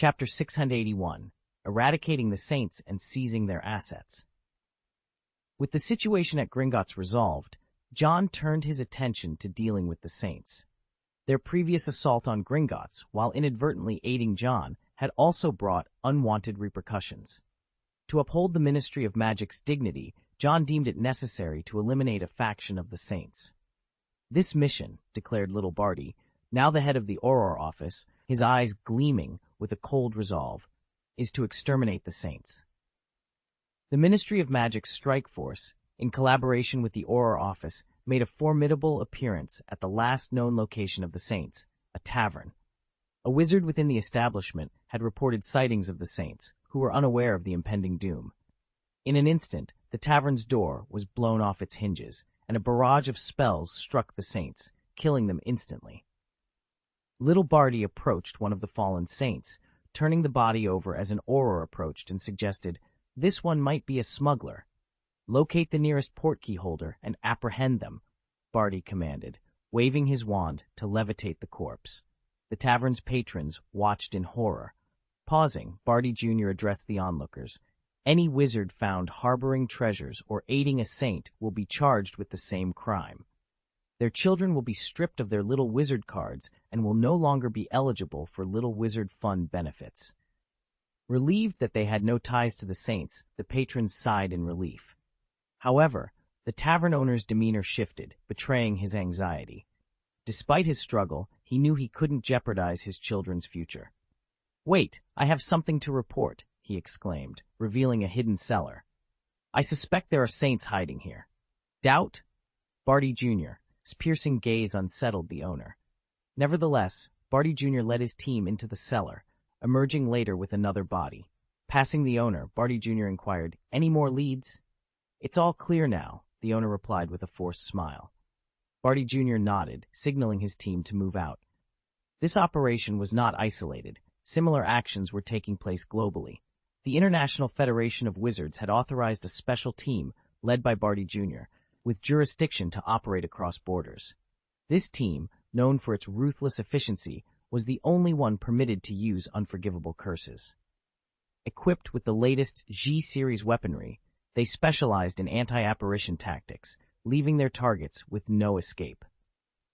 Chapter 681, Eradicating the Saints and Seizing Their Assets. With the situation at Gringotts resolved, John turned his attention to dealing with the Saints. Their previous assault on Gringotts, while inadvertently aiding John, had also brought unwanted repercussions. To uphold the Ministry of Magic's dignity, John deemed it necessary to eliminate a faction of the Saints. This mission, declared little Barty, now the head of the Auror office, his eyes gleaming with a cold resolve, is to exterminate the Saints. The Ministry of Magic's strike force, in collaboration with the Auror office, made a formidable appearance at the last known location of the Saints, a tavern. A wizard within the establishment had reported sightings of the Saints, who were unaware of the impending doom. In an instant, the tavern's door was blown off its hinges, and a barrage of spells struck the Saints, killing them instantly. Little Barty approached one of the fallen Saints, turning the body over as an Auror approached and suggested, "This one might be a smuggler. Locate the nearest portkey holder and apprehend them," Barty commanded, waving his wand to levitate the corpse. The tavern's patrons watched in horror. Pausing, Barty Jr. addressed the onlookers. "Any wizard found harboring treasures or aiding a saint will be charged with the same crime. Their children will be stripped of their Little Wizard cards and will no longer be eligible for Little Wizard Fund benefits." Relieved that they had no ties to the Saints, the patrons sighed in relief. However, the tavern owner's demeanor shifted, betraying his anxiety. Despite his struggle, he knew he couldn't jeopardize his children's future. "Wait, I have something to report," he exclaimed, revealing a hidden cellar. "I suspect there are Saints hiding here." "Doubt?" Barty Jr.'s piercing gaze unsettled the owner. Nevertheless, Barty Jr. led his team into the cellar, emerging later with another body. Passing the owner, Barty Jr. inquired, "Any more leads?" "It's all clear now," the owner replied with a forced smile. Barty Jr. nodded, signaling his team to move out. This operation was not isolated. Similar actions were taking place globally. The International Federation of Wizards had authorized a special team, led by Barty Jr., with jurisdiction to operate across borders. This team, known for its ruthless efficiency, was the only one permitted to use unforgivable curses. Equipped with the latest G-series weaponry, they specialized in anti-apparition tactics, leaving their targets with no escape.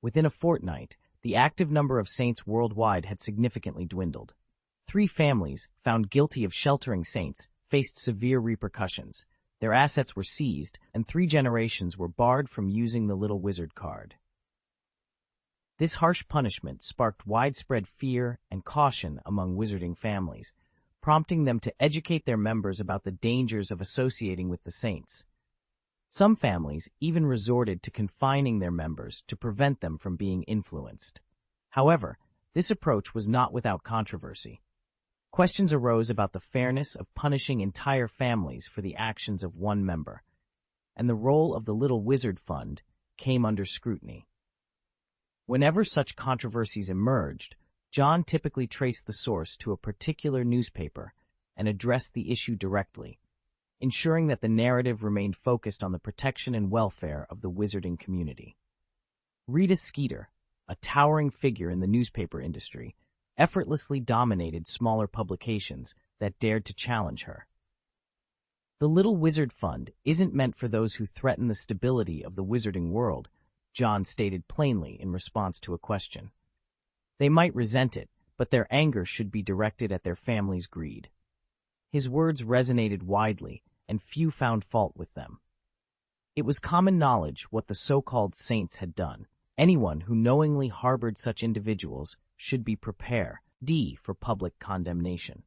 Within a fortnight, the active number of Saints worldwide had significantly dwindled. 3 families, found guilty of sheltering Saints, faced severe repercussions. Their assets were seized, and 3 generations were barred from using the Little Wizard card. This harsh punishment sparked widespread fear and caution among wizarding families, prompting them to educate their members about the dangers of associating with the Saints. Some families even resorted to confining their members to prevent them from being influenced. However, this approach was not without controversy. Questions arose about the fairness of punishing entire families for the actions of one member, and the role of the Little Wizard Fund came under scrutiny. Whenever such controversies emerged, John typically traced the source to a particular newspaper and addressed the issue directly, ensuring that the narrative remained focused on the protection and welfare of the wizarding community. Rita Skeeter, a towering figure in the newspaper industry, effortlessly dominated smaller publications that dared to challenge her. "The Little Wizard Fund isn't meant for those who threaten the stability of the wizarding world," John stated plainly in response to a question. "They might resent it, but their anger should be directed at their family's greed." His words resonated widely, and few found fault with them. It was common knowledge what the so-called Saints had done. Anyone who knowingly harbored such individuals should be prepared for public condemnation.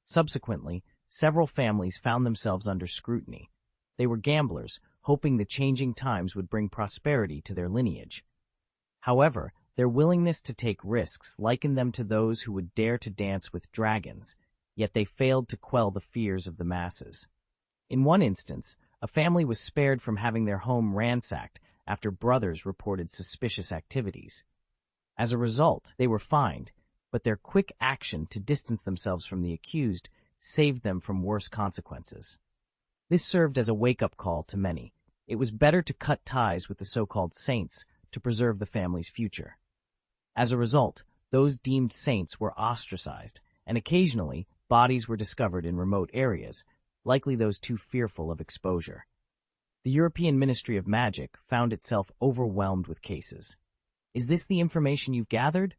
Subsequently, several families found themselves under scrutiny. They were gamblers, hoping the changing times would bring prosperity to their lineage. However, their willingness to take risks likened them to those who would dare to dance with dragons, yet they failed to quell the fears of the masses. In one instance, a family was spared from having their home ransacked after brothers reported suspicious activities. As a result, they were fined, but their quick action to distance themselves from the accused saved them from worse consequences. This served as a wake-up call to many. It was better to cut ties with the so-called Saints to preserve the family's future. As a result, those deemed Saints were ostracized, and occasionally bodies were discovered in remote areas, likely those too fearful of exposure. The European Ministry of Magic found itself overwhelmed with cases. "Is this the information you've gathered?"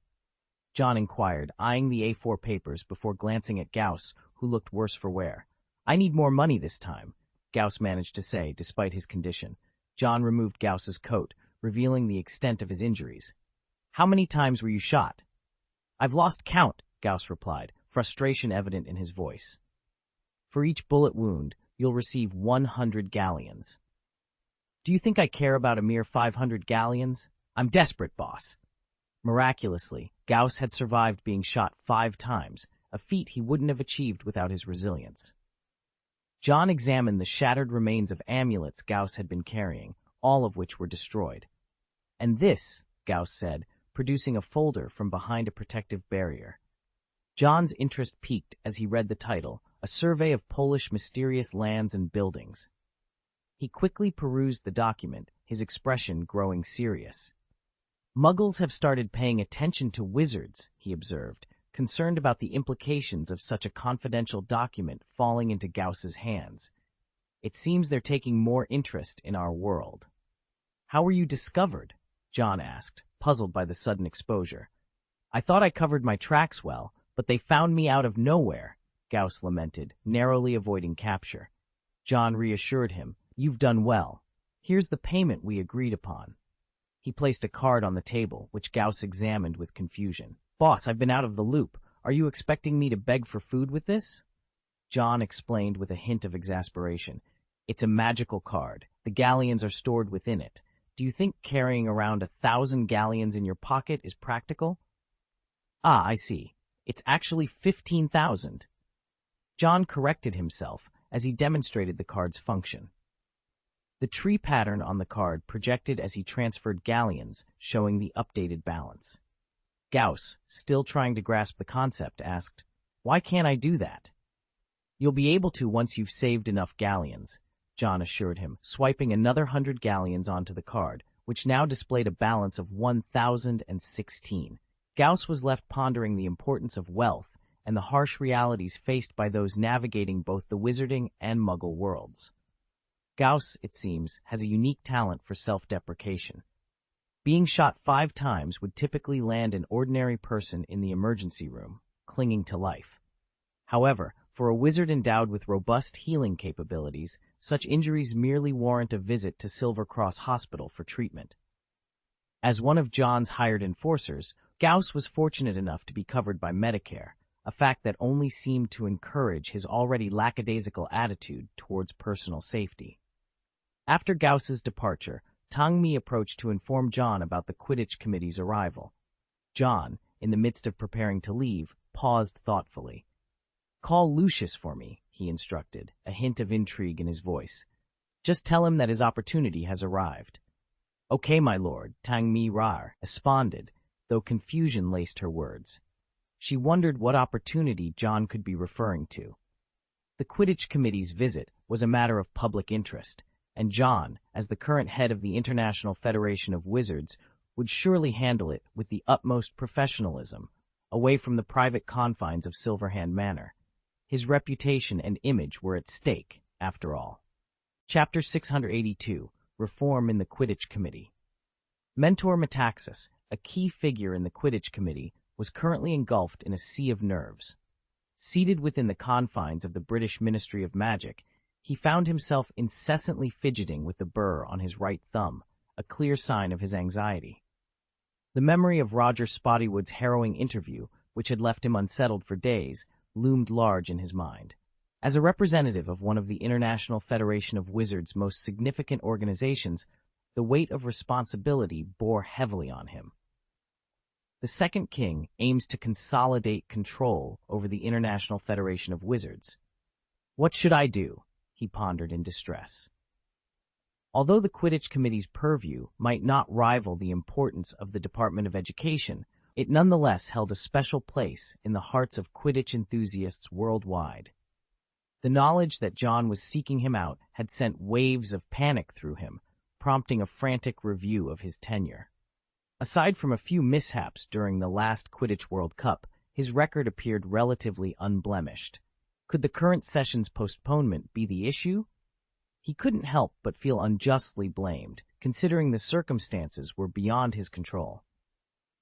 John inquired, eyeing the A4 papers before glancing at Gauss, who looked worse for wear. "I need more money this time," Gauss managed to say, despite his condition. John removed Gauss's coat, revealing the extent of his injuries. "How many times were you shot?" "I've lost count," Gauss replied, frustration evident in his voice. "For each bullet wound, you'll receive 100 galleons. "Do you think I care about a mere 500 galleons? I'm desperate, boss." Miraculously, Gauss had survived being shot 5 times, a feat he wouldn't have achieved without his resilience. John examined the shattered remains of amulets Gauss had been carrying, all of which were destroyed. "And this," Gauss said, producing a folder from behind a protective barrier. John's interest peaked as he read the title, A Survey of Polish Mysterious Lands and Buildings. He quickly perused the document, his expression growing serious. "Muggles have started paying attention to wizards," he observed, concerned about the implications of such a confidential document falling into Gauss's hands. "It seems they're taking more interest in our world." "How were you discovered?" John asked, puzzled by the sudden exposure. "I thought I covered my tracks well, but they found me out of nowhere," Gauss lamented, narrowly avoiding capture. John reassured him, "You've done well. Here's the payment we agreed upon." He placed a card on the table, which Gauss examined with confusion. "Boss, I've been out of the loop. Are you expecting me to beg for food with this?" John explained with a hint of exasperation. "It's a magical card. The galleons are stored within it. Do you think carrying around 1,000 galleons in your pocket is practical?" "Ah, I see. It's actually 15,000. John corrected himself as he demonstrated the card's function. The tree pattern on the card projected as he transferred galleons, showing the updated balance. Gauss, still trying to grasp the concept, asked, "Why can't I do that?" "You'll be able to once you've saved enough galleons," John assured him, swiping another 100 galleons onto the card, which now displayed a balance of 1,016. Gauss was left pondering the importance of wealth and the harsh realities faced by those navigating both the wizarding and Muggle worlds. Gauss, it seems, has a unique talent for self-deprecation. Being shot 5 times would typically land an ordinary person in the emergency room, clinging to life. However, for a wizard endowed with robust healing capabilities, such injuries merely warrant a visit to Silver Cross Hospital for treatment. As one of John's hired enforcers, Gauss was fortunate enough to be covered by Medicare, a fact that only seemed to encourage his already lackadaisical attitude towards personal safety. After Gauss's departure, Tang Mi approached to inform John about the Quidditch Committee's arrival. John, in the midst of preparing to leave, paused thoughtfully. "Call Lucius for me," he instructed, a hint of intrigue in his voice. "Just tell him that his opportunity has arrived." "Okay, my lord," Tang Mi responded, though confusion laced her words. She wondered what opportunity John could be referring to. The Quidditch Committee's visit was a matter of public interest, and John, as the current head of the International Federation of Wizards, would surely handle it with the utmost professionalism, away from the private confines of Silverhand Manor. His reputation and image were at stake, after all. Chapter 682, Reform in the Quidditch Committee. Mentor Metaxas, a key figure in the Quidditch Committee, was currently engulfed in a sea of nerves. Seated within the confines of the British Ministry of Magic, he found himself incessantly fidgeting with the burr on his right thumb, a clear sign of his anxiety. The memory of Roger Spottywood's harrowing interview, which had left him unsettled for days, loomed large in his mind. As a representative of one of the International Federation of Wizards' most significant organizations, the weight of responsibility bore heavily on him. The Second King aims to consolidate control over the International Federation of Wizards. "What should I do?" he pondered in distress. Although the Quidditch Committee's purview might not rival the importance of the Department of Education, it nonetheless held a special place in the hearts of Quidditch enthusiasts worldwide. The knowledge that John was seeking him out had sent waves of panic through him, prompting a frantic review of his tenure. Aside from a few mishaps during the last Quidditch World Cup, His record appeared relatively unblemished. Could the current session's postponement be the issue? He couldn't help but feel unjustly blamed, considering the circumstances were beyond his control.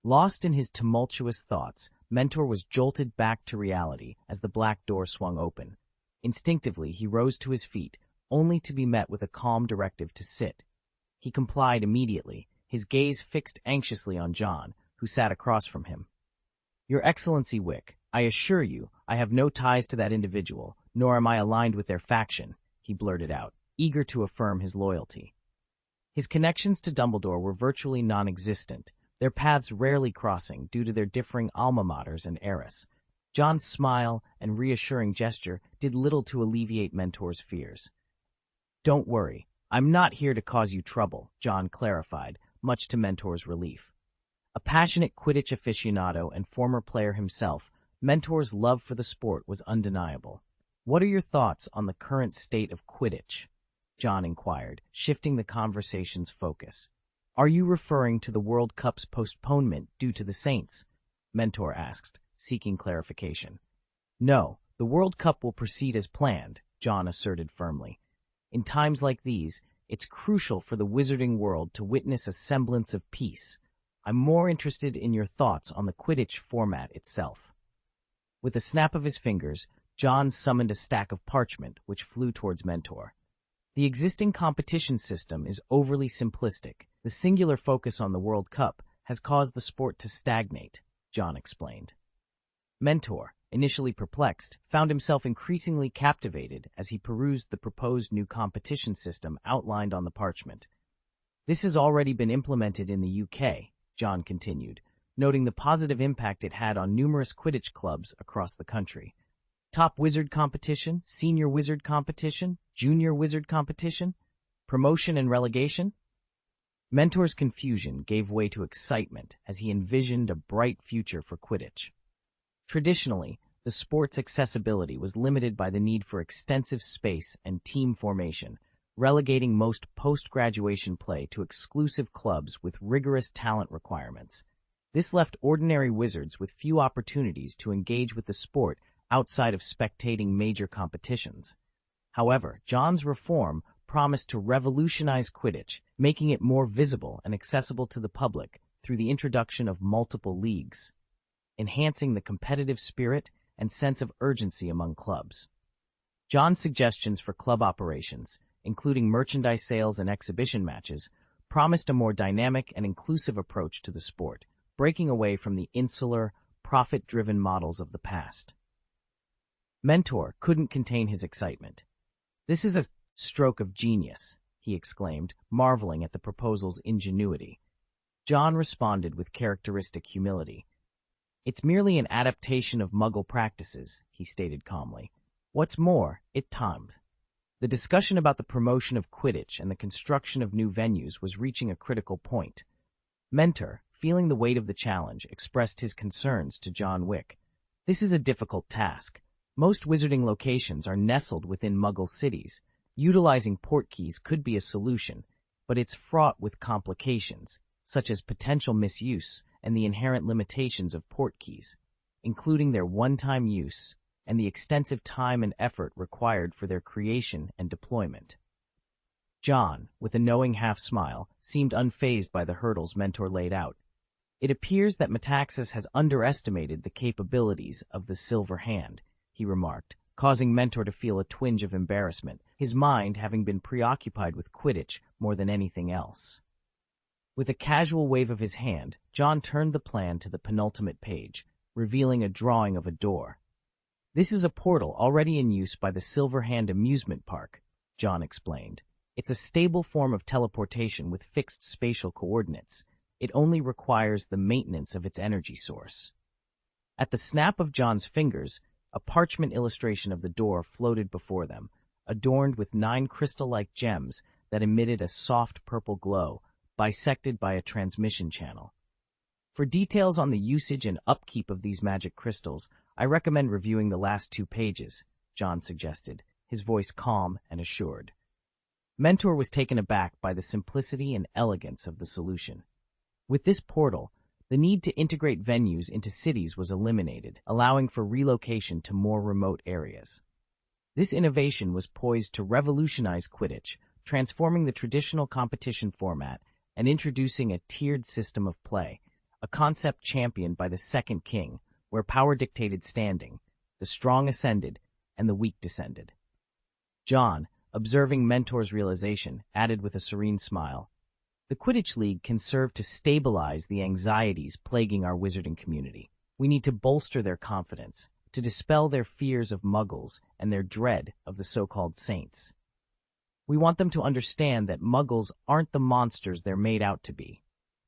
Lost in his tumultuous thoughts, Mentor was jolted back to reality as the black door swung open. Instinctively, he rose to his feet, only to be met with a calm directive to sit. He complied immediately, his gaze fixed anxiously on John, who sat across from him. "Your Excellency Wick, I assure you, I have no ties to that individual, nor am I aligned with their faction," he blurted out, eager to affirm his loyalty. His connections to Dumbledore were virtually non-existent, their paths rarely crossing due to their differing alma maters and eras. John's smile and reassuring gesture did little to alleviate Mentor's fears. "Don't worry, I'm not here to cause you trouble," John clarified, much to Mentor's relief. A passionate Quidditch aficionado and former player himself, Mentor's love for the sport was undeniable. "What are your thoughts on the current state of Quidditch?" John inquired, shifting the conversation's focus. "Are you referring to the World Cup's postponement due to the Saints?" Mentor asked, seeking clarification. "No, the World Cup will proceed as planned," John asserted firmly. "In times like these, it's crucial for the wizarding world to witness a semblance of peace. I'm more interested in your thoughts on the Quidditch format itself." With a snap of his fingers, John summoned a stack of parchment, which flew towards Mentor. "The existing competition system is overly simplistic. The singular focus on the World Cup has caused the sport to stagnate," John explained. Mentor, initially perplexed, found himself increasingly captivated as he perused the proposed new competition system outlined on the parchment. "This has already been implemented in the UK," John continued, noting the positive impact it had on numerous Quidditch clubs across the country. "Top Wizard competition, Senior Wizard competition, Junior Wizard competition, promotion and relegation?" Mentor's confusion gave way to excitement as he envisioned a bright future for Quidditch. Traditionally, the sport's accessibility was limited by the need for extensive space and team formation, relegating most post-graduation play to exclusive clubs with rigorous talent requirements. This left ordinary wizards with few opportunities to engage with the sport outside of spectating major competitions. However, John's reform promised to revolutionize Quidditch, making it more visible and accessible to the public through the introduction of multiple leagues, enhancing the competitive spirit and sense of urgency among clubs. John's suggestions for club operations, including merchandise sales and exhibition matches, promised a more dynamic and inclusive approach to the sport, breaking away from the insular, profit-driven models of the past. Mentor couldn't contain his excitement. "This is a stroke of genius," he exclaimed, marveling at the proposal's ingenuity. John responded with characteristic humility. "It's merely an adaptation of Muggle practices," he stated calmly. "What's more, it timed." The discussion about the promotion of Quidditch and the construction of new venues was reaching a critical point. Mentor, feeling the weight of the challenge, expressed his concerns to John Wick. "This is a difficult task. Most wizarding locations are nestled within Muggle cities. Utilizing portkeys could be a solution, but it's fraught with complications, such as potential misuse and the inherent limitations of portkeys, including their one-time use and the extensive time and effort required for their creation and deployment." John, with a knowing half-smile, seemed unfazed by the hurdles Mentor laid out. "It appears that Metaxas has underestimated the capabilities of the Silver Hand," he remarked, causing Mentor to feel a twinge of embarrassment, his mind having been preoccupied with Quidditch more than anything else. With a casual wave of his hand, John turned the plan to the penultimate page, revealing a drawing of a door. "This is a portal already in use by the Silver Hand Amusement Park," John explained. "It's a stable form of teleportation with fixed spatial coordinates. It only requires the maintenance of its energy source." At the snap of John's fingers, a parchment illustration of the door floated before them, adorned with 9 crystal-like gems that emitted a soft purple glow, bisected by a transmission channel. "For details on the usage and upkeep of these magic crystals, I recommend reviewing the last 2 pages, John suggested, his voice calm and assured. Mentor was taken aback by the simplicity and elegance of the solution. With this portal, The need to integrate venues into cities was eliminated, allowing for relocation to more remote areas. This innovation was poised to revolutionize Quidditch, transforming the traditional competition format and introducing a tiered system of play, a concept championed by the Second King, where power dictated standing, the strong ascended, and the weak descended. John, observing Mentor's realization, added with a serene smile, "The Quidditch League can serve to stabilize the anxieties plaguing our wizarding community. We need to bolster their confidence, to dispel their fears of muggles and their dread of the so-called saints. We want them to understand that muggles aren't the monsters they're made out to be.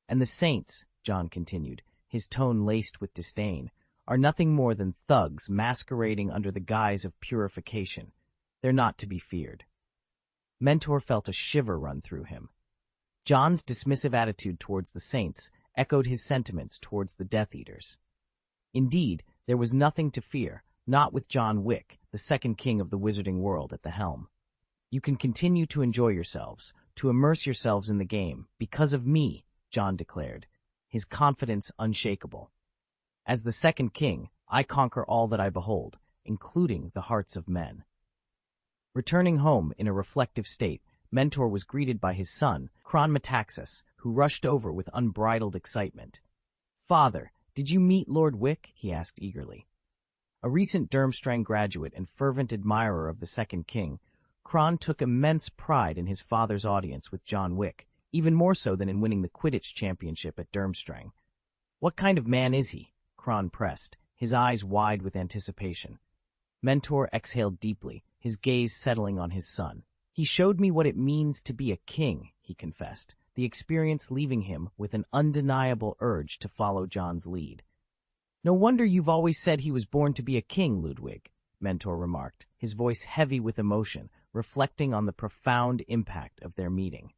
And the saints," John continued, his tone laced with disdain, "are nothing more than thugs masquerading under the guise of purification. They're not to be feared." Mentor felt a shiver run through him. John's dismissive attitude towards the saints echoed his sentiments towards the Death Eaters. Indeed, there was nothing to fear, not with John Wick, the second king of the wizarding world, at the helm. "You can continue to enjoy yourselves, to immerse yourselves in the game, because of me," John declared, his confidence unshakable. "As the second king, I conquer all that I behold, including the hearts of men." Returning home in a reflective state, Mentor was greeted by his son, Metaxas, who rushed over with unbridled excitement. "Father, did you meet Lord Wick?" he asked eagerly. A recent Durmstrang graduate and fervent admirer of the Second King, Kron took immense pride in his father's audience with John Wick, even more so than in winning the Quidditch championship at Durmstrang. "What kind of man is he?" Kron pressed, his eyes wide with anticipation. Mentor exhaled deeply, his gaze settling on his son. "He showed me what it means to be a king," he confessed, the experience leaving him with an undeniable urge to follow John's lead. "No wonder you've always said he was born to be a king, Ludwig," Mentor remarked, his voice heavy with emotion, reflecting on the profound impact of their meeting.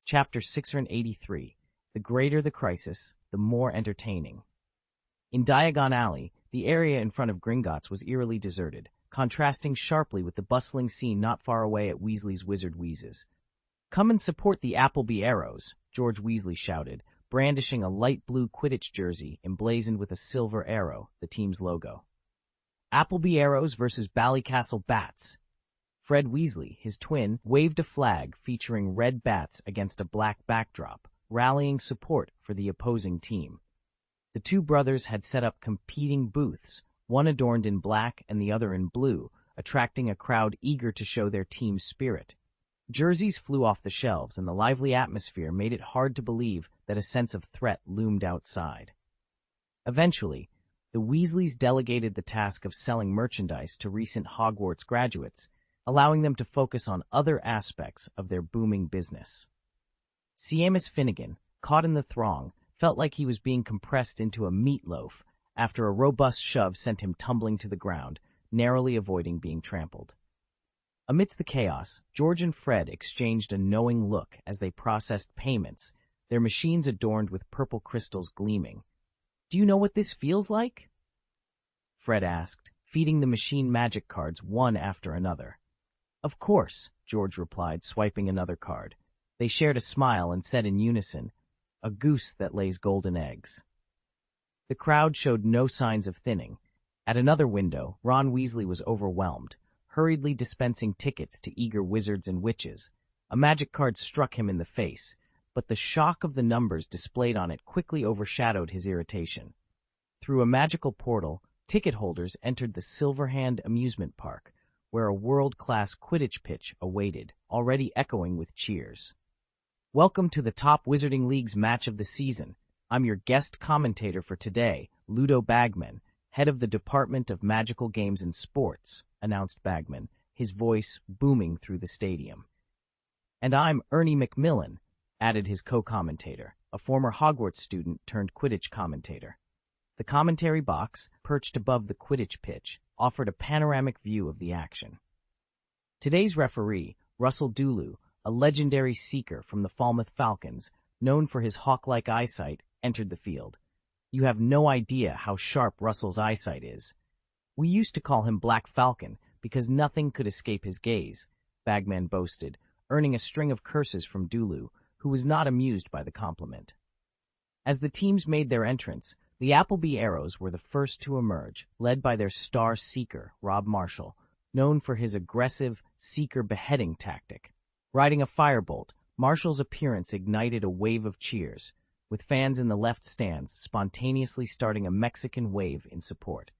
Chapter 683. The greater the crisis, the more entertaining. In Diagon Alley, the area in front of Gringotts was eerily deserted, contrasting sharply with the bustling scene not far away at Weasley's Wizard Wheezes. "Come and support the Appleby Arrows," George Weasley shouted, brandishing a light blue Quidditch jersey emblazoned with a silver arrow, the team's logo. "Appleby Arrows versus Ballycastle Bats." Fred Weasley, his twin, waved a flag featuring red bats against a black backdrop, rallying support for the opposing team. The two brothers had set up competing booths, one adorned in black and the other in blue, attracting a crowd eager to show their team's spirit. Jerseys flew off the shelves, and the lively atmosphere made it hard to believe that a sense of threat loomed outside. Eventually, the Weasleys delegated the task of selling merchandise to recent Hogwarts graduates, allowing them to focus on other aspects of their booming business. Seamus Finnegan, caught in the throng, felt like he was being compressed into a meatloaf after a robust shove sent him tumbling to the ground, narrowly avoiding being trampled. Amidst the chaos, George and Fred exchanged a knowing look as they processed payments, their machines adorned with purple crystals gleaming. "Do you know what this feels like?" Fred asked, feeding the machine magic cards one after another. "Of course," George replied, swiping another card. They shared a smile and said in unison, "A goose that lays golden eggs." The crowd showed no signs of thinning. At another window, Ron Weasley was overwhelmed, hurriedly dispensing tickets to eager wizards and witches. A magic card struck him in the face, but the shock of the numbers displayed on it quickly overshadowed his irritation. Through a magical portal, ticket holders entered the Silverhand amusement park, where a world-class Quidditch pitch awaited, already echoing with cheers. "Welcome to the top Wizarding League's match of the season. I'm your guest commentator for today, Ludo Bagman, head of the Department of Magical Games and Sports," announced Bagman, his voice booming through the stadium. "And I'm Ernie Macmillan," added his co-commentator, a former Hogwarts student turned Quidditch commentator. The commentary box, perched above the Quidditch pitch, offered a panoramic view of the action. Today's referee, Russell Dulu, a legendary seeker from the Falmouth Falcons, known for his hawk-like eyesight, entered the field. "You have no idea how sharp Russell's eyesight is. We used to call him Black Falcon because nothing could escape his gaze," Bagman boasted, earning a string of curses from Dulu, who was not amused by the compliment. As the teams made their entrance, the Appleby Arrows were the first to emerge, led by their star seeker, Rob Marshall, known for his aggressive seeker beheading tactic. Riding a firebolt, Marshall's appearance ignited a wave of cheers, with fans in the left stands spontaneously starting a Mexican wave in support.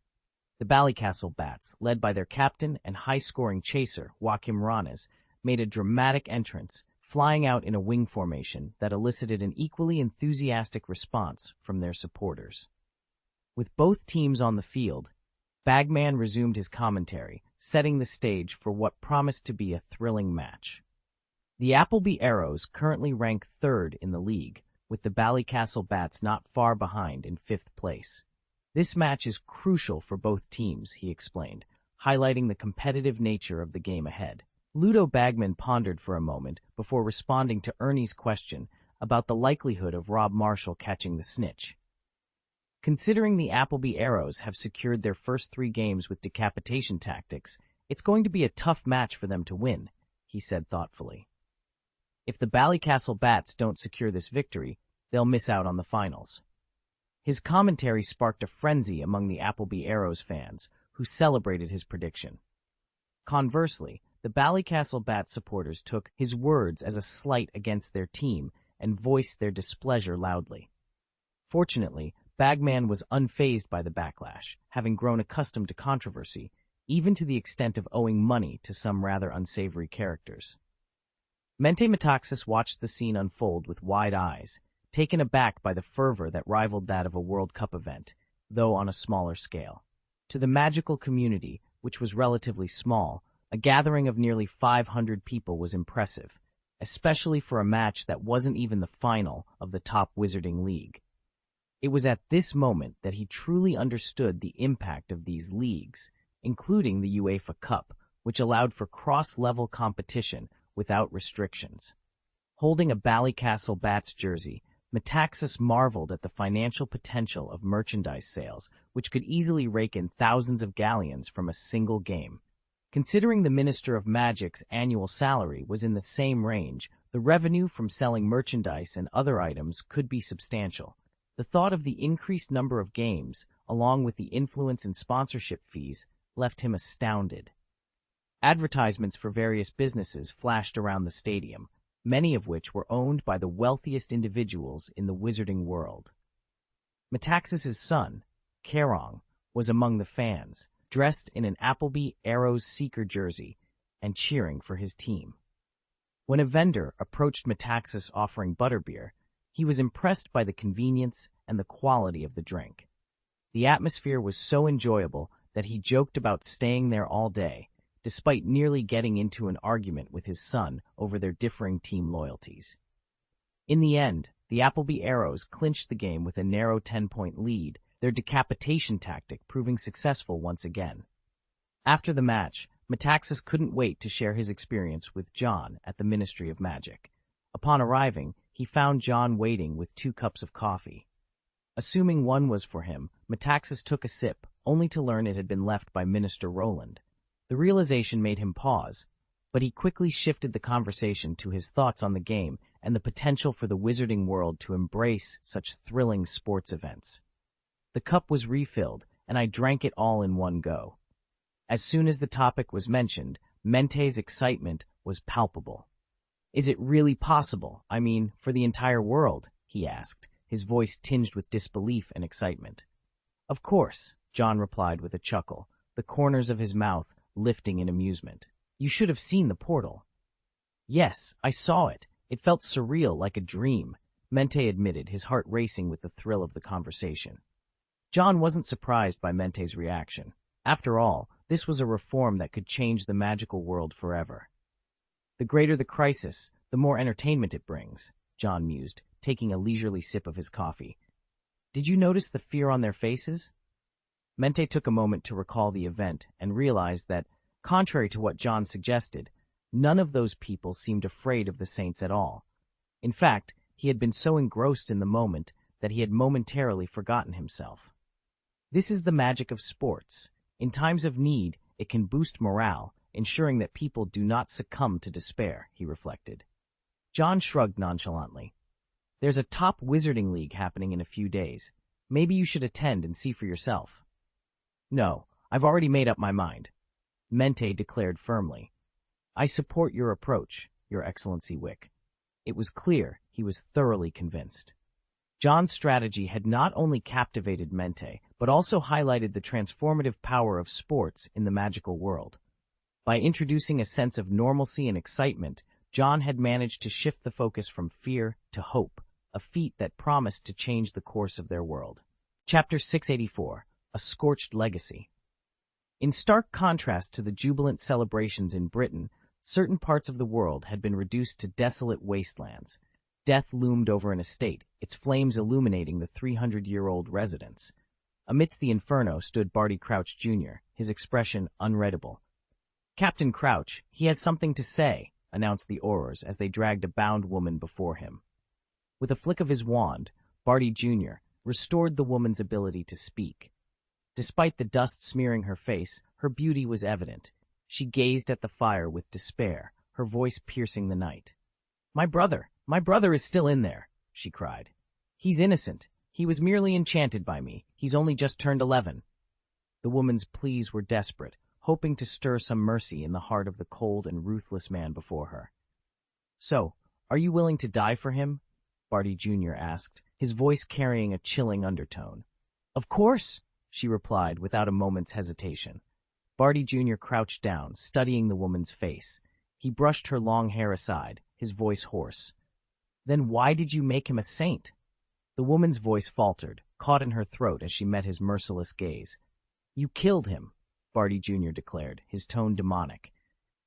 The Ballycastle Bats, led by their captain and high-scoring chaser, Joaquim Ranes, made a dramatic entrance, flying out in a wing formation that elicited an equally enthusiastic response from their supporters. With both teams on the field, Bagman resumed his commentary, setting the stage for what promised to be a thrilling match. The Appleby Arrows currently rank third in the league, with the Ballycastle Bats not far behind in fifth place. This match is crucial for both teams, he explained, highlighting the competitive nature of the game ahead. Ludo Bagman pondered for a moment before responding to Ernie's question about the likelihood of Rob Marshall catching the snitch. Considering the Appleby Arrows have secured their first 3 games with decapitation tactics, it's going to be a tough match for them to win, he said thoughtfully. If the Ballycastle Bats don't secure this victory, they'll miss out on the finals. His commentary sparked a frenzy among the Appleby Arrows fans, who celebrated his prediction. Conversely, the Ballycastle Bats supporters took his words as a slight against their team and voiced their displeasure loudly. Fortunately, Bagman was unfazed by the backlash, having grown accustomed to controversy, even to the extent of owing money to some rather unsavory characters. Mente Metaxas watched the scene unfold with wide eyes, taken aback by the fervor that rivaled that of a World Cup event, though on a smaller scale. To the magical community, which was relatively small, a gathering of nearly 500 people was impressive, especially for a match that wasn't even the final of the top Wizarding League. It was at this moment that he truly understood the impact of these leagues, including the UEFA Cup, which allowed for cross-level competition without restrictions. Holding a Ballycastle Bats jersey, Metaxas marveled at the financial potential of merchandise sales, which could easily rake in thousands of galleons from a single game. Considering the Minister of Magic's annual salary was in the same range, the revenue from selling merchandise and other items could be substantial. The thought of the increased number of games, along with the influence and sponsorship fees, left him astounded. Advertisements for various businesses flashed around the stadium, many of which were owned by the wealthiest individuals in the wizarding world. Metaxas's son, Kerong, was among the fans, dressed in an Appleby Arrows Seeker jersey and cheering for his team. When a vendor approached Metaxas offering butterbeer, he was impressed by the convenience and the quality of the drink. The atmosphere was so enjoyable that he joked about staying there all day, despite nearly getting into an argument with his son over their differing team loyalties. In the end, the Appleby Arrows clinched the game with a narrow 10-point lead, their decapitation tactic proving successful once again. After the match, Metaxas couldn't wait to share his experience with John at the Ministry of Magic. Upon arriving, he found John waiting with 2 cups of coffee. Assuming one was for him, Metaxas took a sip, only to learn it had been left by Minister Roland. The realization made him pause, but he quickly shifted the conversation to his thoughts on the game and the potential for the wizarding world to embrace such thrilling sports events. The cup was refilled, and I drank it all in one go. As soon as the topic was mentioned, Mente's excitement was palpable. "Is it really possible, for the entire world?" he asked, his voice tinged with disbelief and excitement. "Of course," John replied with a chuckle, the corners of his mouth lifting in amusement. "You should have seen the portal." "Yes, I saw it. It felt surreal, like a dream," Mente admitted, his heart racing with the thrill of the conversation. John wasn't surprised by Mente's reaction. After all, this was a reform that could change the magical world forever. "The greater the crisis, the more entertainment it brings," John mused, taking a leisurely sip of his coffee. "Did you notice the fear on their faces?" Mente took a moment to recall the event and realized that, contrary to what John suggested, none of those people seemed afraid of the Saints at all. In fact, he had been so engrossed in the moment that he had momentarily forgotten himself. This is the magic of sports. In times of need, it can boost morale, ensuring that people do not succumb to despair, he reflected. John shrugged nonchalantly. There's a top wizarding league happening in a few days. Maybe you should attend and see for yourself. No, I've already made up my mind, Mente declared firmly. I support your approach, Your Excellency Wick. It was clear he was thoroughly convinced. John's strategy had not only captivated Mente, but also highlighted the transformative power of sports in the magical world. By introducing a sense of normalcy and excitement, John had managed to shift the focus from fear to hope, a feat that promised to change the course of their world. Chapter 684, A Scorched Legacy. In stark contrast to the jubilant celebrations in Britain, certain parts of the world had been reduced to desolate wastelands. Death loomed over an estate, its flames illuminating the 300-year-old residence. Amidst the inferno stood Barty Crouch Jr., his expression unreadable. Captain Crouch, he has something to say, announced the Aurors as they dragged a bound woman before him. With a flick of his wand, Barty Jr. restored the woman's ability to speak. Despite the dust smearing her face, her beauty was evident. She gazed at the fire with despair, her voice piercing the night. My brother is still in there, she cried. He's innocent. He was merely enchanted by me. He's only just turned 11. The woman's pleas were desperate, hoping to stir some mercy in the heart of the cold and ruthless man before her. So, are you willing to die for him? Barty Jr. asked, his voice carrying a chilling undertone. Of course, she replied without a moment's hesitation. Barty Jr. crouched down, studying the woman's face. He brushed her long hair aside, his voice hoarse. Then why did you make him a saint? The woman's voice faltered, caught in her throat as she met his merciless gaze. You killed him, Barty Jr. declared, his tone demonic.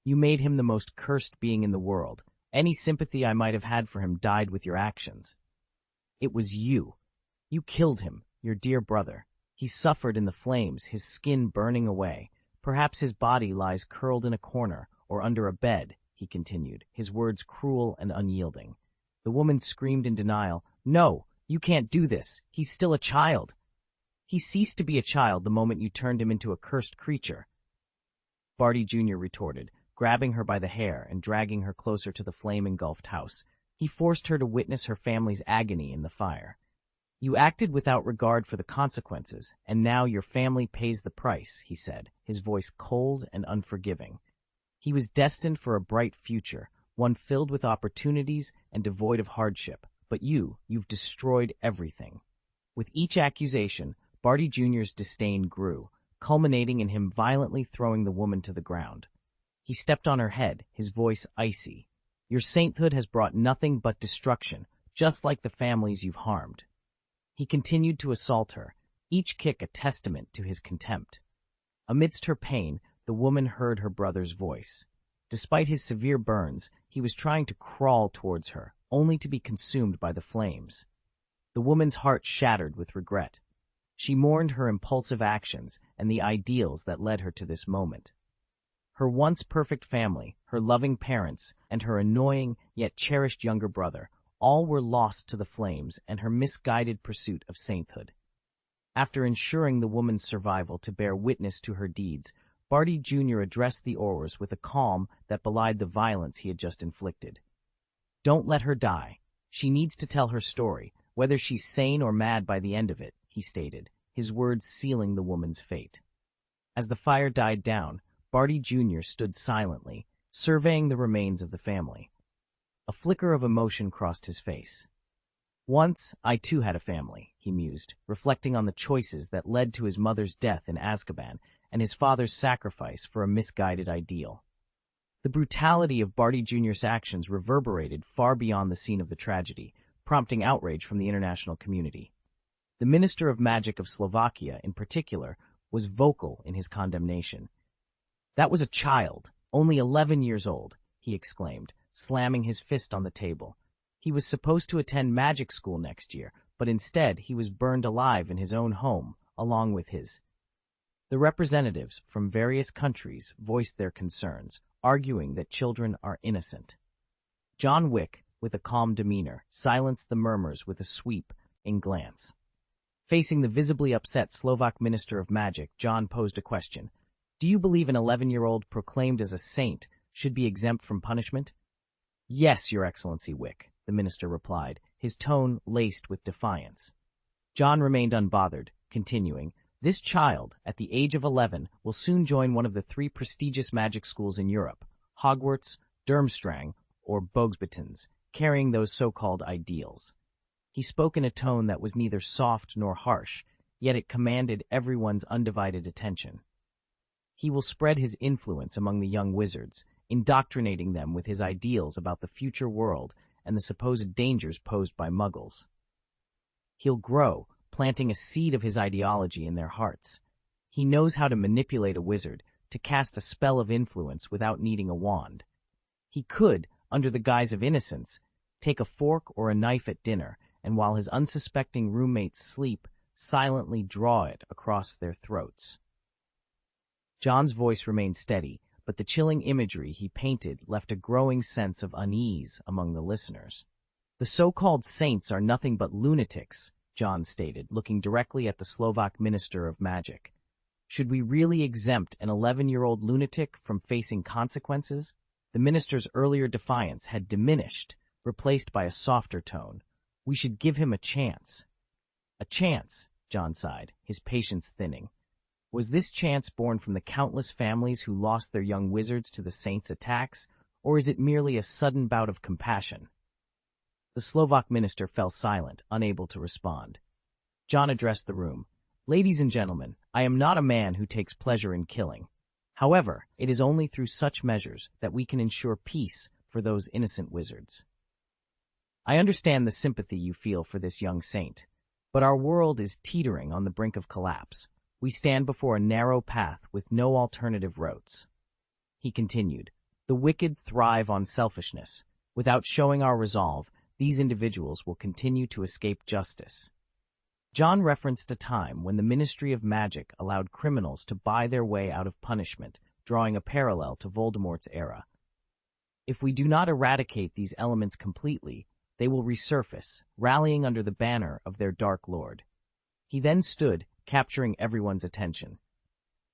You made him the most cursed being in the world. Any sympathy I might have had for him died with your actions. It was you. You killed him, your dear brother. He suffered in the flames, his skin burning away. Perhaps his body lies curled in a corner or under a bed, he continued, his words cruel and unyielding. The woman screamed in denial. No, you can't do this. He's still a child. He ceased to be a child the moment you turned him into a cursed creature. Barty Jr. retorted, grabbing her by the hair and dragging her closer to the flame-engulfed house. He forced her to witness her family's agony in the fire. You acted without regard for the consequences, and now your family pays the price, he said, his voice cold and unforgiving. He was destined for a bright future, one filled with opportunities and devoid of hardship, but you've destroyed everything. With each accusation, Barty Jr.'s disdain grew, culminating in him violently throwing the woman to the ground. He stepped on her head, his voice icy. Your sainthood has brought nothing but destruction, just like the families you've harmed. He continued to assault her, each kick a testament to his contempt. Amidst her pain, the woman heard her brother's voice. Despite his severe burns, he was trying to crawl towards her, only to be consumed by the flames. The woman's heart shattered with regret. She mourned her impulsive actions and the ideals that led her to this moment. Her once perfect family, her loving parents, and her annoying yet cherished younger brother, all were lost to the flames and her misguided pursuit of sainthood. After ensuring the woman's survival to bear witness to her deeds, Barty Jr. addressed the Aurors with a calm that belied the violence he had just inflicted. Don't let her die. She needs to tell her story, whether she's sane or mad by the end of it, he stated, his words sealing the woman's fate. As the fire died down, Barty Jr. stood silently, surveying the remains of the family. A flicker of emotion crossed his face. Once, I too had a family, he mused, reflecting on the choices that led to his mother's death in Azkaban and his father's sacrifice for a misguided ideal. The brutality of Barty Jr.'s actions reverberated far beyond the scene of the tragedy, prompting outrage from the international community. The Minister of Magic of Slovakia, in particular, was vocal in his condemnation. That was a child, only 11 years old, he exclaimed, slamming his fist on the table. He was supposed to attend magic school next year, but instead he was burned alive in his own home, along with his. The representatives from various countries voiced their concerns, arguing that children are innocent. John Wick, with a calm demeanor, silenced the murmurs with a sweeping glance. Facing the visibly upset Slovak Minister of Magic, John posed a question. Do you believe an 11-year-old proclaimed as a saint should be exempt from punishment? Yes, Your Excellency Wick, the minister replied, his tone laced with defiance. John remained unbothered, continuing, "This child, at the age of 11, will soon join one of the 3 prestigious magic schools in Europe, Hogwarts, Durmstrang, or Bogsbotans, carrying those so-called ideals." He spoke in a tone that was neither soft nor harsh, yet it commanded everyone's undivided attention. He will spread his influence among the young wizards, indoctrinating them with his ideals about the future world and the supposed dangers posed by muggles. He'll grow, planting a seed of his ideology in their hearts. He knows how to manipulate a wizard, to cast a spell of influence without needing a wand. He could, under the guise of innocence, take a fork or a knife at dinner, and while his unsuspecting roommates sleep, silently draw it across their throats. John's voice remained steady, but the chilling imagery he painted left a growing sense of unease among the listeners. "The so-called saints are nothing but lunatics," John stated, looking directly at the Slovak Minister of Magic. "Should we really exempt an 11-year-old lunatic from facing consequences?" The minister's earlier defiance had diminished, replaced by a softer tone. "We should give him a chance." "A chance," John sighed, his patience thinning. Was this chance born from the countless families who lost their young wizards to the saints' attacks, or is it merely a sudden bout of compassion? The Slovak minister fell silent, unable to respond. John addressed the room. "Ladies and gentlemen, I am not a man who takes pleasure in killing. However, it is only through such measures that we can ensure peace for those innocent wizards. I understand the sympathy you feel for this young saint, but our world is teetering on the brink of collapse. We stand before a narrow path with no alternative routes." He continued, "The wicked thrive on selfishness. Without showing our resolve, these individuals will continue to escape justice." John referenced a time when the Ministry of Magic allowed criminals to buy their way out of punishment, drawing a parallel to Voldemort's era. If we do not eradicate these elements completely, they will resurface, rallying under the banner of their Dark Lord. He then stood, capturing everyone's attention.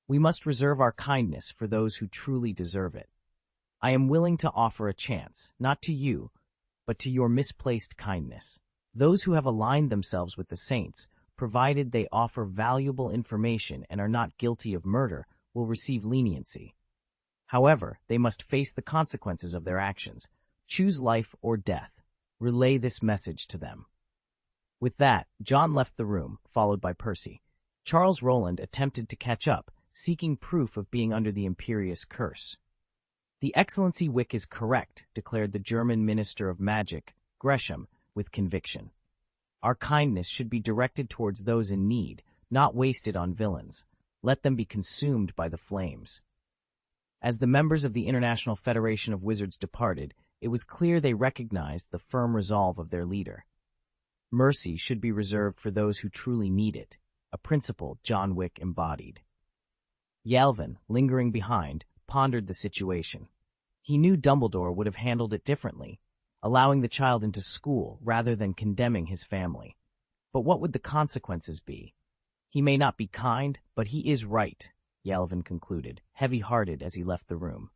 "We must reserve our kindness for those who truly deserve it. I am willing to offer a chance, not to you, but to your misplaced kindness. Those who have aligned themselves with the saints, provided they offer valuable information and are not guilty of murder, will receive leniency. However, they must face the consequences of their actions. Choose life or death. Relay this message to them." With that, John left the room, followed by Percy. Charles Roland attempted to catch up, seeking proof of being under the imperious curse. "The Excellency Wick is correct," declared the German Minister of Magic, Gresham, with conviction. "Our kindness should be directed towards those in need, not wasted on villains. Let them be consumed by the flames." As the members of the International Federation of Wizards departed, it was clear they recognized the firm resolve of their leader. Mercy should be reserved for those who truly need it, a principle John Wick embodied. Yalvin, lingering behind, pondered the situation. He knew Dumbledore would have handled it differently, allowing the child into school rather than condemning his family. But what would the consequences be? "He may not be kind, but he is right," Yalvin concluded, heavy-hearted as he left the room.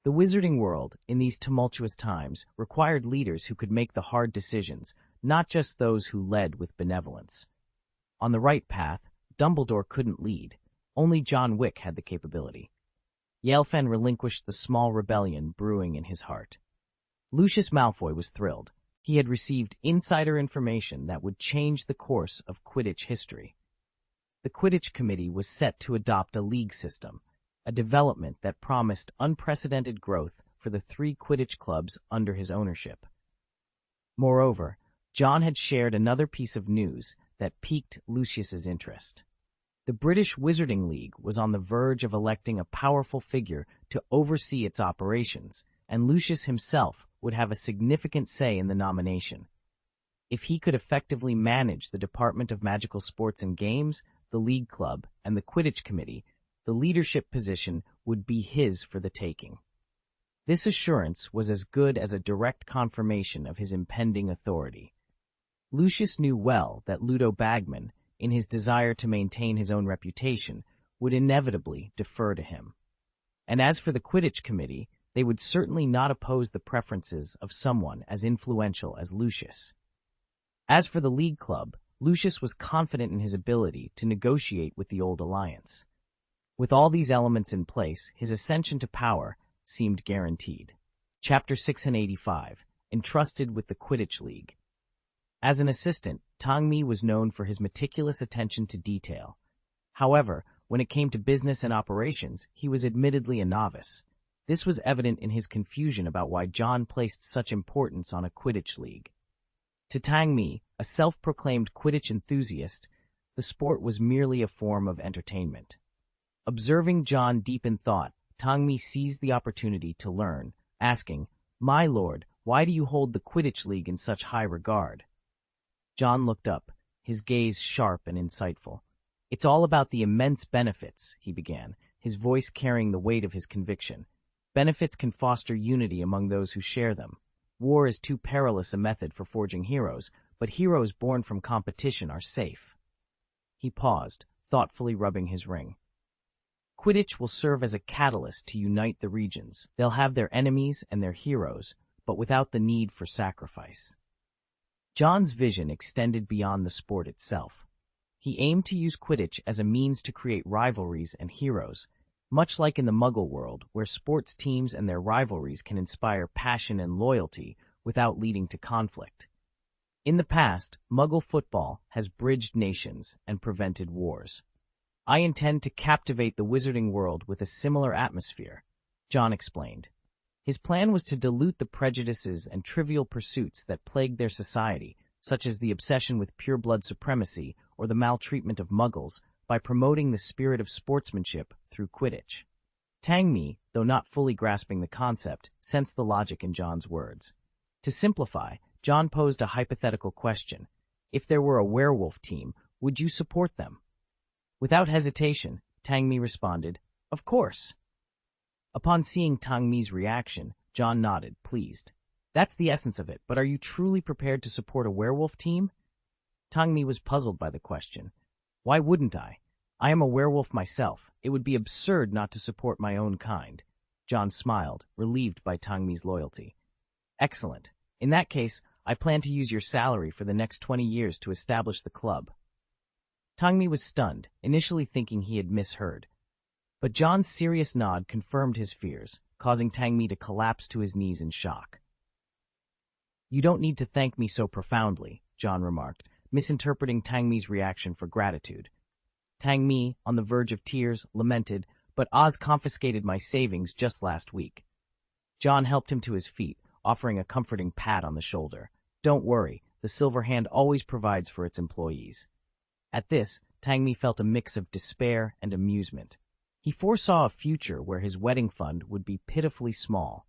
The wizarding world, in these tumultuous times, required leaders who could make the hard decisions, not just those who led with benevolence. On the right path, Dumbledore couldn't lead. Only John Wick had the capability. Yalfin relinquished the small rebellion brewing in his heart. Lucius Malfoy was thrilled. He had received insider information that would change the course of Quidditch history. The Quidditch Committee was set to adopt a league system, a development that promised unprecedented growth for the 3 Quidditch clubs under his ownership. Moreover, John had shared another piece of news that piqued Lucius's interest. The British Wizarding League was on the verge of electing a powerful figure to oversee its operations, and Lucius himself would have a significant say in the nomination. If he could effectively manage the Department of Magical Sports and Games, the League Club, and the Quidditch Committee, the leadership position would be his for the taking. This assurance was as good as a direct confirmation of his impending authority. Lucius knew well that Ludo Bagman, in his desire to maintain his own reputation, would inevitably defer to him. And as for the Quidditch Committee, they would certainly not oppose the preferences of someone as influential as Lucius. As for the League Club, Lucius was confident in his ability to negotiate with the old alliance. With all these elements in place, his ascension to power seemed guaranteed. Chapter 685, Entrusted with the Quidditch League. As an assistant, Tangmi was known for his meticulous attention to detail. However, when it came to business and operations, he was admittedly a novice. This was evident in his confusion about why John placed such importance on a Quidditch league. To Tangmi, a self-proclaimed Quidditch enthusiast, the sport was merely a form of entertainment. Observing John deep in thought, Tangmi seized the opportunity to learn, asking, "My lord, why do you hold the Quidditch League in such high regard?" John looked up, his gaze sharp and insightful. "It's all about the immense benefits," he began, his voice carrying the weight of his conviction. "Benefits can foster unity among those who share them. War is too perilous a method for forging heroes, but heroes born from competition are safe." He paused, thoughtfully rubbing his ring. "Quidditch will serve as a catalyst to unite the regions. They'll have their enemies and their heroes, but without the need for sacrifice." John's vision extended beyond the sport itself. He aimed to use Quidditch as a means to create rivalries and heroes, much like in the Muggle world, where sports teams and their rivalries can inspire passion and loyalty without leading to conflict. In the past, Muggle football has bridged nations and prevented wars. "I intend to captivate the wizarding world with a similar atmosphere," John explained. His plan was to dilute the prejudices and trivial pursuits that plagued their society, such as the obsession with pure-blood supremacy or the maltreatment of Muggles, by promoting the spirit of sportsmanship through Quidditch. Tangmi, though not fully grasping the concept, sensed the logic in John's words. To simplify, John posed a hypothetical question. If there were a werewolf team, would you support them? Without hesitation, Tangmi responded, "Of course." Upon seeing Tangmi's reaction, John nodded, pleased. "That's the essence of it, but are you truly prepared to support a werewolf team?" Tangmi was puzzled by the question. "Why wouldn't I? I am a werewolf myself. It would be absurd not to support my own kind." John smiled, relieved by Tangmi's loyalty. "Excellent. In that case, I plan to use your salary for the next 20 years to establish the club." Tangmi was stunned, initially thinking he had misheard. But John's serious nod confirmed his fears, causing Tangmi to collapse to his knees in shock. "You don't need to thank me so profoundly," John remarked, misinterpreting Tangmi's reaction for gratitude. Tangmi, on the verge of tears, lamented, "But Oz confiscated my savings just last week." John helped him to his feet, offering a comforting pat on the shoulder. "Don't worry, the Silver Hand always provides for its employees." At this, Tangmi felt a mix of despair and amusement. He foresaw a future where his wedding fund would be pitifully small.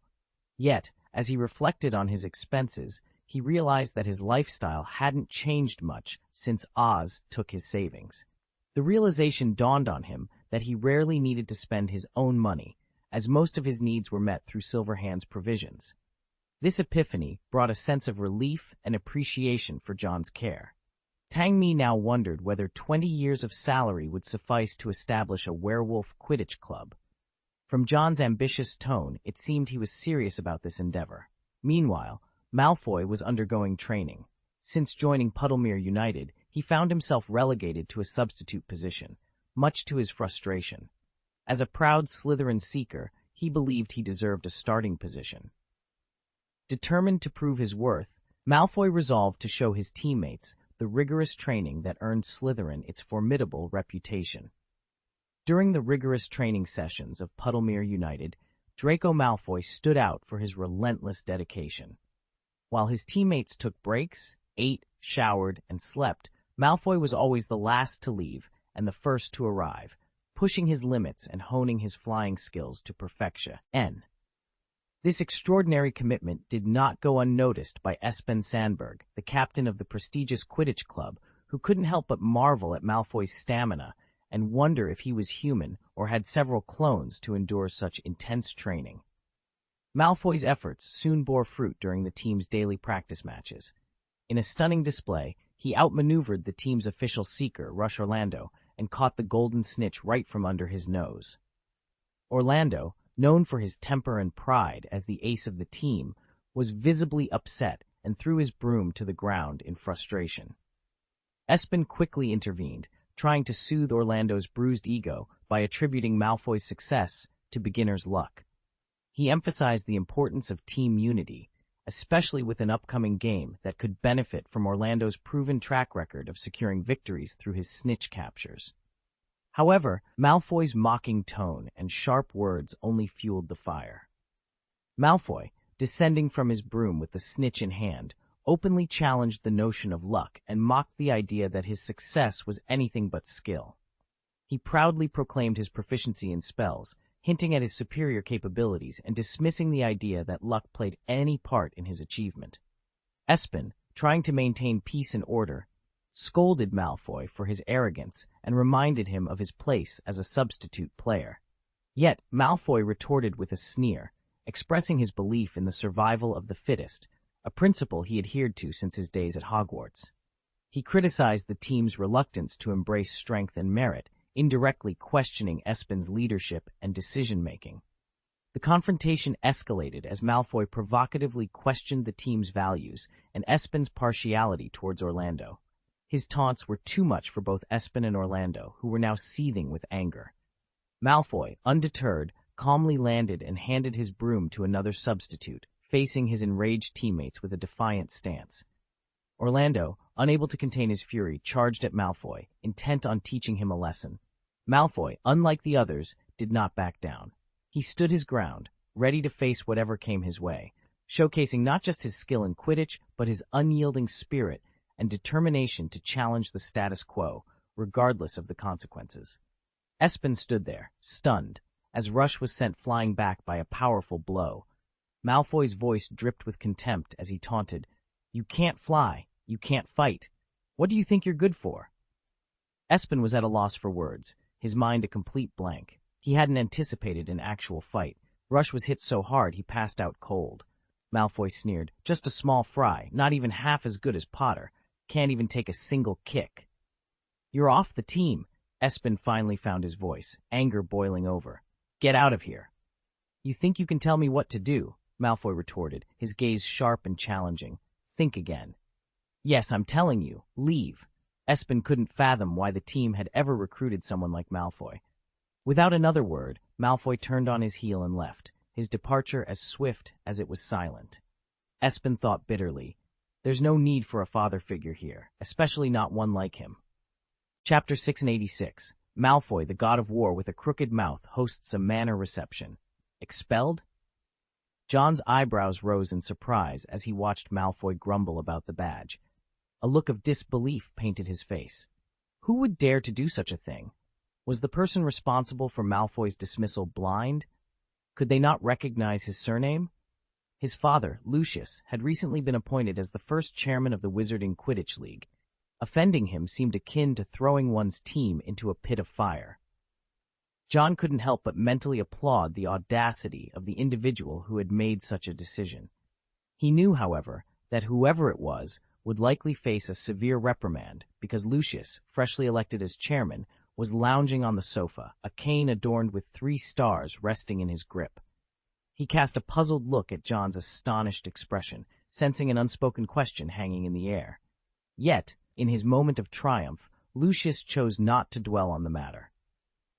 Yet, as he reflected on his expenses, he realized that his lifestyle hadn't changed much since Oz took his savings. The realization dawned on him that he rarely needed to spend his own money, as most of his needs were met through Silverhand's provisions. This epiphany brought a sense of relief and appreciation for John's care. Tangmi now wondered whether 20 years of salary would suffice to establish a werewolf Quidditch club. From John's ambitious tone, it seemed he was serious about this endeavor. Meanwhile, Malfoy was undergoing training. Since joining Puddlemere United, he found himself relegated to a substitute position, much to his frustration. As a proud Slytherin seeker, he believed he deserved a starting position. Determined to prove his worth, Malfoy resolved to show his teammates the rigorous training that earned Slytherin its formidable reputation. During the rigorous training sessions of Puddlemere United, Draco Malfoy stood out for his relentless dedication. While his teammates took breaks, ate, showered, and slept, Malfoy was always the last to leave and the first to arrive, pushing his limits and honing his flying skills to perfection. This extraordinary commitment did not go unnoticed by Espen Sandberg, the captain of the prestigious Quidditch club, who couldn't help but marvel at Malfoy's stamina and wonder if he was human or had several clones to endure such intense training. Malfoy's efforts soon bore fruit during the team's daily practice matches. In a stunning display, he outmaneuvered the team's official seeker, Rush Orlando, and caught the golden snitch right from under his nose. Orlando, known for his temper and pride as the ace of the team, was visibly upset and threw his broom to the ground in frustration. Espen quickly intervened, trying to soothe Orlando's bruised ego by attributing Malfoy's success to beginner's luck. He emphasized the importance of team unity, especially with an upcoming game that could benefit from Orlando's proven track record of securing victories through his snitch captures. However, Malfoy's mocking tone and sharp words only fueled the fire. Malfoy, descending from his broom with the snitch in hand, openly challenged the notion of luck and mocked the idea that his success was anything but skill. He proudly proclaimed his proficiency in spells, hinting at his superior capabilities and dismissing the idea that luck played any part in his achievement. Espen, trying to maintain peace and order, scolded Malfoy for his arrogance and reminded him of his place as a substitute player. Yet Malfoy retorted with a sneer, expressing his belief in the survival of the fittest, a principle he adhered to since his days at Hogwarts. He criticized the team's reluctance to embrace strength and merit, indirectly questioning Espen's leadership and decision-making. The confrontation escalated as Malfoy provocatively questioned the team's values and Espen's partiality towards Orlando. His taunts were too much for both Espen and Orlando, who were now seething with anger. Malfoy, undeterred, calmly landed and handed his broom to another substitute, facing his enraged teammates with a defiant stance. Orlando, unable to contain his fury, charged at Malfoy, intent on teaching him a lesson. Malfoy, unlike the others, did not back down. He stood his ground, ready to face whatever came his way, showcasing not just his skill in Quidditch, but his unyielding spirit and determination to challenge the status quo, regardless of the consequences. Espen stood there, stunned, as Rush was sent flying back by a powerful blow. Malfoy's voice dripped with contempt as he taunted, "You can't fly. You can't fight. What do you think you're good for?" Espen was at a loss for words, his mind a complete blank. He hadn't anticipated an actual fight. Rush was hit so hard he passed out cold. Malfoy sneered, "Just a small fry, not even half as good as Potter. Can't even take a single kick." "You're off the team." Espen finally found his voice, anger boiling over. "Get out of here." "You think you can tell me what to do?" Malfoy retorted, his gaze sharp and challenging. "Think again." "Yes, I'm telling you, leave." Espen couldn't fathom why the team had ever recruited someone like Malfoy. Without another word, Malfoy turned on his heel and left, his departure as swift as it was silent. Espen thought bitterly, there's no need for a father figure here, especially not one like him. Chapter 686. Malfoy, the God of War with a crooked mouth, hosts a manor reception. Expelled? John's eyebrows rose in surprise as he watched Malfoy grumble about the badge. A look of disbelief painted his face. Who would dare to do such a thing? Was the person responsible for Malfoy's dismissal blind? Could they not recognize his surname? His father, Lucius, had recently been appointed as the first chairman of the Wizarding Quidditch League. Offending him seemed akin to throwing one's team into a pit of fire. John couldn't help but mentally applaud the audacity of the individual who had made such a decision. He knew, however, that whoever it was would likely face a severe reprimand because Lucius, freshly elected as chairman, was lounging on the sofa, a cane adorned with 3 stars resting in his grip. He cast a puzzled look at John's astonished expression, sensing an unspoken question hanging in the air. Yet, in his moment of triumph, Lucius chose not to dwell on the matter.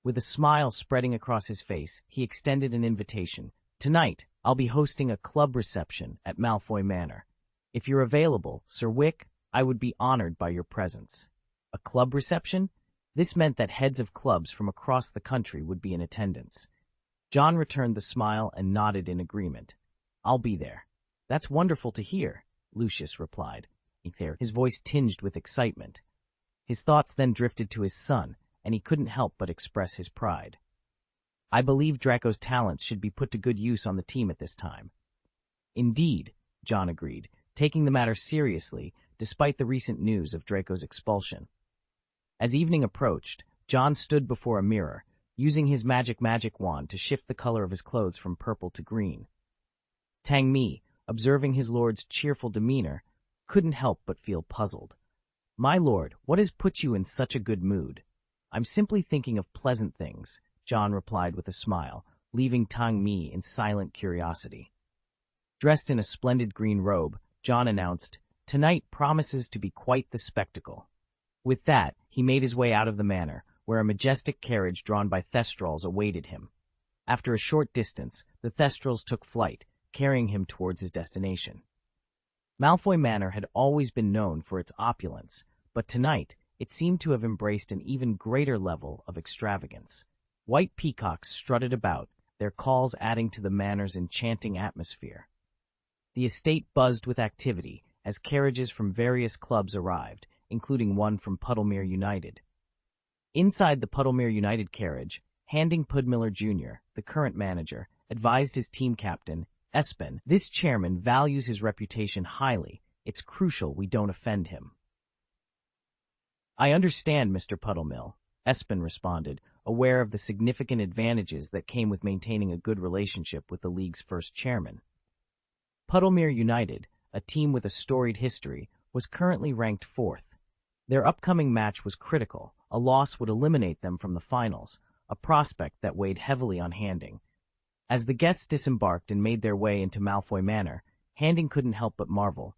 With a smile spreading across his face, he extended an invitation. "Tonight, I'll be hosting a club reception at Malfoy Manor. If you're available, Sir Wick, I would be honored by your presence." A club reception? This meant that heads of clubs from across the country would be in attendance. John returned the smile and nodded in agreement. "I'll be there." "That's wonderful to hear," Lucius replied, his voice tinged with excitement. His thoughts then drifted to his son, and he couldn't help but express his pride. "I believe Draco's talents should be put to good use on the team at this time." "Indeed," John agreed, taking the matter seriously despite the recent news of Draco's expulsion. As evening approached, John stood before a mirror, using his magic wand to shift the color of his clothes from purple to green. Tang Mi, observing his lord's cheerful demeanor, couldn't help but feel puzzled. "My lord, what has put you in such a good mood?" "I'm simply thinking of pleasant things," John replied with a smile, leaving Tang Mi in silent curiosity. Dressed in a splendid green robe, John announced, "Tonight promises to be quite the spectacle." With that, he made his way out of the manor, where a majestic carriage drawn by thestrals awaited him. After a short distance, the thestrals took flight, carrying him towards his destination. Malfoy Manor had always been known for its opulence, but tonight it seemed to have embraced an even greater level of extravagance. White peacocks strutted about, their calls adding to the manor's enchanting atmosphere. The estate buzzed with activity as carriages from various clubs arrived, including one from Puddlemere United. Inside the Puddlemere United carriage, Handing Pudmiller Jr., the current manager, advised his team captain, Espen, "This chairman values his reputation highly. It's crucial we don't offend him." "I understand, Mr. Puddlemill," Espen responded, aware of the significant advantages that came with maintaining a good relationship with the league's first chairman. Puddlemere United, a team with a storied history, was currently ranked 4th. Their upcoming match was critical. A loss would eliminate them from the finals, a prospect that weighed heavily on Handing. As the guests disembarked and made their way into Malfoy Manor, Handing couldn't help but marvel.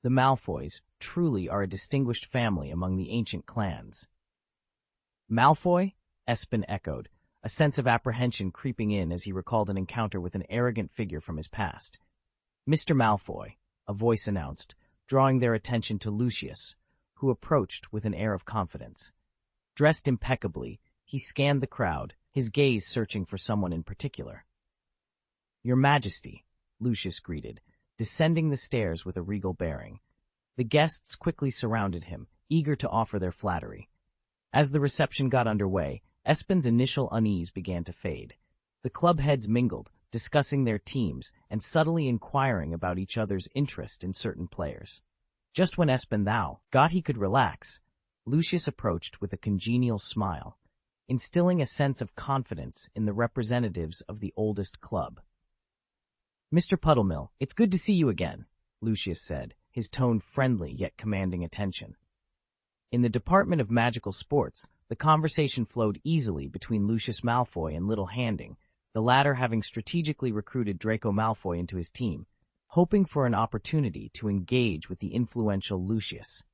The Malfoys truly are a distinguished family among the ancient clans. "Malfoy?" Espen echoed, a sense of apprehension creeping in as he recalled an encounter with an arrogant figure from his past. "Mr. Malfoy," a voice announced, drawing their attention to Lucius, who approached with an air of confidence. Dressed impeccably, he scanned the crowd, his gaze searching for someone in particular. "Your Majesty," Lucius greeted, descending the stairs with a regal bearing. The guests quickly surrounded him, eager to offer their flattery. As the reception got underway, Espen's initial unease began to fade. The club heads mingled, discussing their teams and subtly inquiring about each other's interest in certain players. Just when Espen thought he could relax, Lucius approached with a congenial smile, instilling a sense of confidence in the representatives of the oldest club. "Mr. Puddlemill, it's good to see you again," Lucius said, his tone friendly yet commanding attention. In the Department of Magical Sports, the conversation flowed easily between Lucius Malfoy and Little Handing, the latter having strategically recruited Draco Malfoy into his team, hoping for an opportunity to engage with the influential Lucius.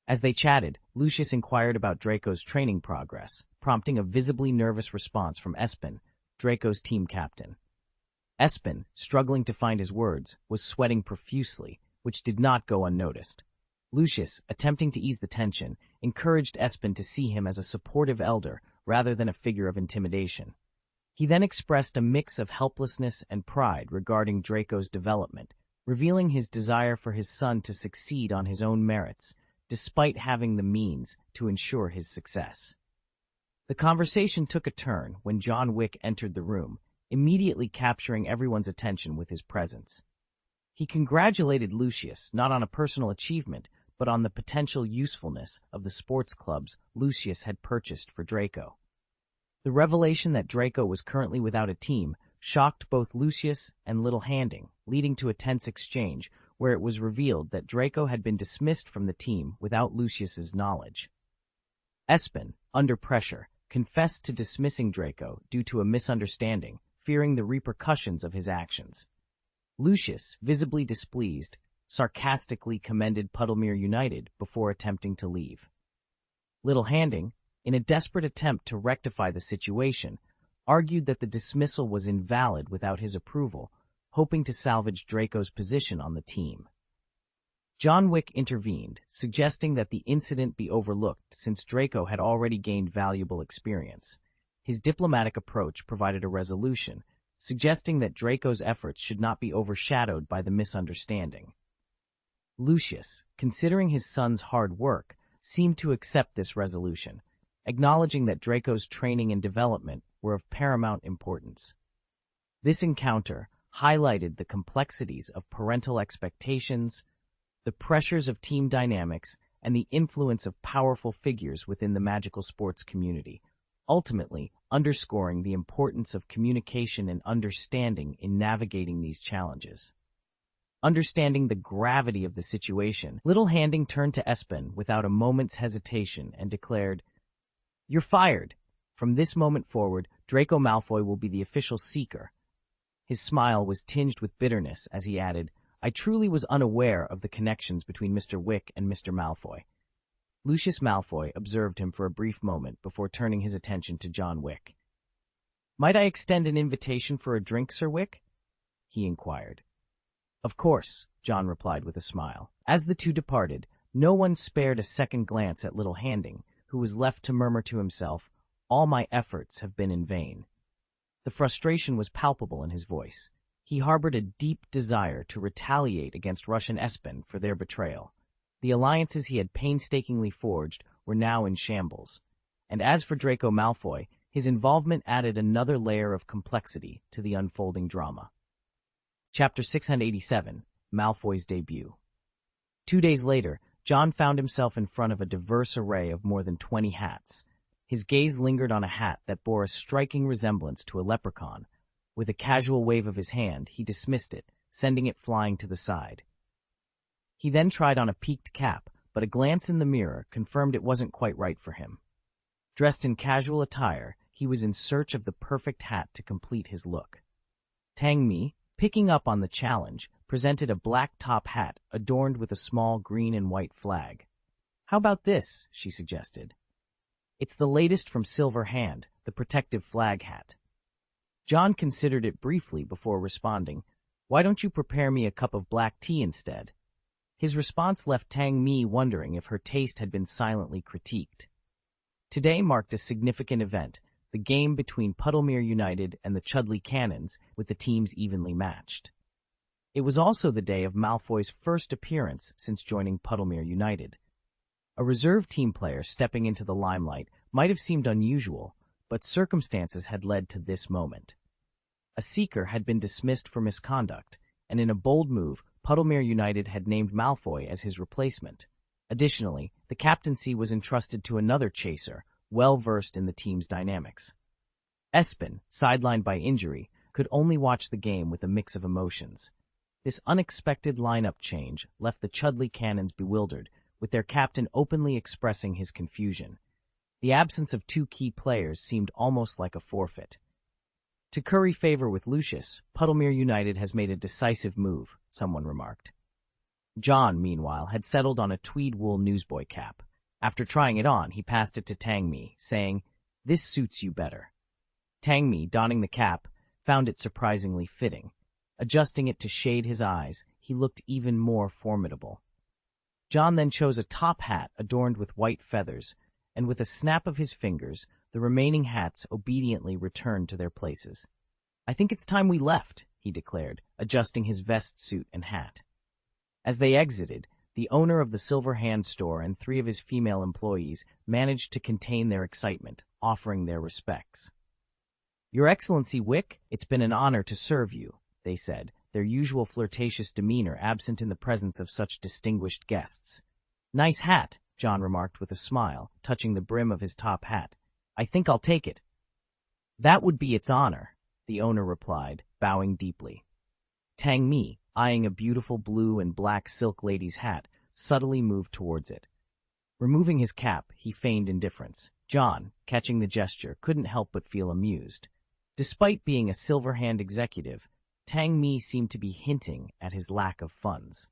As they chatted, Lucius inquired about Draco's training progress, prompting a visibly nervous response from Espen, Draco's team captain. Espen, struggling to find his words, was sweating profusely, which did not go unnoticed. Lucius, attempting to ease the tension, encouraged Espen to see him as a supportive elder rather than a figure of intimidation. He then expressed a mix of helplessness and pride regarding Draco's development, revealing his desire for his son to succeed on his own merits, despite having the means to ensure his success. The conversation took a turn when John Wick entered the room, immediately capturing everyone's attention with his presence. He congratulated Lucius not on a personal achievement, but on the potential usefulness of the sports clubs Lucius had purchased for Draco. The revelation that Draco was currently without a team shocked both Lucius and Little Handing, leading to a tense exchange where it was revealed that Draco had been dismissed from the team without Lucius's knowledge. Espen, under pressure, confessed to dismissing Draco due to a misunderstanding, fearing the repercussions of his actions. Lucius, visibly displeased, sarcastically commended Puddlemere United before attempting to leave. Little Handing, in a desperate attempt to rectify the situation, argued that the dismissal was invalid without his approval, hoping to salvage Draco's position on the team. John Wick intervened, suggesting that the incident be overlooked since Draco had already gained valuable experience. His diplomatic approach provided a resolution, suggesting that Draco's efforts should not be overshadowed by the misunderstanding. Lucius, considering his son's hard work, seemed to accept this resolution, acknowledging that Draco's training and development were of paramount importance. This encounter highlighted the complexities of parental expectations, the pressures of team dynamics, and the influence of powerful figures within the magical sports community, ultimately underscoring the importance of communication and understanding in navigating these challenges. Understanding the gravity of the situation, Little Handing turned to Espen without a moment's hesitation and declared, "You're fired. From this moment forward, Draco Malfoy will be the official seeker." His smile was tinged with bitterness as he added, I truly was unaware of the connections between Mr. Wick and Mr. Malfoy. Lucius Malfoy observed him for a brief moment before turning his attention to John Wick. "Might I extend an invitation for a drink, Sir Wick?" he inquired. "Of course," John replied with a smile. As the two departed, no one spared a second glance at little Handing, who was left to murmur to himself, "All my efforts have been in vain." The frustration was palpable in his voice. He harbored a deep desire to retaliate against Rush and Espen for their betrayal. The alliances he had painstakingly forged were now in shambles. And as for Draco Malfoy, his involvement added another layer of complexity to the unfolding drama. Chapter 687, Malfoy's Debut. 2 days later, John found himself in front of a diverse array of more than 20 hats. His gaze lingered on a hat that bore a striking resemblance to a leprechaun. With a casual wave of his hand, he dismissed it, sending it flying to the side. He then tried on a peaked cap, but a glance in the mirror confirmed it wasn't quite right for him. Dressed in casual attire, he was in search of the perfect hat to complete his look. Tang Mi, picking up on the challenge, presented a black top hat adorned with a small green and white flag. "How about this?" she suggested. "It's the latest from Silver Hand, the protective flag hat." John considered it briefly before responding, "Why don't you prepare me a cup of black tea instead?" His response left Tang Mi wondering if her taste had been silently critiqued. Today marked a significant event, the game between Puddlemere United and the Chudley Cannons, with the teams evenly matched. It was also the day of Malfoy's first appearance since joining Puddlemere United. A reserve team player stepping into the limelight might have seemed unusual, but circumstances had led to this moment. A seeker had been dismissed for misconduct, and in a bold move, Puddlemere United had named Malfoy as his replacement. Additionally, the captaincy was entrusted to another chaser, well-versed in the team's dynamics. Espen, sidelined by injury, could only watch the game with a mix of emotions. This unexpected lineup change left the Chudley Cannons bewildered, with their captain openly expressing his confusion. The absence of two key players seemed almost like a forfeit. To curry favor with Lucius, Puddlemere United has made a decisive move, someone remarked. John, meanwhile, had settled on a tweed wool newsboy cap. After trying it on, he passed it to Tang Mi, saying, "This suits you better." Tang Mi, donning the cap, found it surprisingly fitting. Adjusting it to shade his eyes, he looked even more formidable. John then chose a top hat adorned with white feathers, and with a snap of his fingers, the remaining hats obediently returned to their places. "I think it's time we left," he declared, adjusting his vest suit and hat. As they exited, the owner of the Silver Hand store and 3 of his female employees managed to contain their excitement, offering their respects. "Your Excellency Wick, it's been an honor to serve you," they said, their usual flirtatious demeanor absent in the presence of such distinguished guests. "Nice hat," John remarked with a smile, touching the brim of his top hat. "I think I'll take it." "That would be its honor," the owner replied, bowing deeply. Tang Mi, eyeing a beautiful blue and black silk lady's hat, subtly moved towards it. Removing his cap, he feigned indifference. John, catching the gesture, couldn't help but feel amused. Despite being a Silver Hand executive, Tang Mi seemed to be hinting at his lack of funds.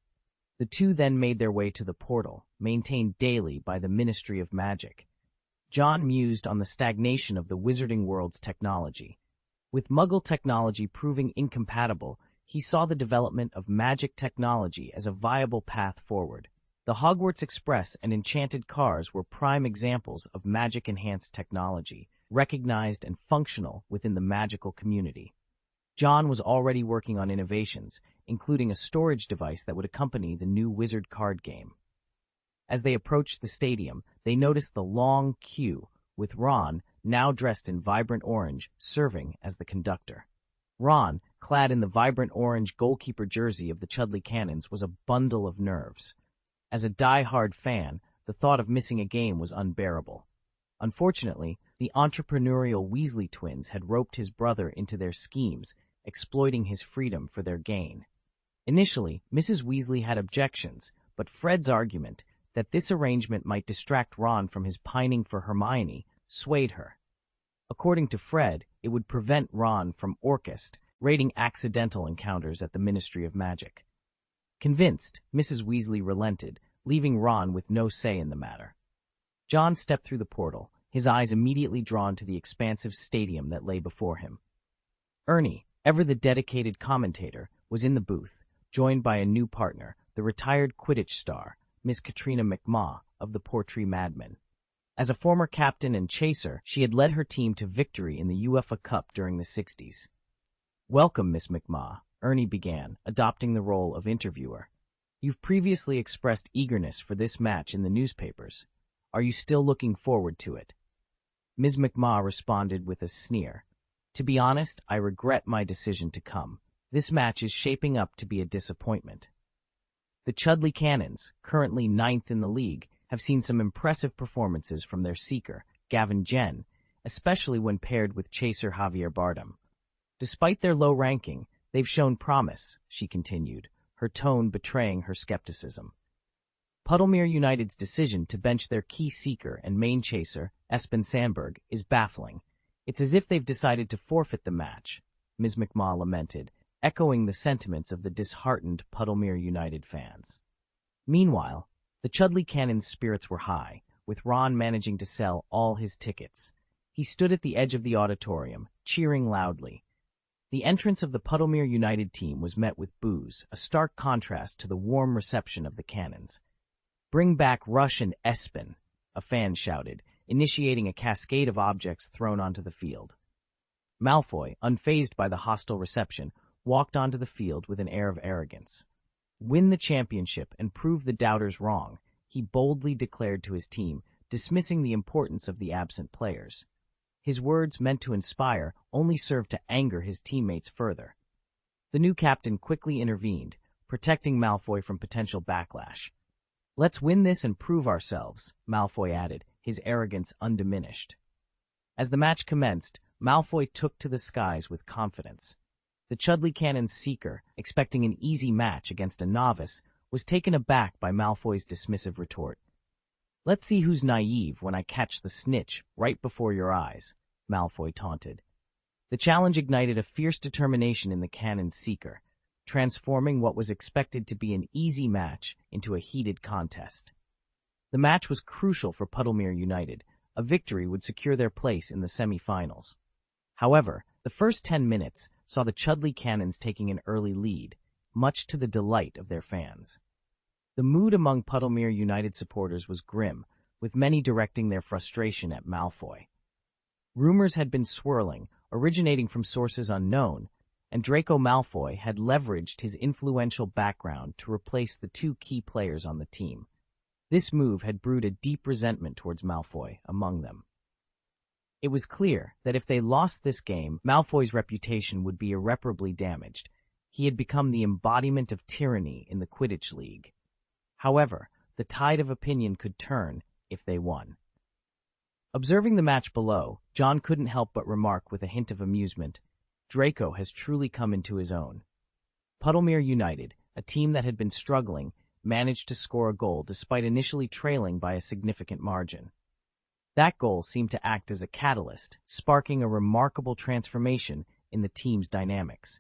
The two then made their way to the portal, maintained daily by the Ministry of Magic. John mused on the stagnation of the wizarding world's technology. With Muggle technology proving incompatible, he saw the development of magic technology as a viable path forward. The Hogwarts Express and Enchanted Cars were prime examples of magic-enhanced technology, recognized and functional within the magical community. John was already working on innovations, including a storage device that would accompany the new wizard card game. As they approached the stadium, they noticed the long queue, with Ron, now dressed in vibrant orange, serving as the conductor. Ron, clad in the vibrant orange goalkeeper jersey of the Chudley Cannons, was a bundle of nerves. As a die-hard fan, the thought of missing a game was unbearable. Unfortunately, the entrepreneurial Weasley twins had roped his brother into their schemes, exploiting his freedom for their gain. Initially, Mrs. Weasley had objections, but Fred's argument that this arrangement might distract Ron from his pining for Hermione swayed her. According to Fred, it would prevent Ron from raiding accidental encounters at the Ministry of Magic. Convinced, Mrs. Weasley relented, leaving Ron with no say in the matter. John stepped through the portal, his eyes immediately drawn to the expansive stadium that lay before him. Ernie, ever the dedicated commentator, was in the booth, joined by a new partner, the retired Quidditch star, Miss Katrina McMaw of the Portree Madmen. As a former captain and chaser, she had led her team to victory in the UEFA Cup during the 60s. "Welcome, Miss McMaw," Ernie began, adopting the role of interviewer. "You've previously expressed eagerness for this match in the newspapers. Are you still looking forward to it?" Ms. McMaw responded with a sneer. "To be honest, I regret my decision to come. This match is shaping up to be a disappointment." The Chudley Cannons, currently 9th in the league, have seen some impressive performances from their seeker, Gavin Jen, especially when paired with chaser Javier Bardem. "Despite their low ranking, they've shown promise," she continued, her tone betraying her skepticism. Puddlemere United's decision to bench their key seeker and main chaser, Espen Sandberg, is baffling. "It's as if they've decided to forfeit the match," Ms. McMaw lamented, echoing the sentiments of the disheartened Puddlemere United fans. Meanwhile, the Chudley Cannon's spirits were high, with Ron managing to sell all his tickets. He stood at the edge of the auditorium, cheering loudly. The entrance of the Puddlemere United team was met with boos, a stark contrast to the warm reception of the Cannons. "Bring back Rush and Espen," a fan shouted, initiating a cascade of objects thrown onto the field. Malfoy, unfazed by the hostile reception, walked onto the field with an air of arrogance. "Win the championship and prove the doubters wrong," he boldly declared to his team, dismissing the importance of the absent players. His words, meant to inspire, only served to anger his teammates further. The new captain quickly intervened, protecting Malfoy from potential backlash. "Let's win this and prove ourselves," Malfoy added, his arrogance undiminished. As the match commenced, Malfoy took to the skies with confidence. The Chudley Cannon's seeker, expecting an easy match against a novice, was taken aback by Malfoy's dismissive retort. "Let's see who's naive when I catch the snitch right before your eyes," Malfoy taunted. The challenge ignited a fierce determination in the Cannon's seeker, transforming what was expected to be an easy match into a heated contest. The match was crucial for Puddlemere United. A victory would secure their place in the semi-finals. However, the first 10 minutes saw the Chudley Cannons taking an early lead, much to the delight of their fans. The mood among Puddlemere United supporters was grim, with many directing their frustration at Malfoy. Rumors had been swirling, originating from sources unknown, and Draco Malfoy had leveraged his influential background to replace the two key players on the team. This move had brewed a deep resentment towards Malfoy among them. It was clear that if they lost this game, Malfoy's reputation would be irreparably damaged. He had become the embodiment of tyranny in the Quidditch League. However, the tide of opinion could turn if they won. Observing the match below, John couldn't help but remark with a hint of amusement, "Draco has truly come into his own." Puddlemere United, a team that had been struggling, managed to score a goal despite initially trailing by a significant margin. That goal seemed to act as a catalyst, sparking a remarkable transformation in the team's dynamics.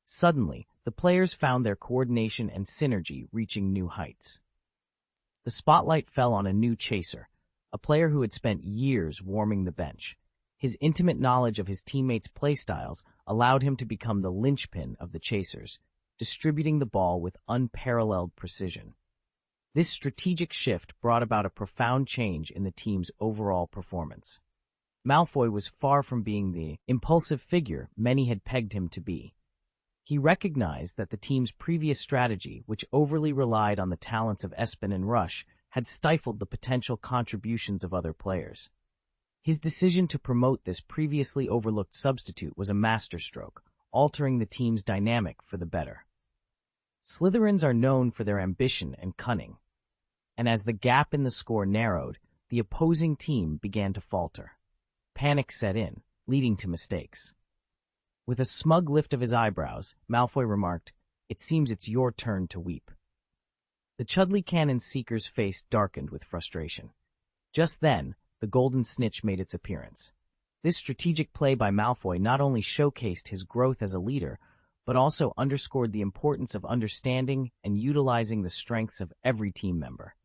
Suddenly, the players found their coordination and synergy reaching new heights. The spotlight fell on a new chaser, a player who had spent years warming the bench. His intimate knowledge of his teammates' playstyles allowed him to become the linchpin of the chasers, distributing the ball with unparalleled precision. This strategic shift brought about a profound change in the team's overall performance. Malfoy was far from being the impulsive figure many had pegged him to be. He recognized that the team's previous strategy, which overly relied on the talents of Espen and Rush, had stifled the potential contributions of other players. His decision to promote this previously overlooked substitute was a masterstroke, altering the team's dynamic for the better. Slytherins are known for their ambition and cunning, and as the gap in the score narrowed, the opposing team began to falter. Panic set in, leading to mistakes. With a smug lift of his eyebrows, Malfoy remarked, "It seems it's your turn to weep." The Chudley Cannon's seeker's face darkened with frustration. Just then, the golden snitch made its appearance. This strategic play by Malfoy not only showcased his growth as a leader, but also underscored the importance of understanding and utilizing the strengths of every team member.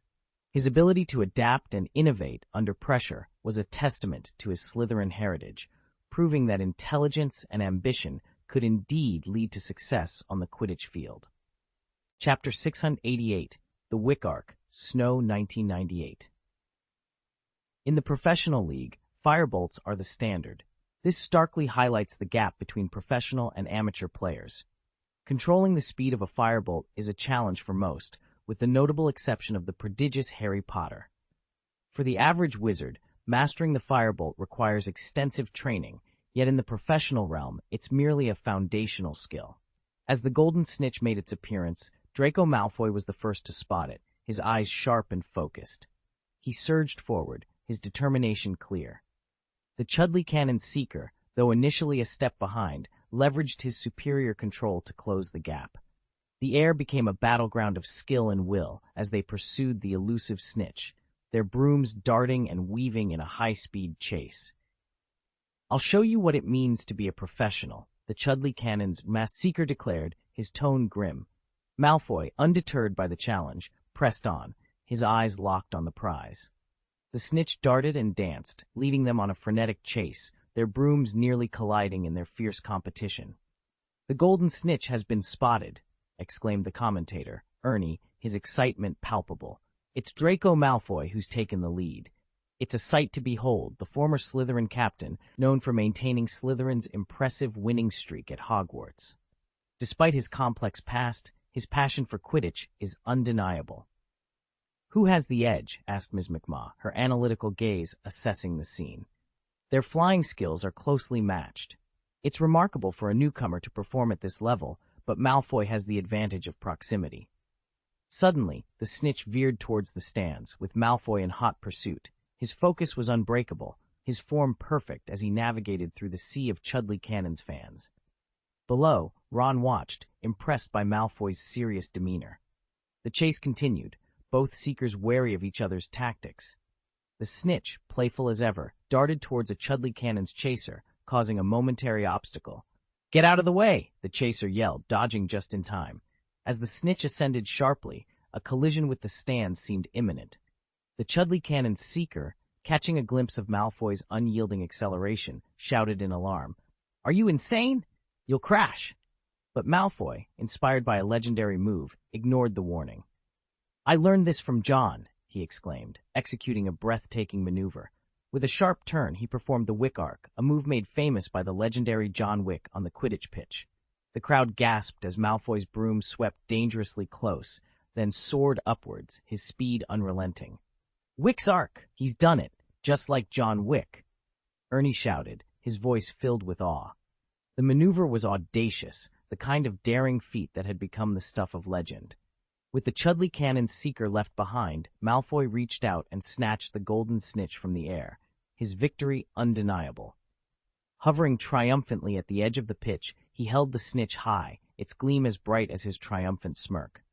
His ability to adapt and innovate under pressure was a testament to his Slytherin heritage, proving that intelligence and ambition could indeed lead to success on the Quidditch field. Chapter 688, The Wick Arc, Snow 1998. In the professional league, firebolts are the standard. This starkly highlights the gap between professional and amateur players. Controlling the speed of a firebolt is a challenge for most, with the notable exception of the prodigious Harry Potter. For the average wizard, mastering the firebolt requires extensive training, yet in the professional realm, it's merely a foundational skill. As the golden snitch made its appearance, Draco Malfoy was the first to spot it, his eyes sharp and focused. He surged forward, his determination clear. The Chudley Cannon's Seeker, though initially a step behind, leveraged his superior control to close the gap. The air became a battleground of skill and will as they pursued the elusive snitch, their brooms darting and weaving in a high-speed chase. "I'll show you what it means to be a professional," the Chudley Cannon's masked Seeker declared, his tone grim. Malfoy, undeterred by the challenge, pressed on, his eyes locked on the prize. The snitch darted and danced, leading them on a frenetic chase, their brooms nearly colliding in their fierce competition. "The golden snitch has been spotted," exclaimed the commentator, Ernie, his excitement palpable. "It's Draco Malfoy who's taken the lead." It's a sight to behold, the former Slytherin captain, known for maintaining Slytherin's impressive winning streak at Hogwarts. Despite his complex past, his passion for Quidditch is undeniable. "Who has the edge?" asked Ms. McMaw, her analytical gaze assessing the scene. "Their flying skills are closely matched. It's remarkable for a newcomer to perform at this level, but Malfoy has the advantage of proximity." Suddenly, the snitch veered towards the stands, with Malfoy in hot pursuit. His focus was unbreakable, his form perfect as he navigated through the sea of Chudley Cannon's fans. Below, Ron watched, impressed by Malfoy's serious demeanor. The chase continued, both seekers wary of each other's tactics. The snitch, playful as ever, darted towards a Chudley Cannon's chaser, causing a momentary obstacle. "Get out of the way!" the chaser yelled, dodging just in time. As the snitch ascended sharply, a collision with the stands seemed imminent. The Chudley Cannon's Seeker, catching a glimpse of Malfoy's unyielding acceleration, shouted in alarm, "Are you insane? You'll crash!" But Malfoy, inspired by a legendary move, ignored the warning. "I learned this from John," he exclaimed, executing a breathtaking maneuver. With a sharp turn, he performed the Wick Arc, a move made famous by the legendary John Wick on the Quidditch pitch. The crowd gasped as Malfoy's broom swept dangerously close, then soared upwards, his speed unrelenting. "Wick's Arc! He's done it, just like John Wick!" Ernie shouted, his voice filled with awe. The maneuver was audacious, the kind of daring feat that had become the stuff of legend. With the Chudley Cannon's Seeker left behind, Malfoy reached out and snatched the golden snitch from the air, his victory undeniable. Hovering triumphantly at the edge of the pitch, he held the snitch high, its gleam as bright as his triumphant smirk.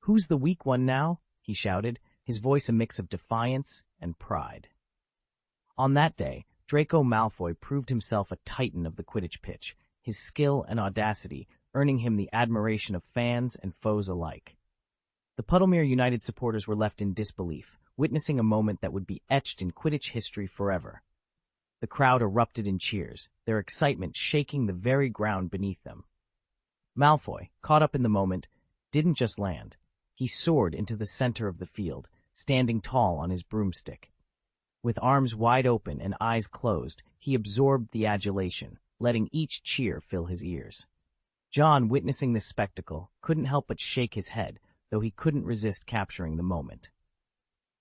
"Who's the weak one now?" he shouted, his voice a mix of defiance and pride. On that day, Draco Malfoy proved himself a titan of the Quidditch pitch, his skill and audacity earning him the admiration of fans and foes alike. The Puddlemere United supporters were left in disbelief, witnessing a moment that would be etched in Quidditch history forever. The crowd erupted in cheers, their excitement shaking the very ground beneath them. Malfoy, caught up in the moment, didn't just land. He soared into the center of the field, standing tall on his broomstick. With arms wide open and eyes closed, he absorbed the adulation, letting each cheer fill his ears. John, witnessing this spectacle, couldn't help but shake his head, though he couldn't resist capturing the moment.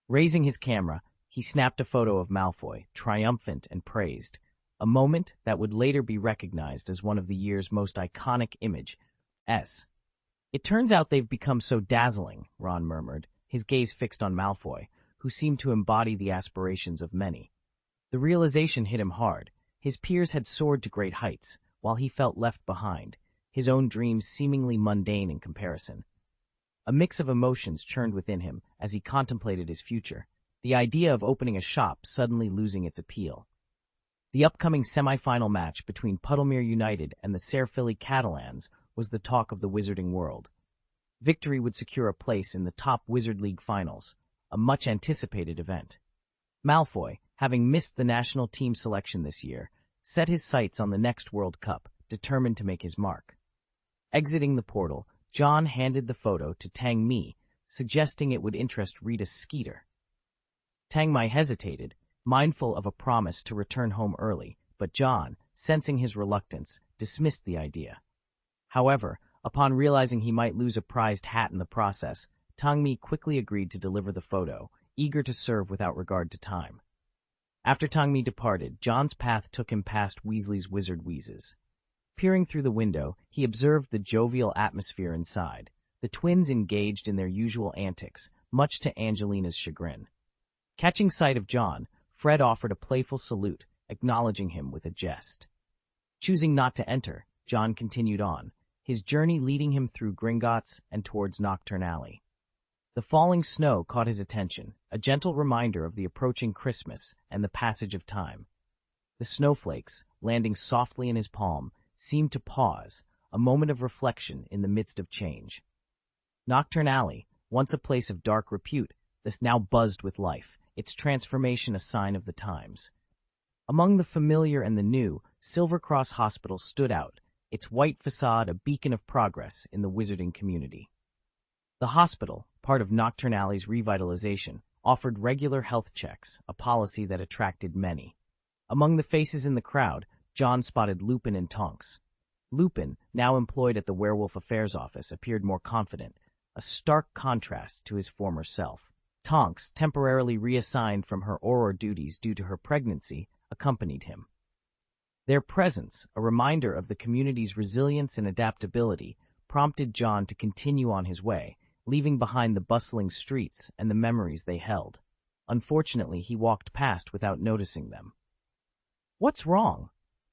Raising his camera, he snapped a photo of Malfoy, triumphant and praised, a moment that would later be recognized as one of the year's most iconic images. "It turns out they've become so dazzling," Ron murmured, his gaze fixed on Malfoy, who seemed to embody the aspirations of many. The realization hit him hard. His peers had soared to great heights, while he felt left behind, his own dreams seemingly mundane in comparison. A mix of emotions churned within him as he contemplated his future, the idea of opening a shop suddenly losing its appeal. The upcoming semi-final match between Puddlemere United and the Caerphilly Catalans was the talk of the Wizarding world. Victory would secure a place in the top Wizard League finals, a much-anticipated event. Malfoy, having missed the national team selection this year, set his sights on the next World Cup, determined to make his mark. Exiting the portal, John handed the photo to Tang Mi, suggesting it would interest Rita Skeeter. Tang Mi hesitated, mindful of a promise to return home early, but John, sensing his reluctance, dismissed the idea. However, upon realizing he might lose a prized hat in the process, Tang Mi quickly agreed to deliver the photo, eager to serve without regard to time. After Tang Mi departed, John's path took him past Weasley's wizard wheezes. Peering through the window, he observed the jovial atmosphere inside, the twins engaged in their usual antics, much to Angelina's chagrin. Catching sight of John, Fred offered a playful salute, acknowledging him with a jest. Choosing not to enter, John continued on, his journey leading him through Gringotts and towards Nocturne Alley. The falling snow caught his attention, a gentle reminder of the approaching Christmas and the passage of time. The snowflakes, landing softly in his palm, seemed to pause, a moment of reflection in the midst of change. Nocturne Alley, once a place of dark repute, this now buzzed with life, its transformation a sign of the times. Among the familiar and the new, Silver Cross Hospital stood out, its white facade a beacon of progress in the wizarding community. The hospital, part of Nocturne Alley's revitalization, offered regular health checks, a policy that attracted many. Among the faces in the crowd, John spotted Lupin and Tonks. Lupin, now employed at the Werewolf Affairs office, appeared more confident, a stark contrast to his former self. Tonks, temporarily reassigned from her Auror duties due to her pregnancy, accompanied him. Their presence, a reminder of the community's resilience and adaptability, prompted John to continue on his way, leaving behind the bustling streets and the memories they held. Unfortunately, he walked past without noticing them. "What's wrong?"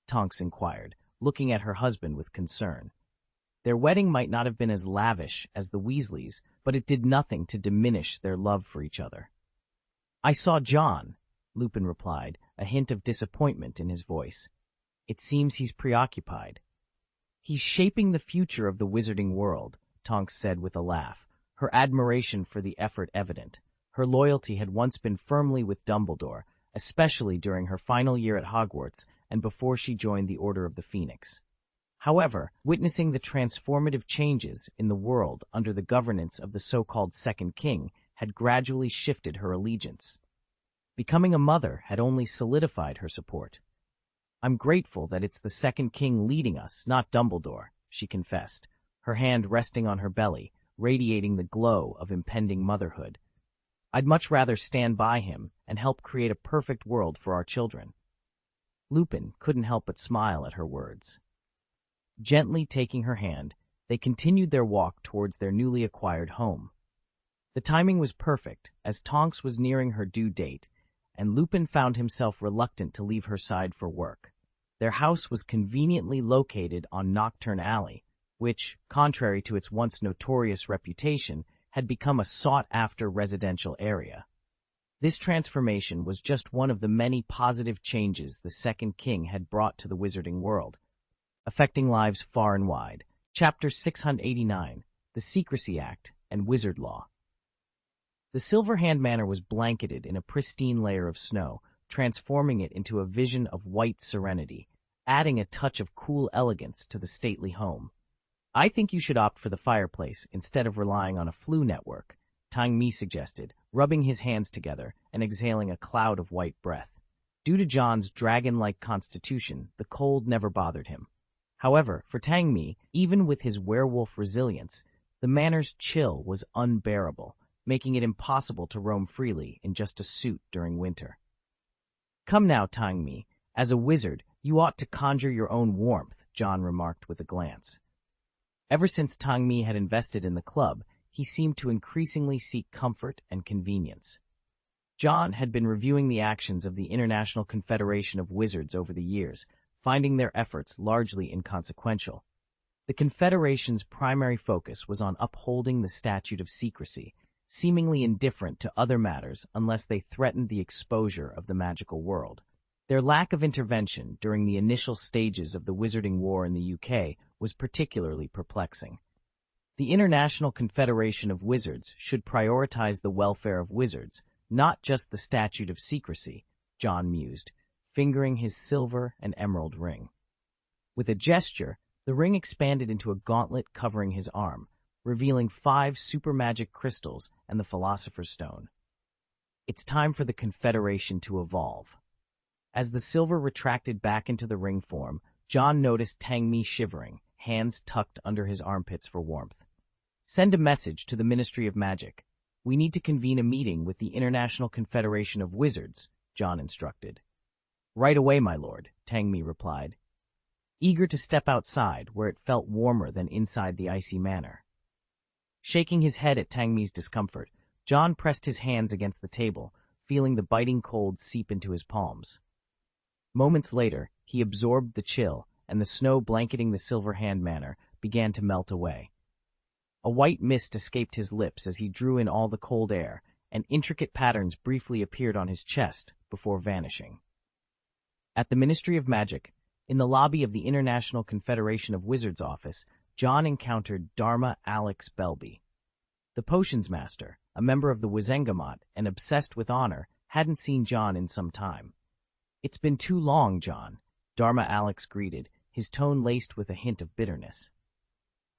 Tonks inquired, looking at her husband with concern. Their wedding might not have been as lavish as the Weasleys', but it did nothing to diminish their love for each other. "I saw John," Lupin replied, a hint of disappointment in his voice. "It seems he's preoccupied." "He's shaping the future of the wizarding world," Tonks said with a laugh, her admiration for the effort evident. Her loyalty had once been firmly with Dumbledore, especially during her final year at Hogwarts and before she joined the Order of the Phoenix. However, witnessing the transformative changes in the world under the governance of the so-called Second King had gradually shifted her allegiance. Becoming a mother had only solidified her support. "I'm grateful that it's the Second King leading us, not Dumbledore," she confessed, her hand resting on her belly, radiating the glow of impending motherhood. "I'd much rather stand by him and help create a perfect world for our children." Lupin couldn't help but smile at her words. Gently taking her hand, they continued their walk towards their newly acquired home. The timing was perfect, as Tonks was nearing her due date, and Lupin found himself reluctant to leave her side for work. Their house was conveniently located on Nocturne Alley, which, contrary to its once notorious reputation, had become a sought-after residential area. This transformation was just one of the many positive changes the Second King had brought to the wizarding world, affecting lives far and wide. Chapter 689, The Secrecy Act and Wizard Law. The Silverhand Manor was blanketed in a pristine layer of snow, transforming it into a vision of white serenity, adding a touch of cool elegance to the stately home. "I think you should opt for the fireplace instead of relying on a flue network," Tang Mi suggested, rubbing his hands together and exhaling a cloud of white breath. Due to John's dragon-like constitution, the cold never bothered him. However, for Tang Mi, even with his werewolf resilience, the manor's chill was unbearable, making it impossible to roam freely in just a suit during winter. "Come now, Tang Mi, as a wizard, you ought to conjure your own warmth," John remarked with a glance. Ever since Tang Mi had invested in the club, he seemed to increasingly seek comfort and convenience. John had been reviewing the actions of the International Confederation of Wizards over the years, finding their efforts largely inconsequential. The Confederation's primary focus was on upholding the statute of secrecy, seemingly indifferent to other matters unless they threatened the exposure of the magical world. Their lack of intervention during the initial stages of the Wizarding War in the UK was particularly perplexing. The International Confederation of Wizards should prioritize the welfare of wizards, not just the statute of secrecy, John mused, fingering his silver and emerald ring. With a gesture, the ring expanded into a gauntlet covering his arm, revealing 5 super magic crystals and the Philosopher's Stone. It's time for the Confederation to evolve. As the silver retracted back into the ring form, John noticed Tangmi shivering, hands tucked under his armpits for warmth. Send a message to the Ministry of Magic. We need to convene a meeting with the International Confederation of Wizards, John instructed. Right away, my lord, Tangmi replied, eager to step outside where it felt warmer than inside the icy manor. Shaking his head at Tangmi's discomfort, John pressed his hands against the table, feeling the biting cold seep into his palms. Moments later, he absorbed the chill, and the snow blanketing the Silver Hand Manor began to melt away. A white mist escaped his lips as he drew in all the cold air, and intricate patterns briefly appeared on his chest before vanishing. At the Ministry of Magic, in the lobby of the International Confederation of Wizards office, John encountered Dharma Alex Belby. The potions master, a member of the Wizengamot and obsessed with honor, hadn't seen John in some time. It's been too long, John, Dharma Alex greeted, his tone laced with a hint of bitterness.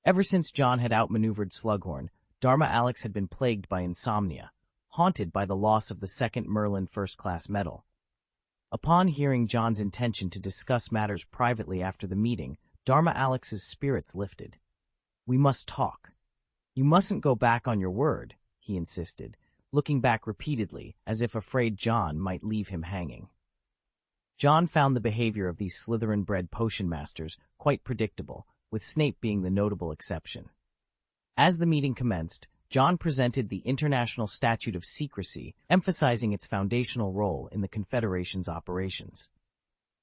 Ever since John had outmaneuvered Slughorn, Dharma Alex had been plagued by insomnia, haunted by the loss of the second Merlin first-class medal. Upon hearing John's intention to discuss matters privately after the meeting, Dharma Alex's spirits lifted. We must talk. You mustn't go back on your word, he insisted, looking back repeatedly as if afraid John might leave him hanging. John found the behavior of these Slytherin-bred potion masters quite predictable, with Snape being the notable exception. As the meeting commenced, John presented the International Statute of Secrecy, emphasizing its foundational role in the Confederation's operations.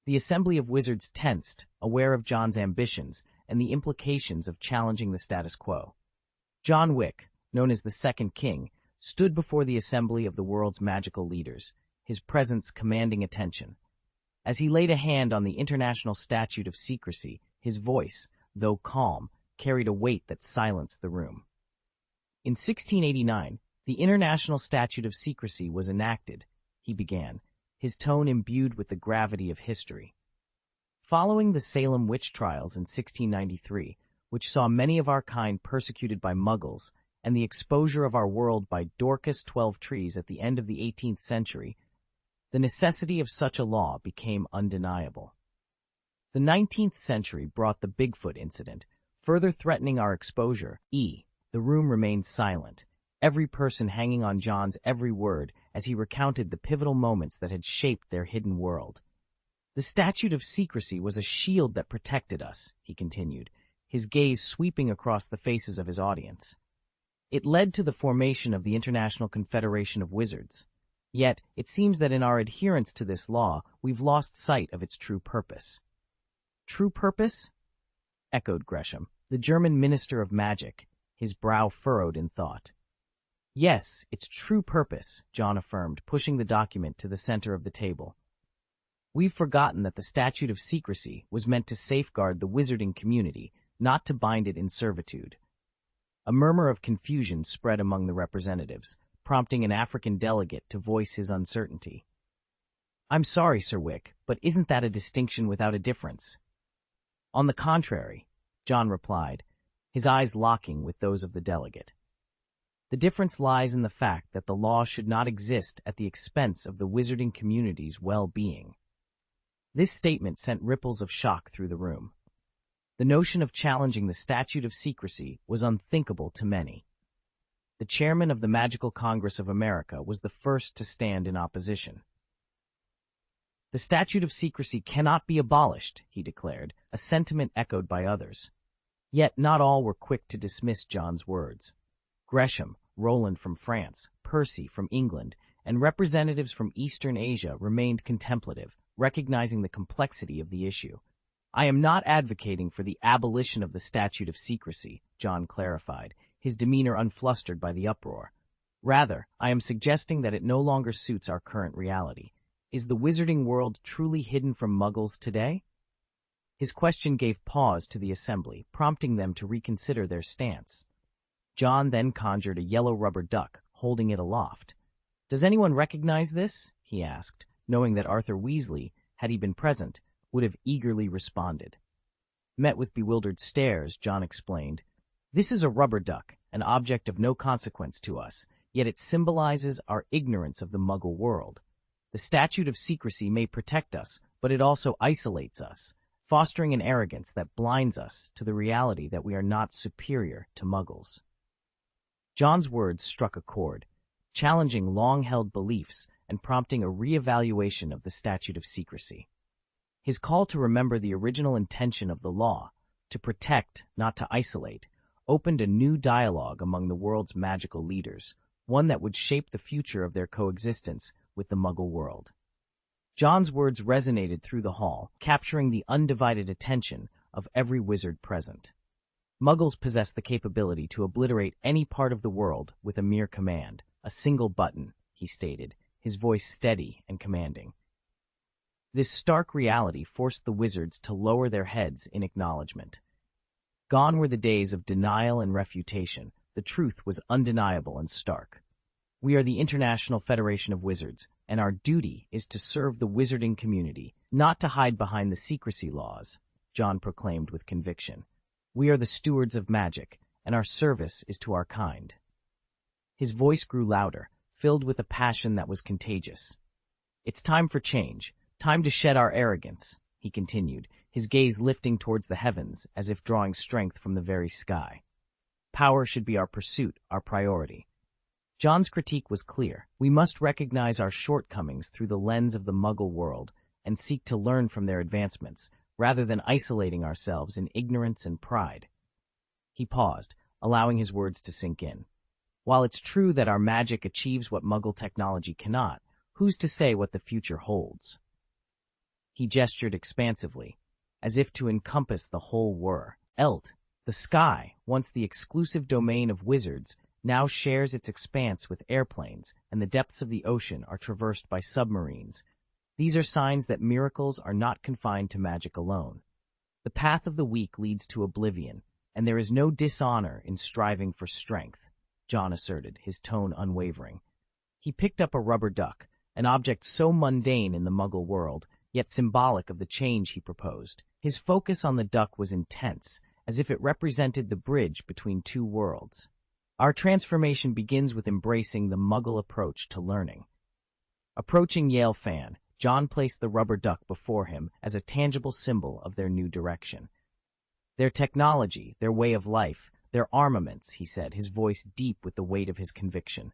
The Assembly of Wizards tensed, aware of John's ambitions and the implications of challenging the status quo. John Wick, known as the Second King, stood before the assembly of the world's magical leaders, his presence commanding attention. As he laid a hand on the International Statute of Secrecy, his voice, though calm, carried a weight that silenced the room. In 1689, the International Statute of Secrecy was enacted, he began, his tone imbued with the gravity of history. Following the Salem witch trials in 1693, which saw many of our kind persecuted by Muggles, and the exposure of our world by Dorcas 12 trees at the end of the 18th century, the necessity of such a law became undeniable. The 19th century brought the Bigfoot incident, further threatening our exposure. The room remained silent, every person hanging on John's every word as he recounted the pivotal moments that had shaped their hidden world. The Statute of Secrecy was a shield that protected us, he continued, his gaze sweeping across the faces of his audience. It led to the formation of the International Confederation of Wizards. Yet, it seems that in our adherence to this law, we've lost sight of its true purpose. True purpose? Echoed Gresham, the German Minister of Magic, his brow furrowed in thought. Yes, its true purpose, John affirmed, pushing the document to the center of the table. We've forgotten that the Statute of Secrecy was meant to safeguard the wizarding community, not to bind it in servitude. A murmur of confusion spread among the representatives, prompting an African delegate to voice his uncertainty. I'm sorry, Sir Wick, but isn't that a distinction without a difference? On the contrary, John replied, his eyes locking with those of the delegate. The difference lies in the fact that the law should not exist at the expense of the wizarding community's well-being. This statement sent ripples of shock through the room. The notion of challenging the Statute of Secrecy was unthinkable to many. The chairman of the Magical Congress of America was the first to stand in opposition. The Statute of Secrecy cannot be abolished, he declared, a sentiment echoed by others. Yet not all were quick to dismiss John's words. Gresham, Roland from France, Percy from England, and representatives from Eastern Asia remained contemplative, recognizing the complexity of the issue. I am not advocating for the abolition of the Statute of Secrecy, John clarified, his demeanor unflustered by the uproar. Rather, I am suggesting that it no longer suits our current reality. Is the wizarding world truly hidden from muggles today? His question gave pause to the assembly, prompting them to reconsider their stance. John then conjured a yellow rubber duck, holding it aloft. "Does anyone recognize this?" he asked, knowing that Arthur Weasley, had he been present, would have eagerly responded. Met with bewildered stares, John explained, "This is a rubber duck, an object of no consequence to us, yet it symbolizes our ignorance of the Muggle world. The statute of secrecy may protect us, but it also isolates us, fostering an arrogance that blinds us to the reality that we are not superior to Muggles." John's words struck a chord, challenging long-held beliefs and prompting a re-evaluation of the statute of secrecy. His call to remember the original intention of the law, to protect, not to isolate, opened a new dialogue among the world's magical leaders, one that would shape the future of their coexistence with the Muggle world. John's words resonated through the hall, capturing the undivided attention of every wizard present. Muggles possess the capability to obliterate any part of the world with a mere command, a single button, he stated, his voice steady and commanding. This stark reality forced the wizards to lower their heads in acknowledgement. Gone were the days of denial and refutation. The truth was undeniable and stark. "We are the International Federation of Wizards, and our duty is to serve the wizarding community, not to hide behind the secrecy laws," John proclaimed with conviction. "We are the stewards of magic, and our service is to our kind." His voice grew louder, filled with a passion that was contagious. "It's time for change, time to shed our arrogance," he continued, his gaze lifting towards the heavens as if drawing strength from the very sky. "Power should be our pursuit, our priority." John's critique was clear. We must recognize our shortcomings through the lens of the Muggle world and seek to learn from their advancements, rather than isolating ourselves in ignorance and pride. He paused, allowing his words to sink in. While it's true that our magic achieves what Muggle technology cannot, who's to say what the future holds? He gestured expansively, as if to encompass the whole world. The sky, once the exclusive domain of wizards, now shares its expanse with airplanes, and the depths of the ocean are traversed by submarines. These are signs that miracles are not confined to magic alone. The path of the weak leads to oblivion, and there is no dishonor in striving for strength, John asserted, his tone unwavering. He picked up a rubber duck, an object so mundane in the Muggle world, yet symbolic of the change he proposed. His focus on the duck was intense, as if it represented the bridge between two worlds. "Our transformation begins with embracing the Muggle approach to learning." Approaching Yale Fan, John placed the rubber duck before him as a tangible symbol of their new direction. "Their technology, their way of life, their armaments," he said, his voice deep with the weight of his conviction.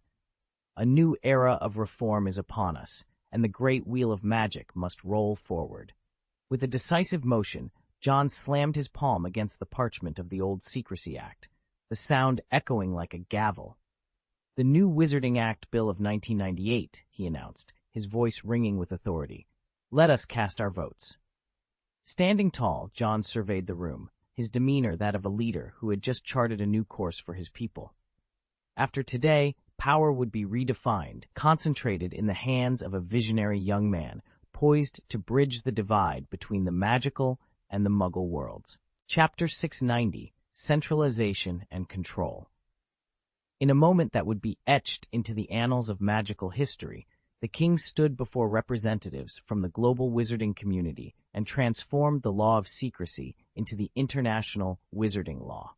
"A new era of reform is upon us, and the great wheel of magic must roll forward." With a decisive motion, John slammed his palm against the parchment of the old Secrecy Act, the sound echoing like a gavel. "The new Wizarding Act Bill of 1998, he announced, his voice ringing with authority. "Let us cast our votes." Standing tall, John surveyed the room, his demeanor that of a leader who had just charted a new course for his people. After today, power would be redefined, concentrated in the hands of a visionary young man, poised to bridge the divide between the magical and the Muggle worlds. Chapter 690, Centralization and Control. In a moment that would be etched into the annals of magical history, the king stood before representatives from the global wizarding community and transformed the law of secrecy into the international wizarding law.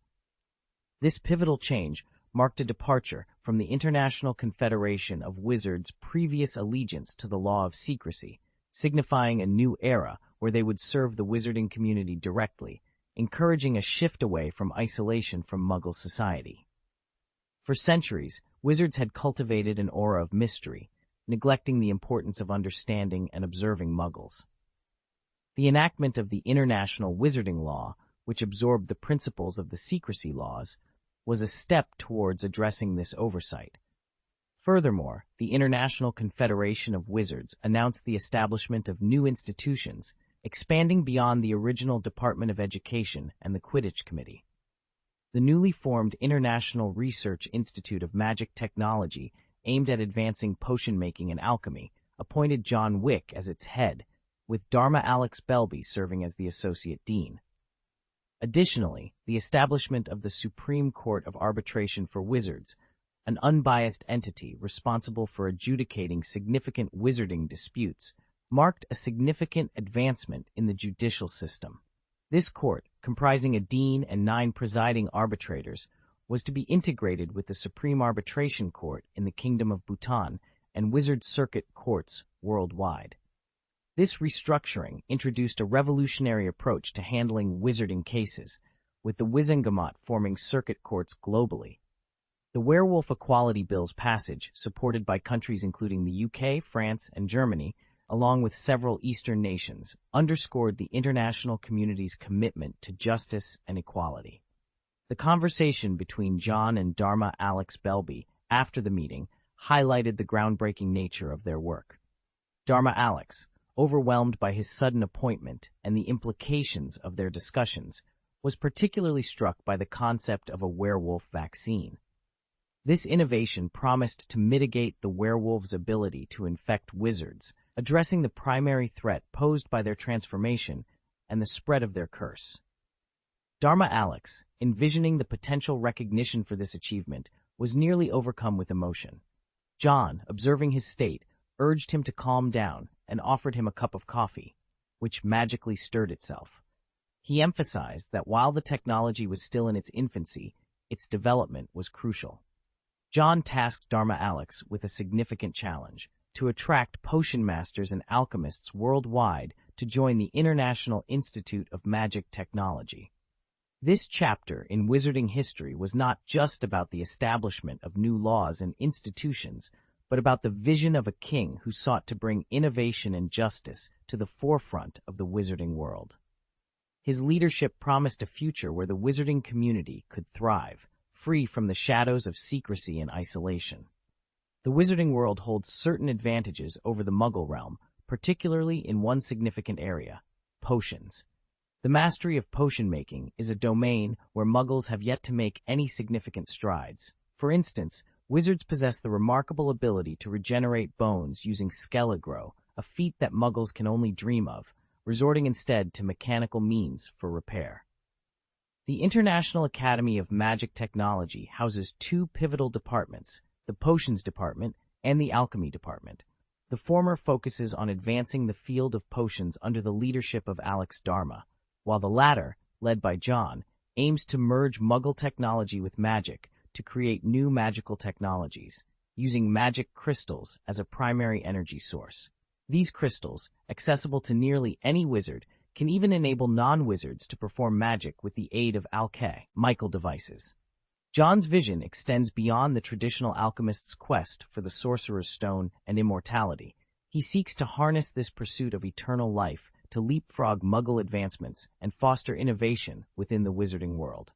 This pivotal change marked a departure from the International Confederation of Wizards' previous allegiance to the law of secrecy, signifying a new era where they would serve the wizarding community directly, encouraging a shift away from isolation from Muggle society. For centuries, wizards had cultivated an aura of mystery, neglecting the importance of understanding and observing Muggles. The enactment of the International Wizarding Law, which absorbed the principles of the secrecy laws, was a step towards addressing this oversight. Furthermore, the International Confederation of Wizards announced the establishment of new institutions, expanding beyond the original Department of Education and the Quidditch Committee. The newly formed International Research Institute of Magic Technology aimed at advancing potion-making and alchemy, appointed John Wick as its head, with Dharma Alex Belby serving as the associate dean. Additionally, the establishment of the Supreme Court of Arbitration for Wizards, an unbiased entity responsible for adjudicating significant wizarding disputes, marked a significant advancement in the judicial system. This court, comprising a dean and 9 presiding arbitrators, was to be integrated with the Supreme Arbitration Court in the Kingdom of Bhutan and Wizard Circuit courts worldwide. This restructuring introduced a revolutionary approach to handling wizarding cases, with the Wizengamot forming circuit courts globally. The Werewolf Equality Bill's passage, supported by countries including the UK, France, and Germany, along with several Eastern nations, underscored the international community's commitment to justice and equality. The conversation between John and Dharma Alex Belby after the meeting highlighted the groundbreaking nature of their work. Dharma Alex, overwhelmed by his sudden appointment and the implications of their discussions, was particularly struck by the concept of a werewolf vaccine. This innovation promised to mitigate the werewolves' ability to infect wizards, addressing the primary threat posed by their transformation and the spread of their curse. Dharma Alex, envisioning the potential recognition for this achievement, was nearly overcome with emotion. John, observing his state, urged him to calm down and offered him a cup of coffee, which magically stirred itself. He emphasized that while the technology was still in its infancy, its development was crucial. John tasked Dharma Alex with a significant challenge: to attract potion masters and alchemists worldwide to join the International Institute of Magic Technology. This chapter in wizarding history was not just about the establishment of new laws and institutions, but about the vision of a king who sought to bring innovation and justice to the forefront of the wizarding world. His leadership promised a future where the wizarding community could thrive, free from the shadows of secrecy and isolation. The wizarding world holds certain advantages over the Muggle realm, particularly in one significant area: potions. The mastery of potion making is a domain where Muggles have yet to make any significant strides. For instance, wizards possess the remarkable ability to regenerate bones using Skelegro, a feat that Muggles can only dream of, resorting instead to mechanical means for repair. The International Academy of Magic Technology houses 2 pivotal departments: the Potions Department and the Alchemy Department. The former focuses on advancing the field of potions under the leadership of Alex Dharma, while the latter, led by John, aims to merge Muggle technology with magic to create new magical technologies, using magic crystals as a primary energy source. These crystals, accessible to nearly any wizard, can even enable non-wizards to perform magic with the aid of alchemical devices. John's vision extends beyond the traditional alchemist's quest for the Sorcerer's Stone and immortality. He seeks to harness this pursuit of eternal life to leapfrog Muggle advancements and foster innovation within the wizarding world.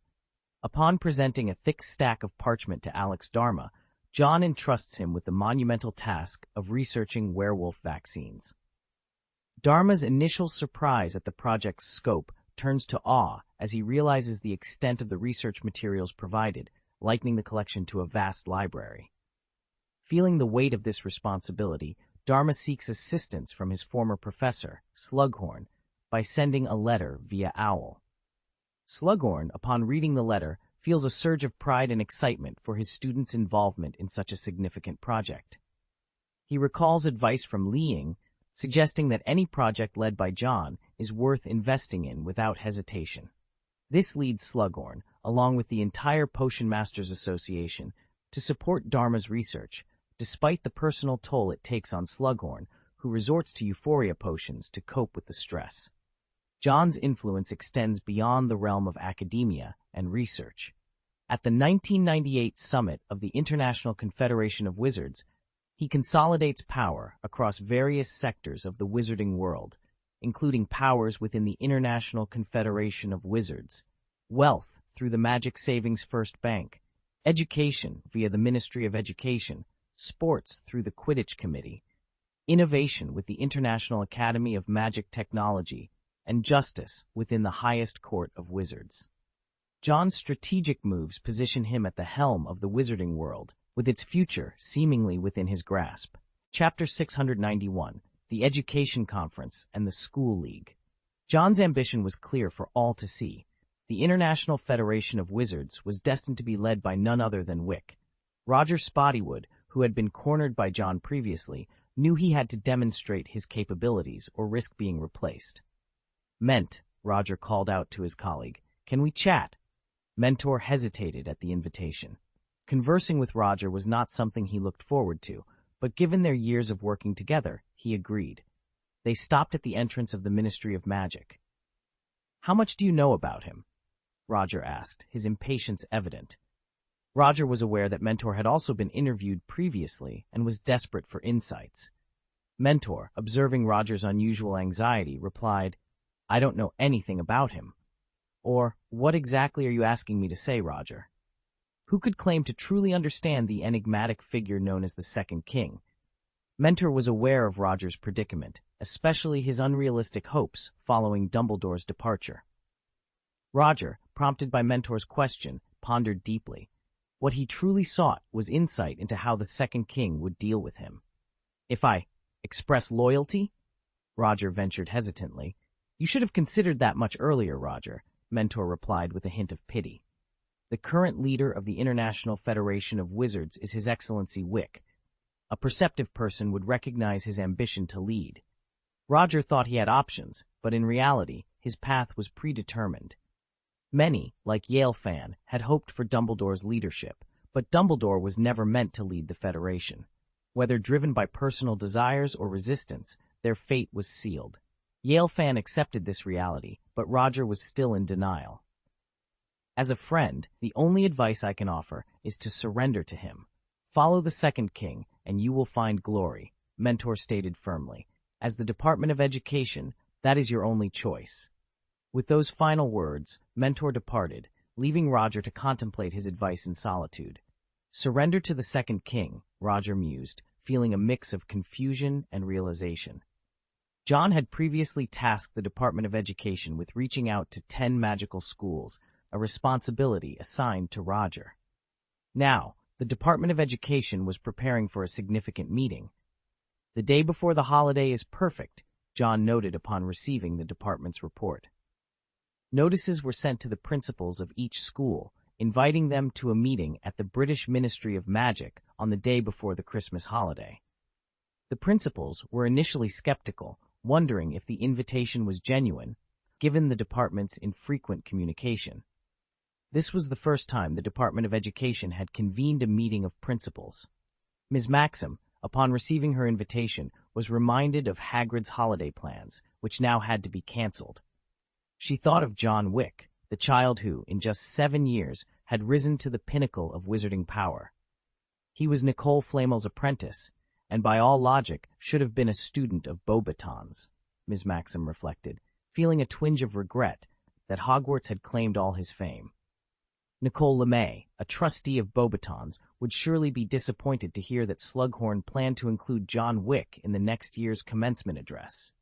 Upon presenting a thick stack of parchment to Alex Dharma, John entrusts him with the monumental task of researching werewolf vaccines. Dharma's initial surprise at the project's scope turns to awe as he realizes the extent of the research materials provided, likening the collection to a vast library. Feeling the weight of this responsibility, Dharma seeks assistance from his former professor, Slughorn, by sending a letter via owl. Slughorn, upon reading the letter, feels a surge of pride and excitement for his student's involvement in such a significant project. He recalls advice from Wielding, suggesting that any project led by John is worth investing in without hesitation. This leads Slughorn, along with the entire Potion Masters Association, to support Dharma's research, despite the personal toll it takes on Slughorn, who resorts to euphoria potions to cope with the stress. John's influence extends beyond the realm of academia and research. At the 1998 summit of the International Confederation of Wizards, he consolidates power across various sectors of the wizarding world, including powers within the International Confederation of Wizards, wealth through the Magic Savings First Bank, education via the Ministry of Education, sports through the Quidditch Committee, innovation with the International Academy of Magic Technology, and justice within the highest court of wizards. John's strategic moves position him at the helm of the wizarding world, with its future seemingly within his grasp. Chapter 691, The Education Conference and the School League. John's ambition was clear for all to see. The International Federation of Wizards was destined to be led by none other than Wick. Roger Spottywood, who had been cornered by John previously, knew he had to demonstrate his capabilities or risk being replaced. "Ment," Roger called out to his colleague, "can we chat?" Mentor hesitated at the invitation. Conversing with Roger was not something he looked forward to, but given their years of working together, he agreed. They stopped at the entrance of the Ministry of Magic. "How much do you know about him?" Roger asked, his impatience evident. Roger was aware that Mentor had also been interviewed previously and was desperate for insights. Mentor, observing Roger's unusual anxiety, replied, "I don't know anything about him." Or, "What exactly are you asking me to say, Roger?" Who could claim to truly understand the enigmatic figure known as the Second King? Mentor was aware of Roger's predicament, especially his unrealistic hopes following Dumbledore's departure. Roger, prompted by Mentor's question, pondered deeply. What he truly sought was insight into how the Second King would deal with him. "If I express loyalty?" Roger ventured hesitantly. "You should have considered that much earlier, Roger," Mentor replied with a hint of pity. "The current leader of the International Federation of Wizards is His Excellency Wick. A perceptive person would recognize his ambition to lead." Roger thought he had options, but in reality, his path was predetermined. Many, like Yale Fan, had hoped for Dumbledore's leadership, but Dumbledore was never meant to lead the Federation. Whether driven by personal desires or resistance, their fate was sealed. Yale Fan accepted this reality, but Roger was still in denial. "As a friend, the only advice I can offer is to surrender to him. Follow the Second King, and you will find glory," Mentor stated firmly. "As the Department of Education, that is your only choice." With those final words, Mentor departed, leaving Roger to contemplate his advice in solitude. Surrender to the Second King, Roger mused, feeling a mix of confusion and realization. John had previously tasked the Department of Education with reaching out to 10 magical schools, a responsibility assigned to Roger. Now, the Department of Education was preparing for a significant meeting. "The day before the holiday is perfect," John noted upon receiving the department's report. Notices were sent to the principals of each school, inviting them to a meeting at the British Ministry of Magic on the day before the Christmas holiday. The principals were initially skeptical, wondering if the invitation was genuine, given the department's infrequent communication. This was the first time the Department of Education had convened a meeting of principals. Ms. Maxim, upon receiving her invitation, was reminded of Hagrid's holiday plans, which now had to be cancelled. She thought of John Wick, the child who, in just 7 years, had risen to the pinnacle of wizarding power. He was Nicole Flamel's apprentice, and by all logic should have been a student of Beauxbatons, Ms. Maxim reflected, feeling a twinge of regret that Hogwarts had claimed all his fame. Nicole LeMay, a trustee of Beauxbatons, would surely be disappointed to hear that Slughorn planned to include John Wick in the next year's commencement address.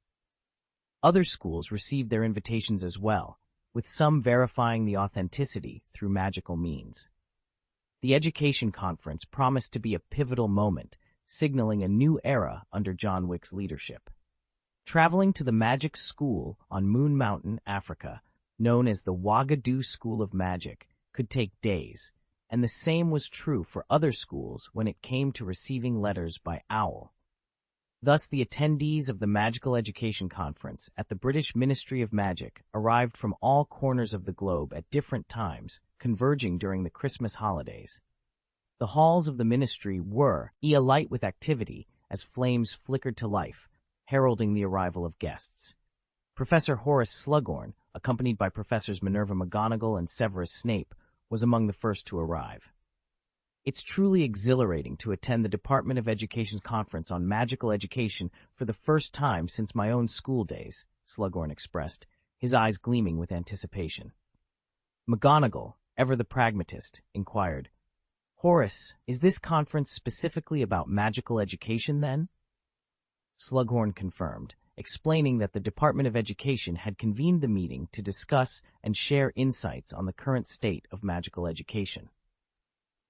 Other schools received their invitations as well, with some verifying the authenticity through magical means. The education conference promised to be a pivotal moment, signaling a new era under John Wick's leadership. Traveling to the magic school on Moon Mountain, Africa, known as the Ouagadougou School of Magic, could take days, and the same was true for other schools when it came to receiving letters by owl. Thus, the attendees of the Magical Education Conference at the British Ministry of Magic arrived from all corners of the globe at different times, converging during the Christmas holidays. The halls of the ministry were alight with activity as flames flickered to life, heralding the arrival of guests. Professor Horace Slughorn, accompanied by Professors Minerva McGonagall and Severus Snape, was among the first to arrive. "It's truly exhilarating to attend the Department of Education's conference on magical education for the first time since my own school days," Slughorn expressed, his eyes gleaming with anticipation. McGonagall, ever the pragmatist, inquired, "Horace, is this conference specifically about magical education then?" Slughorn confirmed, explaining that the Department of Education had convened the meeting to discuss and share insights on the current state of magical education.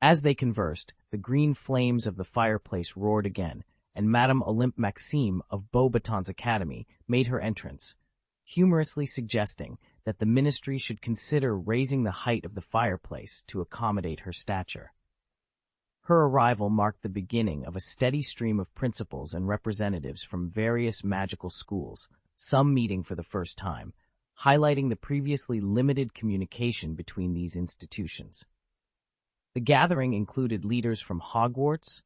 As they conversed, the green flames of the fireplace roared again, and Madame Olympe Maxime of Beauxbatons Academy made her entrance, humorously suggesting that the ministry should consider raising the height of the fireplace to accommodate her stature. Her arrival marked the beginning of a steady stream of principals and representatives from various magical schools, some meeting for the first time, highlighting the previously limited communication between these institutions. The gathering included leaders from Hogwarts,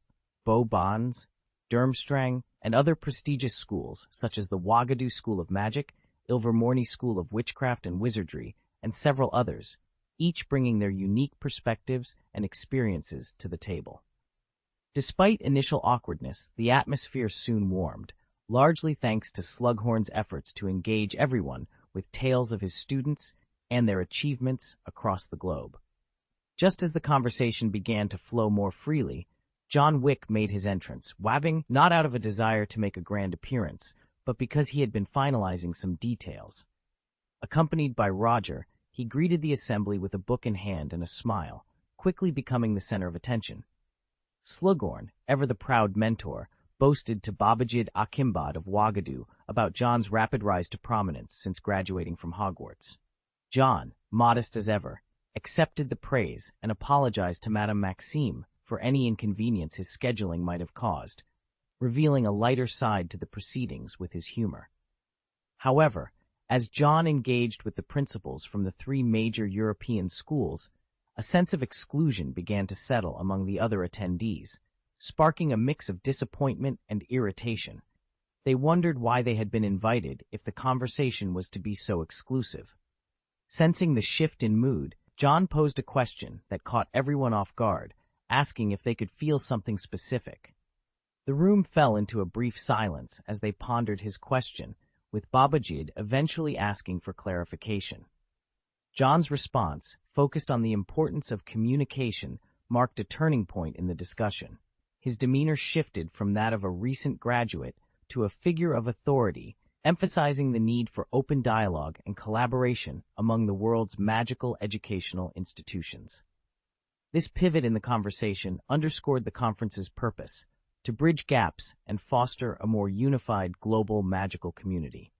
Beauxbatons, Durmstrang, and other prestigious schools such as the Ouagadougou School of Magic, Ilvermorny School of Witchcraft and Wizardry, and several others, each bringing their unique perspectives and experiences to the table. Despite initial awkwardness, the atmosphere soon warmed, largely thanks to Slughorn's efforts to engage everyone with tales of his students and their achievements across the globe. Just as the conversation began to flow more freely, John Wick made his entrance, wabbing not out of a desire to make a grand appearance, but because he had been finalizing some details. Accompanied by Roger, he greeted the assembly with a book in hand and a smile, quickly becoming the center of attention. Slughorn, ever the proud mentor, boasted to Babajid Akimbad of Ouagadougou about John's rapid rise to prominence since graduating from Hogwarts. John, modest as ever, accepted the praise and apologized to Madame Maxime for any inconvenience his scheduling might have caused, revealing a lighter side to the proceedings with his humor. However, as John engaged with the principals from the three major European schools, a sense of exclusion began to settle among the other attendees, sparking a mix of disappointment and irritation. They wondered why they had been invited if the conversation was to be so exclusive. Sensing the shift in mood, John posed a question that caught everyone off guard, asking if they could feel something specific. The room fell into a brief silence as they pondered his question, with Babajid eventually asking for clarification. John's response, focused on the importance of communication, marked a turning point in the discussion. His demeanor shifted from that of a recent graduate to a figure of authority, emphasizing the need for open dialogue and collaboration among the world's magical educational institutions. This pivot in the conversation underscored the conference's purpose, to bridge gaps and foster a more unified global magical community.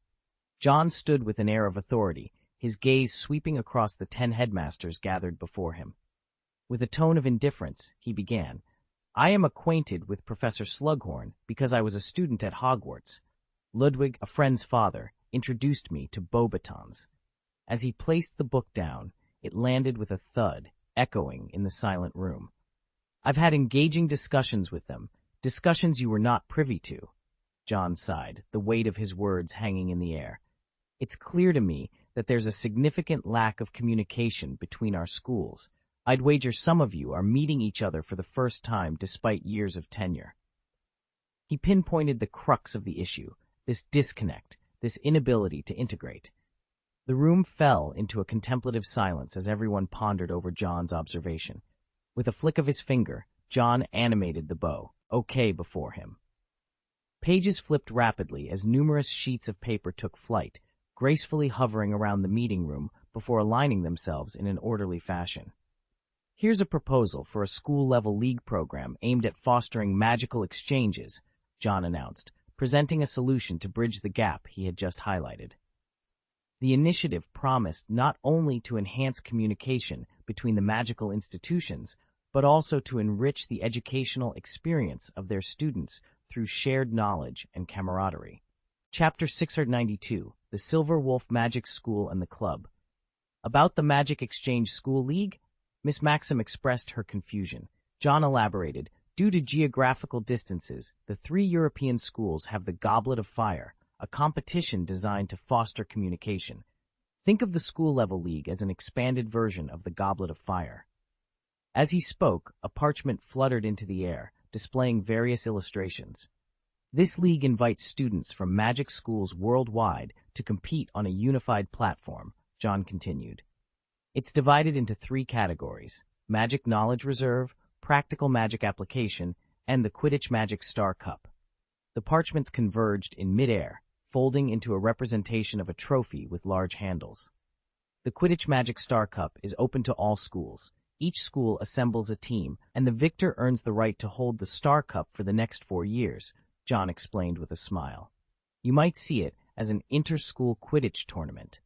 John stood with an air of authority, his gaze sweeping across the 10 headmasters gathered before him. With a tone of indifference, he began, "I am acquainted with Professor Slughorn because I was a student at Hogwarts. Ludwig, a friend's father, introduced me to Beauxbatons." As he placed the book down, it landed with a thud, echoing in the silent room. "I've had engaging discussions with them, discussions you were not privy to." John sighed, the weight of his words hanging in the air. "It's clear to me that there's a significant lack of communication between our schools. I'd wager some of you are meeting each other for the first time despite years of tenure." He pinpointed the crux of the issue, this disconnect, this inability to integrate. The room fell into a contemplative silence as everyone pondered over John's observation. With a flick of his finger, John animated the bow, "OK" before him. Pages flipped rapidly as numerous sheets of paper took flight, gracefully hovering around the meeting room before aligning themselves in an orderly fashion. "Here's a proposal for a school-level league program aimed at fostering magical exchanges," John announced, presenting a solution to bridge the gap he had just highlighted. The initiative promised not only to enhance communication between the magical institutions, but also to enrich the educational experience of their students through shared knowledge and camaraderie. Chapter 692, The Silver Wolf Magic School and the Club. About the Magic Exchange School League? Miss Maxim expressed her confusion. John elaborated, "Due to geographical distances, the three European schools have the Goblet of Fire, a competition designed to foster communication. Think of the school-level league as an expanded version of the Goblet of Fire." As he spoke, a parchment fluttered into the air, displaying various illustrations. "This league invites students from magic schools worldwide to compete on a unified platform," John continued. "It's divided into 3 categories: Magic Knowledge Reserve, Practical Magic Application, and the Quidditch Magic Star Cup." The parchments converged in mid-air, folding into a representation of a trophy with large handles. The Quidditch Magic Star Cup is open to all schools. Each school assembles a team, and the victor earns the right to hold the Star Cup for the next 4 years, John explained with a smile. You might see it as an inter-school Quidditch tournament.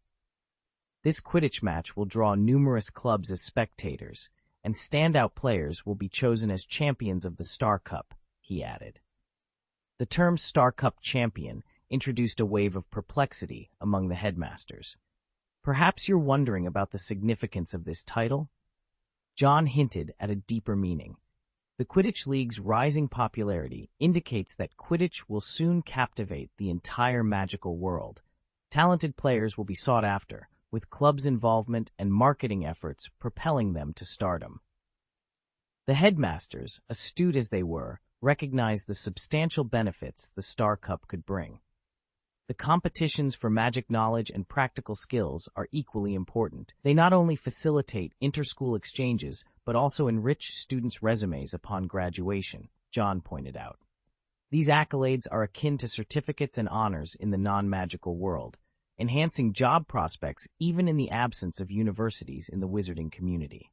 This Quidditch match will draw numerous clubs as spectators, and standout players will be chosen as champions of the Star Cup, he added. The term Star Cup champion introduced a wave of perplexity among the headmasters. Perhaps you're wondering about the significance of this title? John hinted at a deeper meaning. The Quidditch League's rising popularity indicates that Quidditch will soon captivate the entire magical world. Talented players will be sought after, with clubs' involvement and marketing efforts propelling them to stardom. The headmasters, astute as they were, recognized the substantial benefits the Star Cup could bring. The competitions for magic knowledge and practical skills are equally important. They not only facilitate inter-school exchanges, but also enrich students' resumes upon graduation, John pointed out. These accolades are akin to certificates and honors in the non-magical world, enhancing job prospects even in the absence of universities in the wizarding community.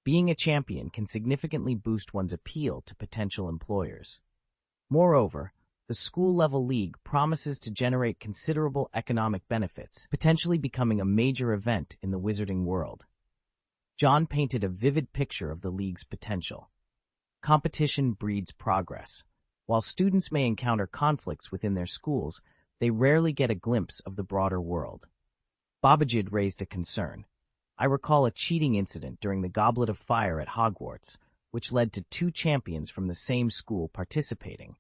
Being a champion can significantly boost one's appeal to potential employers. Moreover, the school-level league promises to generate considerable economic benefits, potentially becoming a major event in the wizarding world. John painted a vivid picture of the league's potential. Competition breeds progress. While students may encounter conflicts within their schools, they rarely get a glimpse of the broader world. Babajid raised a concern. I recall a cheating incident during the Goblet of Fire at Hogwarts, which led to 2 champions from the same school participating.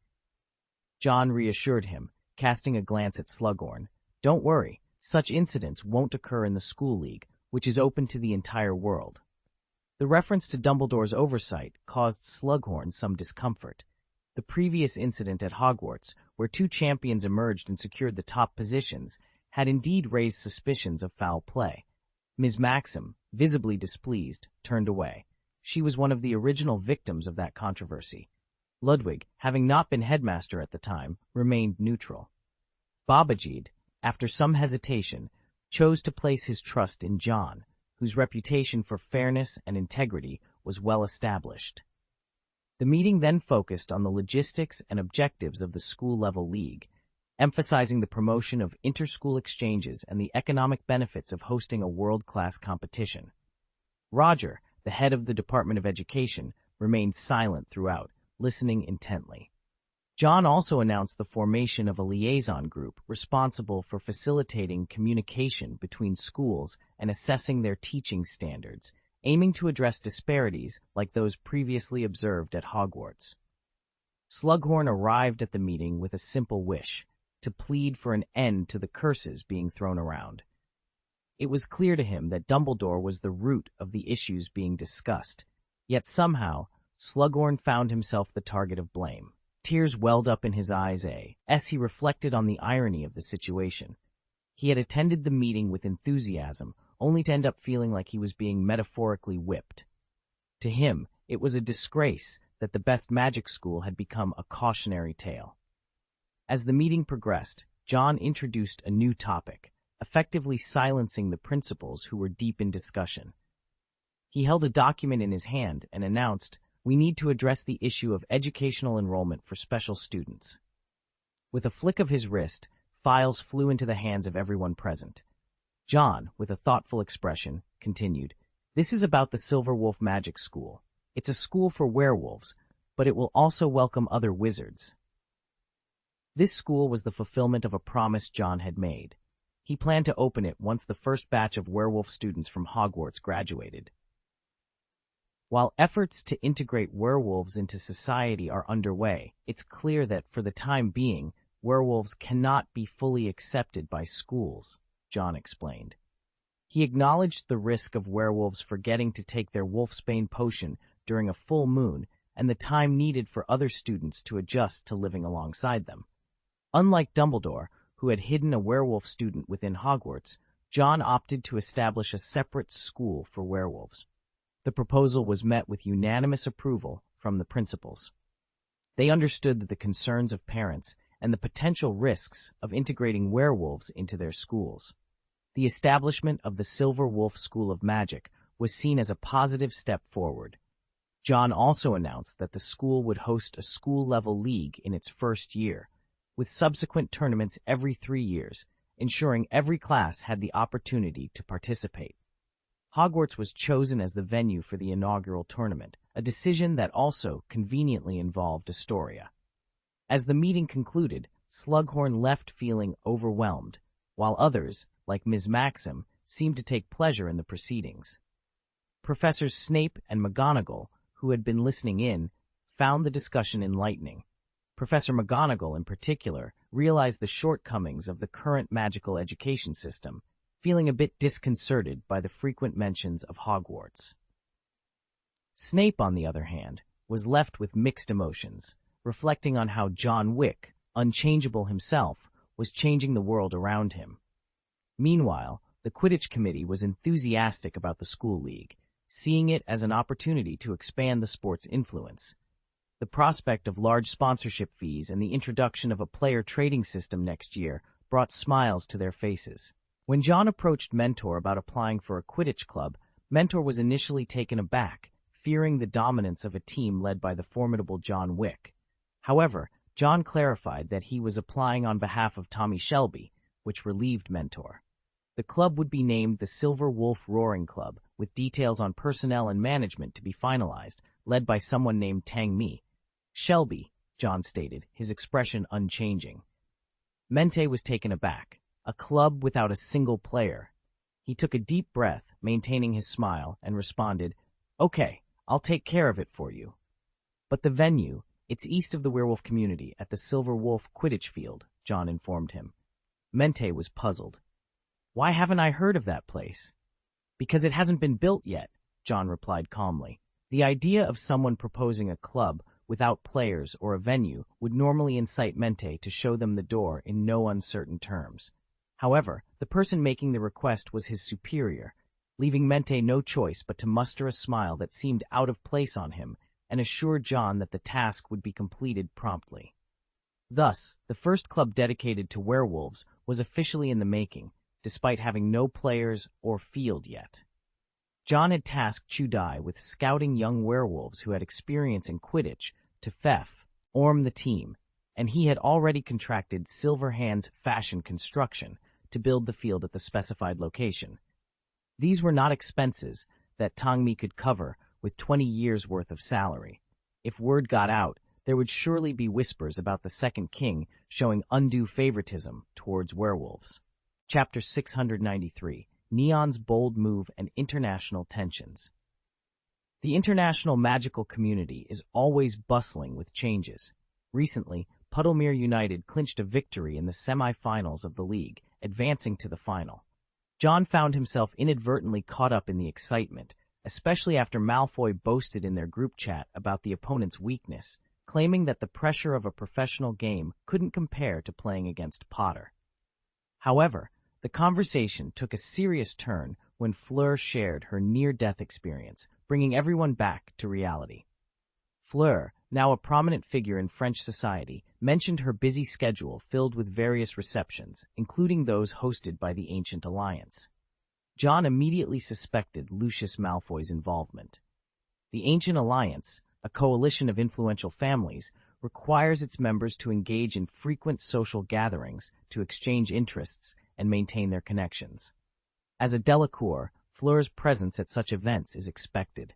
John reassured him, casting a glance at Slughorn. Don't worry, such incidents won't occur in the school league, which is open to the entire world. The reference to Dumbledore's oversight caused Slughorn some discomfort. The previous incident at Hogwarts, where 2 champions emerged and secured the top positions, had indeed raised suspicions of foul play. Ms. Maxim, visibly displeased, turned away. She was one of the original victims of that controversy. Ludwig, having not been headmaster at the time, remained neutral. Babajid, after some hesitation, chose to place his trust in John, whose reputation for fairness and integrity was well established. The meeting then focused on the logistics and objectives of the school-level league, emphasizing the promotion of inter-school exchanges and the economic benefits of hosting a world-class competition. Roger, the head of the Department of Education, remained silent throughout, listening intently. John also announced the formation of a liaison group responsible for facilitating communication between schools and assessing their teaching standards, aiming to address disparities like those previously observed at Hogwarts. Slughorn arrived at the meeting with a simple wish, to plead for an end to the curses being thrown around. It was clear to him that Dumbledore was the root of the issues being discussed, yet somehow Slughorn found himself the target of blame. Tears welled up in his eyes as he reflected on the irony of the situation. He had attended the meeting with enthusiasm, only to end up feeling like he was being metaphorically whipped. To him, it was a disgrace that the best magic school had become a cautionary tale. As the meeting progressed, John introduced a new topic, effectively silencing the principals who were deep in discussion. He held a document in his hand and announced, "We need to address the issue of educational enrollment for special students." With a flick of his wrist, files flew into the hands of everyone present. John, with a thoughtful expression, continued, "This is about the Silver Wolf Magic School. It's a school for werewolves, but it will also welcome other wizards." This school was the fulfillment of a promise John had made. He planned to open it once the first batch of werewolf students from Hogwarts graduated. While efforts to integrate werewolves into society are underway, it's clear that, for the time being, werewolves cannot be fully accepted by schools, John explained. He acknowledged the risk of werewolves forgetting to take their wolfsbane potion during a full moon and the time needed for other students to adjust to living alongside them. Unlike Dumbledore, who had hidden a werewolf student within Hogwarts, John opted to establish a separate school for werewolves. The proposal was met with unanimous approval from the principals. They understood the concerns of parents and the potential risks of integrating werewolves into their schools. The establishment of the Silver Wolf School of Magic was seen as a positive step forward. John also announced that the school would host a school-level league in its first year, with subsequent tournaments every 3 years, ensuring every class had the opportunity to participate. Hogwarts was chosen as the venue for the inaugural tournament, a decision that also conveniently involved Astoria. As the meeting concluded, Slughorn left feeling overwhelmed, while others, like Ms. Maxim, seemed to take pleasure in the proceedings. Professors Snape and McGonagall, who had been listening in, found the discussion enlightening. Professor McGonagall, in particular, realized the shortcomings of the current magical education system, feeling a bit disconcerted by the frequent mentions of Hogwarts. Snape, on the other hand, was left with mixed emotions, reflecting on how John Wick, unchangeable himself, was changing the world around him. Meanwhile, the Quidditch Committee was enthusiastic about the school league, seeing it as an opportunity to expand the sport's influence. The prospect of large sponsorship fees and the introduction of a player trading system next year brought smiles to their faces. When John approached Mentor about applying for a Quidditch club, Mentor was initially taken aback, fearing the dominance of a team led by the formidable John Wick. However, John clarified that he was applying on behalf of Tommy Shelby, which relieved Mentor. The club would be named the Silver Wolf Roaring Club, with details on personnel and management to be finalized, led by someone named Tang Mi. Shelby, John stated, his expression unchanging. Mente was taken aback. A club without a single player. He took a deep breath, maintaining his smile, and responded, "Okay, I'll take care of it for you." But the venue, it's east of the werewolf community at the Silver Wolf Quidditch Field, John informed him. Mente was puzzled. "Why haven't I heard of that place?" "Because it hasn't been built yet," John replied calmly. The idea of someone proposing a club without players or a venue would normally incite Mente to show them the door in no uncertain terms. However, the person making the request was his superior, leaving Mente no choice but to muster a smile that seemed out of place on him and assured John that the task would be completed promptly. Thus, the first club dedicated to werewolves was officially in the making, despite having no players or field yet. John had tasked Chudai with scouting young werewolves who had experience in Quidditch to form the team, and he had already contracted Silverhand's Fashion Construction to build the field at the specified location. These were not expenses that Tang Mi could cover with 20 years' worth of salary. If word got out, there would surely be whispers about the Second King showing undue favoritism towards werewolves. Chapter 693, Neon's Bold Move and International Tensions. The international magical community is always bustling with changes. Recently, Puddlemere United clinched a victory in the semi-finals of the league, advancing to the final. John found himself inadvertently caught up in the excitement, especially after Malfoy boasted in their group chat about the opponent's weakness, claiming that the pressure of a professional game couldn't compare to playing against Potter. However, the conversation took a serious turn when Fleur shared her near-death experience, bringing everyone back to reality. Fleur, now a prominent figure in French society, mentioned her busy schedule filled with various receptions, including those hosted by the Ancient Alliance. John immediately suspected Lucius Malfoy's involvement. The Ancient Alliance, a coalition of influential families, requires its members to engage in frequent social gatherings to exchange interests and maintain their connections. As a Delacour, Fleur's presence at such events is expected.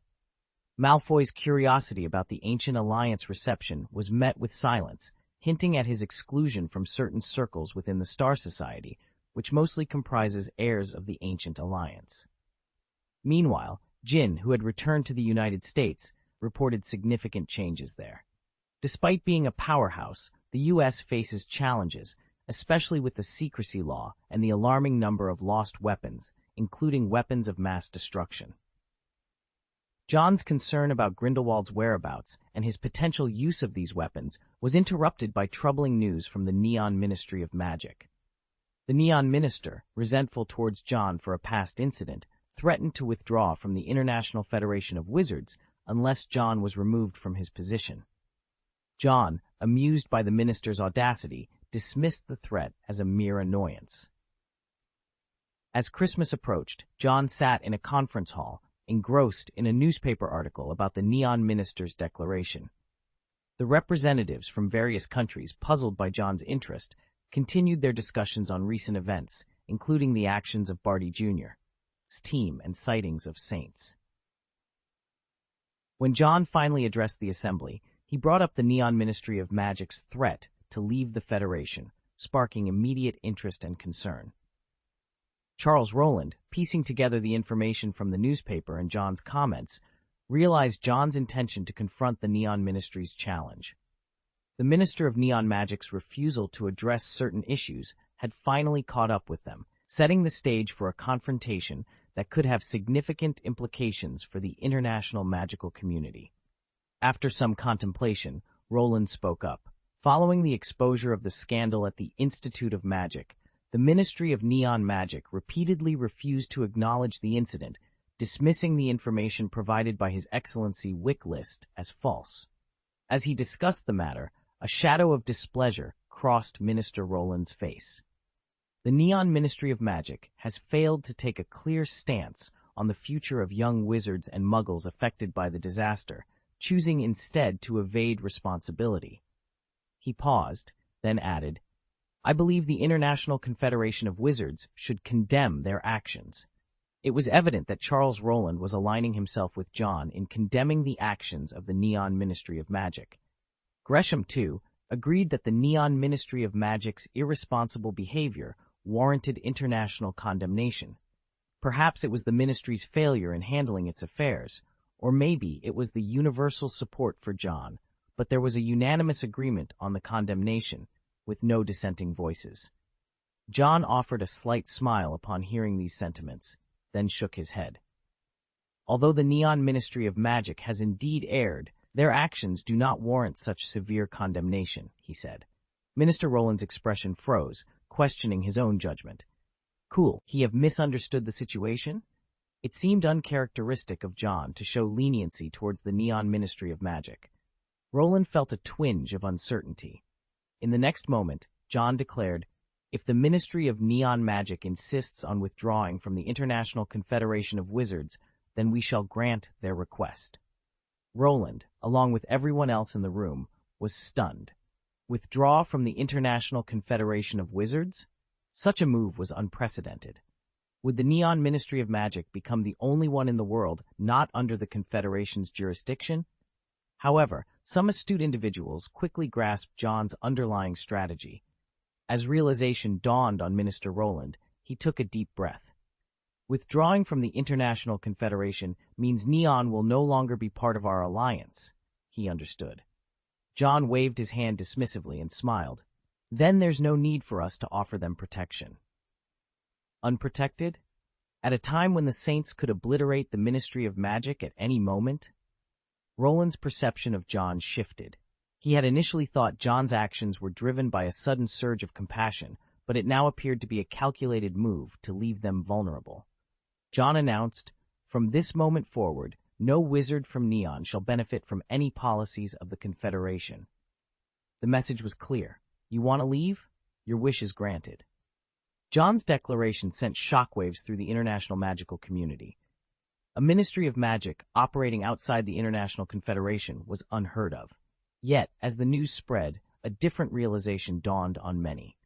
Malfoy's curiosity about the Ancient Alliance reception was met with silence, hinting at his exclusion from certain circles within the Star Society, which mostly comprises heirs of the Ancient Alliance. Meanwhile, Jin, who had returned to the United States, reported significant changes there. Despite being a powerhouse, the U.S. faces challenges, especially with the secrecy law and the alarming number of lost weapons, including weapons of mass destruction. John's concern about Grindelwald's whereabouts and his potential use of these weapons was interrupted by troubling news from the Neon Ministry of Magic. The Neon Minister, resentful towards John for a past incident, threatened to withdraw from the International Federation of Wizards unless John was removed from his position. John, amused by the minister's audacity, dismissed the threat as a mere annoyance. As Christmas approached, John sat in a conference hall, engrossed in a newspaper article about the Neon Minister's declaration. The representatives from various countries, puzzled by John's interest, continued their discussions on recent events, including the actions of Barty Jr.'s team and sightings of saints. When John finally addressed the assembly, he brought up the Neon Ministry of Magic's threat to leave the Federation, sparking immediate interest and concern. Charles Rowland, piecing together the information from the newspaper and John's comments, realized John's intention to confront the Neon Ministry's challenge. The Minister of Neon Magic's refusal to address certain issues had finally caught up with them, setting the stage for a confrontation that could have significant implications for the international magical community. After some contemplation, Rowland spoke up. Following the exposure of the scandal at the Institute of Magic, the Ministry of Neon Magic repeatedly refused to acknowledge the incident, dismissing the information provided by His Excellency Wick list as false. As he discussed the matter, a shadow of displeasure crossed Minister Rowland's face. The Neon Ministry of Magic has failed to take a clear stance on the future of young wizards and muggles affected by the disaster, choosing instead to evade responsibility. He paused, then added, "I believe the International Confederation of Wizards should condemn their actions." It was evident that Charles Rowland was aligning himself with John in condemning the actions of the Neon Ministry of Magic. Gresham, too, agreed that the Neon Ministry of Magic's irresponsible behavior warranted international condemnation. Perhaps it was the ministry's failure in handling its affairs, or maybe it was the universal support for John, but there was a unanimous agreement on the condemnation, with no dissenting voices. John offered a slight smile upon hearing these sentiments, then shook his head. Although the Neon Ministry of Magic has indeed erred, their actions do not warrant such severe condemnation, he said. Minister Rowland's expression froze, questioning his own judgment. Cool, he have misunderstood the situation? It seemed uncharacteristic of John to show leniency towards the Neon Ministry of Magic. Rowland felt a twinge of uncertainty. In the next moment, John declared, "If the Ministry of Neon Magic insists on withdrawing from the International Confederation of Wizards, then we shall grant their request." Rowland, along with everyone else in the room, was stunned. Withdraw from the International Confederation of Wizards? Such a move was unprecedented. Would the Neon Ministry of Magic become the only one in the world not under the Confederation's jurisdiction? However, some astute individuals quickly grasped John's underlying strategy. As realization dawned on Minister Rowland, he took a deep breath. Withdrawing from the International Confederation means Neon will no longer be part of our alliance, he understood. John waved his hand dismissively and smiled. Then there's no need for us to offer them protection. Unprotected? At a time when the Saints could obliterate the Ministry of Magic at any moment? Rowland's perception of John shifted. He had initially thought John's actions were driven by a sudden surge of compassion, but it now appeared to be a calculated move to leave them vulnerable. John announced, "From this moment forward, no wizard from Neon shall benefit from any policies of the Confederation." The message was clear. You want to leave? Your wish is granted. John's declaration sent shockwaves through the international magical community. A Ministry of Magic operating outside the International Confederation was unheard of. Yet, as the news spread, a different realization dawned on many.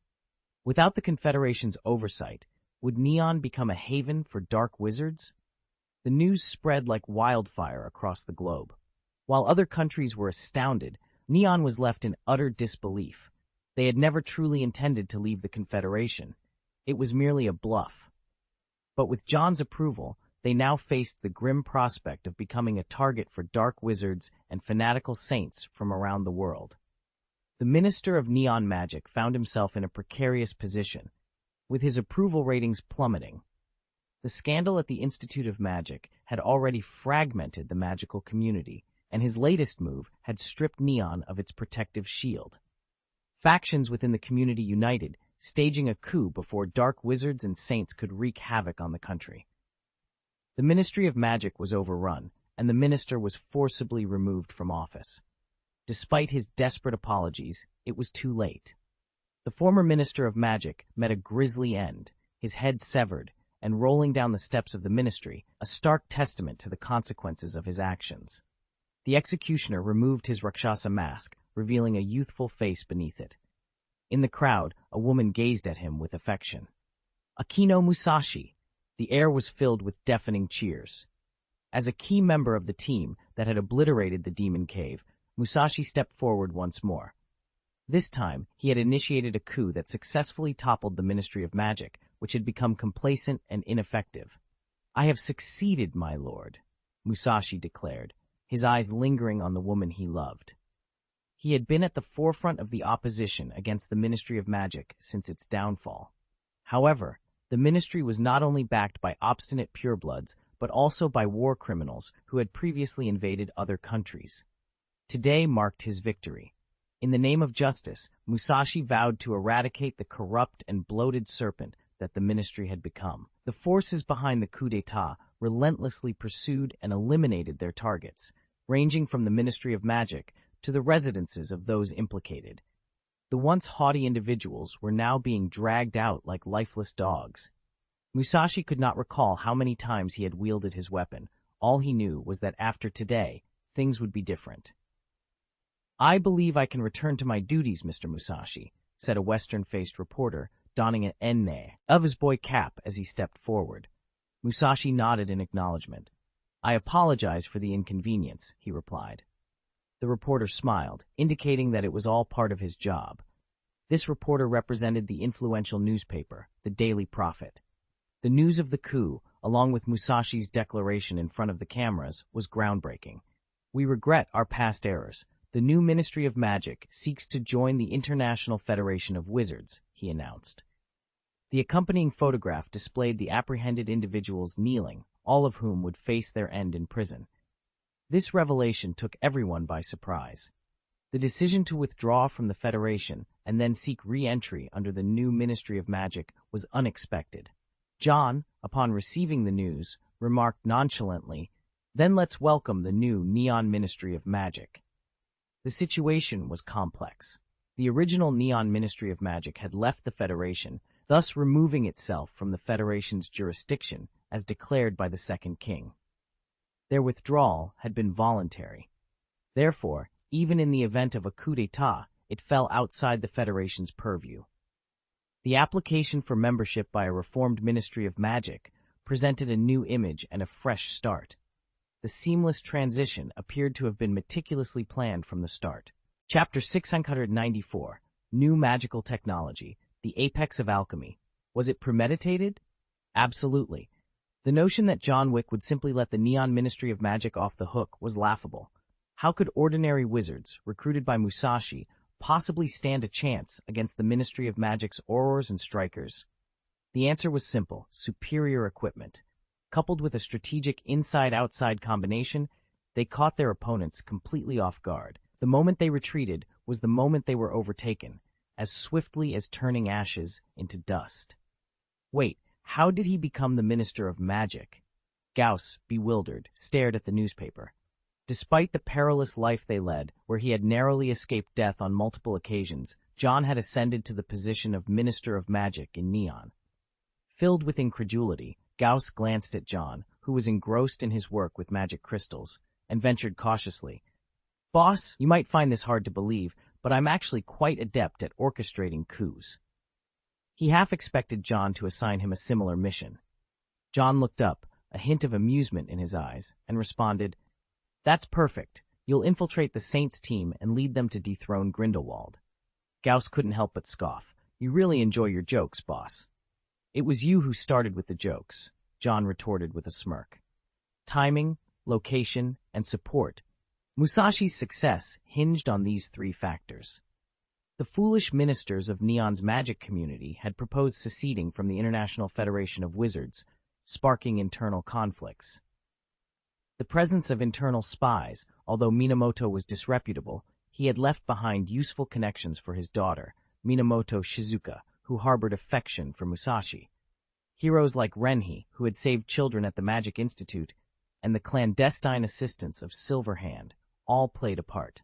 Without the Confederation's oversight, would Neon become a haven for dark wizards? The news spread like wildfire across the globe. While other countries were astounded, Neon was left in utter disbelief. They had never truly intended to leave the Confederation. It was merely a bluff. But with John's approval, they now faced the grim prospect of becoming a target for dark wizards and fanatical saints from around the world. The Minister of Neon Magic found himself in a precarious position, with his approval ratings plummeting. The scandal at the Institute of Magic had already fragmented the magical community, and his latest move had stripped Neon of its protective shield. Factions within the community united, staging a coup before dark wizards and saints could wreak havoc on the country. The Ministry of Magic was overrun, and the minister was forcibly removed from office. Despite his desperate apologies, it was too late. The former Minister of Magic met a grisly end, his head severed, and rolling down the steps of the ministry, a stark testament to the consequences of his actions. The executioner removed his Rakshasa mask, revealing a youthful face beneath it. In the crowd, a woman gazed at him with affection. Akino Musashi! The air was filled with deafening cheers. As a key member of the team that had obliterated the demon cave, Musashi stepped forward once more. This time, he had initiated a coup that successfully toppled the Ministry of Magic, which had become complacent and ineffective. "I have succeeded, my lord," Musashi declared, his eyes lingering on the woman he loved. He had been at the forefront of the opposition against the Ministry of Magic since its downfall. However, the ministry was not only backed by obstinate purebloods, but also by war criminals who had previously invaded other countries. Today marked his victory. In the name of justice, Musashi vowed to eradicate the corrupt and bloated serpent that the ministry had become. The forces behind the coup d'etat relentlessly pursued and eliminated their targets, ranging from the Ministry of Magic to the residences of those implicated. The once haughty individuals were now being dragged out like lifeless dogs. Musashi could not recall how many times he had wielded his weapon. All he knew was that after today, things would be different. "I believe I can return to my duties, Mr. Musashi," said a Western-faced reporter, donning an enne of his boy cap as he stepped forward. Musashi nodded in acknowledgement. "I apologize for the inconvenience," he replied. The reporter smiled, indicating that it was all part of his job. This reporter represented the influential newspaper, the Daily Prophet. The news of the coup, along with Musashi's declaration in front of the cameras, was groundbreaking. "We regret our past errors. The new Ministry of Magic seeks to join the International Federation of Wizards," he announced. The accompanying photograph displayed the apprehended individuals kneeling, all of whom would face their end in prison. This revelation took everyone by surprise. The decision to withdraw from the Federation and then seek re-entry under the new Ministry of Magic was unexpected. John, upon receiving the news, remarked nonchalantly, "Then let's welcome the new Neon Ministry of Magic." The situation was complex. The original Neon Ministry of Magic had left the Federation, thus removing itself from the Federation's jurisdiction as declared by the Second King. Their withdrawal had been voluntary. Therefore, even in the event of a coup d'etat, it fell outside the Federation's purview. The application for membership by a reformed Ministry of Magic presented a new image and a fresh start. The seamless transition appeared to have been meticulously planned from the start. Chapter 694, New Magical Technology, the Apex of Alchemy. Was it premeditated? Absolutely. The notion that John Wick would simply let the Neon Ministry of Magic off the hook was laughable. How could ordinary wizards, recruited by Musashi, possibly stand a chance against the Ministry of Magic's aurors and strikers? The answer was simple: superior equipment. Coupled with a strategic inside-outside combination, they caught their opponents completely off guard. The moment they retreated was the moment they were overtaken, as swiftly as turning ashes into dust. Wait, how did he become the Minister of Magic? Gauss, bewildered, stared at the newspaper. Despite the perilous life they led, where he had narrowly escaped death on multiple occasions, John had ascended to the position of Minister of Magic in Neon. Filled with incredulity, Gauss glanced at John, who was engrossed in his work with magic crystals, and ventured cautiously, "Boss, you might find this hard to believe, but I'm actually quite adept at orchestrating coups." He half expected John to assign him a similar mission. John looked up, a hint of amusement in his eyes, and responded, "That's perfect. You'll infiltrate the Saints team and lead them to dethrone Grindelwald." Gauss couldn't help but scoff. "You really enjoy your jokes, boss." "It was you who started with the jokes," John retorted with a smirk. Timing, location, and support. Musashi's success hinged on these three factors. The foolish ministers of Neon's magic community had proposed seceding from the International Federation of Wizards, sparking internal conflicts. The presence of internal spies, although Minamoto was disreputable, he had left behind useful connections for his daughter, Minamoto Shizuka, who harbored affection for Musashi. Heroes like Renhi, who had saved children at the Magic Institute, and the clandestine assistance of Silverhand, all played a part.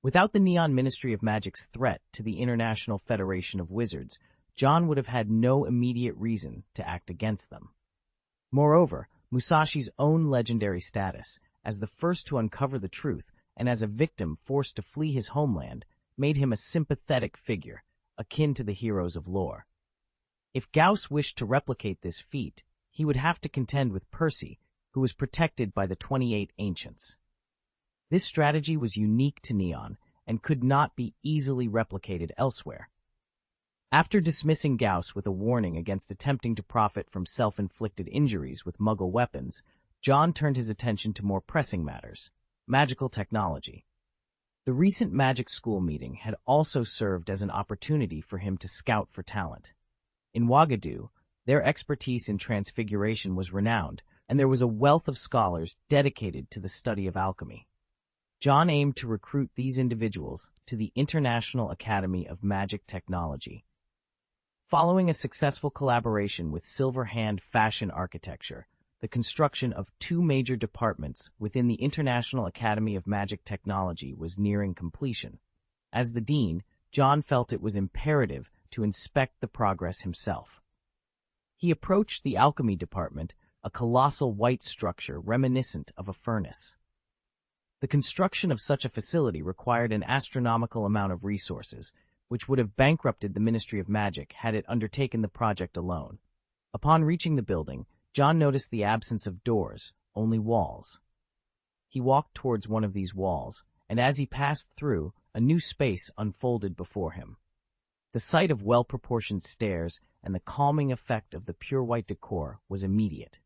Without the Neon Ministry of Magic's threat to the International Federation of Wizards, John would have had no immediate reason to act against them. Moreover, Musashi's own legendary status, as the first to uncover the truth and as a victim forced to flee his homeland, made him a sympathetic figure, akin to the heroes of lore. If Gauss wished to replicate this feat, he would have to contend with Percy, who was protected by the 28 Ancients. This strategy was unique to Neon and could not be easily replicated elsewhere. After dismissing Gauss with a warning against attempting to profit from self-inflicted injuries with Muggle weapons, John turned his attention to more pressing matters: magical technology. The recent magic school meeting had also served as an opportunity for him to scout for talent. In Ouagadougou, their expertise in transfiguration was renowned, and there was a wealth of scholars dedicated to the study of alchemy. John aimed to recruit these individuals to the International Academy of Magic Technology. Following a successful collaboration with Silver Hand Fashion Architecture, the construction of 2 major departments within the International Academy of Magic Technology was nearing completion. As the dean, John felt it was imperative to inspect the progress himself. He approached the alchemy department, a colossal white structure reminiscent of a furnace. The construction of such a facility required an astronomical amount of resources, which would have bankrupted the Ministry of Magic had it undertaken the project alone. Upon reaching the building, John noticed the absence of doors, only walls. He walked towards one of these walls, and as he passed through, a new space unfolded before him. The sight of well-proportioned stairs and the calming effect of the pure white decor was immediate.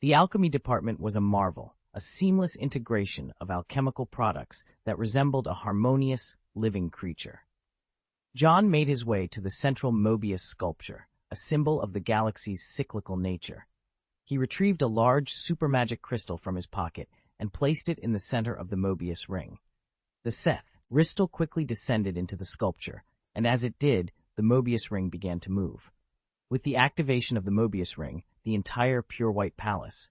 The alchemy department was a marvel, a seamless integration of alchemical products that resembled a harmonious, living creature. John made his way to the central Mobius sculpture, a symbol of the galaxy's cyclical nature. He retrieved a large supermagic crystal from his pocket and placed it in the center of the Mobius ring. The Seth crystal quickly descended into the sculpture, and as it did, the Mobius ring began to move. With the activation of the Mobius ring, the entire pure white palace,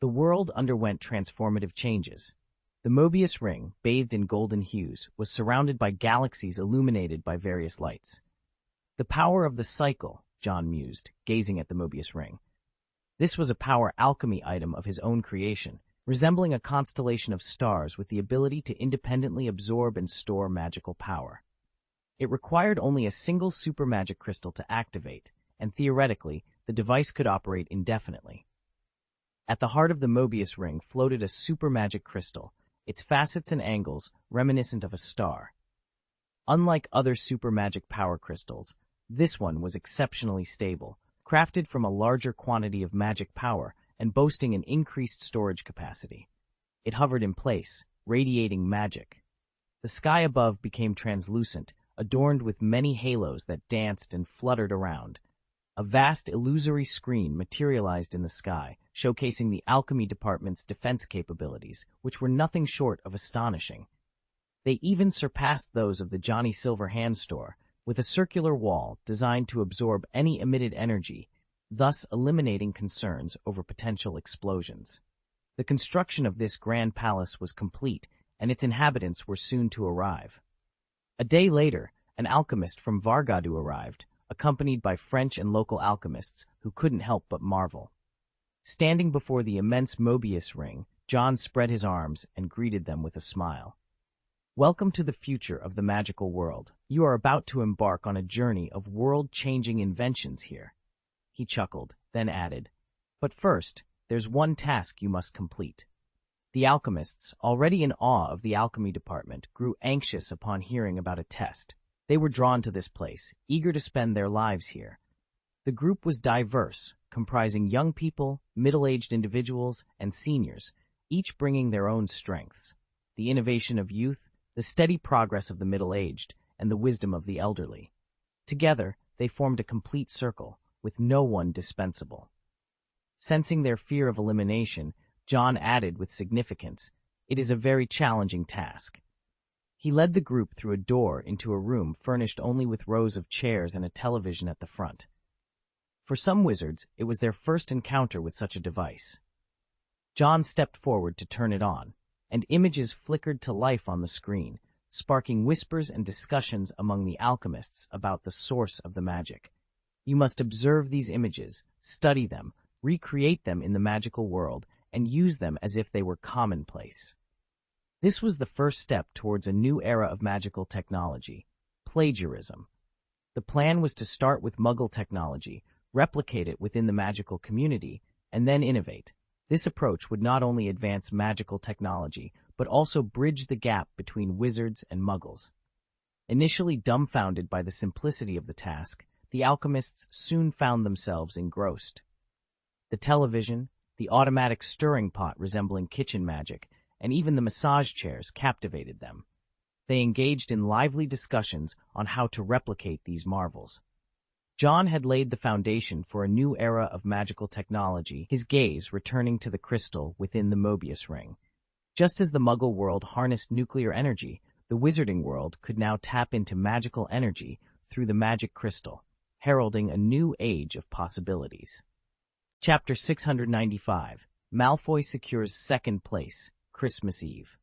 the world underwent transformative changes. The Mobius ring, bathed in golden hues, was surrounded by galaxies illuminated by various lights. The power of the cycle, John mused, gazing at the Mobius ring. This was a power alchemy item of his own creation, resembling a constellation of stars with the ability to independently absorb and store magical power. It required only a single super magic crystal to activate, and theoretically, the device could operate indefinitely. At the heart of the Mobius ring floated a super magic crystal, its facets and angles reminiscent of a star. Unlike other super magic power crystals, this one was exceptionally stable, crafted from a larger quantity of magic power and boasting an increased storage capacity. It hovered in place, radiating magic. The sky above became translucent, adorned with many halos that danced and fluttered around. A vast illusory screen materialized in the sky, showcasing the alchemy department's defense capabilities, which were nothing short of astonishing. They even surpassed those of the Johnny Silverhand store, with a circular wall designed to absorb any emitted energy, thus eliminating concerns over potential explosions. The construction of this grand palace was complete, and its inhabitants were soon to arrive. A day later, an alchemist from Ouagadougou arrived, accompanied by French and local alchemists who couldn't help but marvel. Standing before the immense Mobius ring, John spread his arms and greeted them with a smile. "Welcome to the future of the magical world. You are about to embark on a journey of world-changing inventions here." He chuckled, then added, "But first, there's one task you must complete." The alchemists, already in awe of the alchemy department, grew anxious upon hearing about a test. They were drawn to this place, eager to spend their lives here. The group was diverse, comprising young people, middle-aged individuals, and seniors, each bringing their own strengths: the innovation of youth, the steady progress of the middle-aged, and the wisdom of the elderly. Together, they formed a complete circle, with no one dispensable. Sensing their fear of elimination, John added with significance, "It is a very challenging task." He led the group through a door into a room furnished only with rows of chairs and a television at the front. For some wizards, it was their first encounter with such a device. John stepped forward to turn it on, and images flickered to life on the screen, sparking whispers and discussions among the alchemists about the source of the magic. "You must observe these images, study them, recreate them in the magical world, and use them as if they were commonplace. This was the first step towards a new era of magical technology, plagiarism. The plan was to start with Muggle technology, replicate it within the magical community, and then innovate. This approach would not only advance magical technology, but also bridge the gap between wizards and Muggles. Initially dumbfounded by the simplicity of the task, the alchemists soon found themselves engrossed. The television, the automatic stirring pot resembling kitchen magic, and even the massage chairs captivated them. They engaged in lively discussions on how to replicate these marvels. John had laid the foundation for a new era of magical technology, his gaze returning to the crystal within the Mobius ring. Just as the Muggle world harnessed nuclear energy, the Wizarding world could now tap into magical energy through the magic crystal, heralding a new age of possibilities. Chapter 695. Malfoy secures second place, Christmas Eve.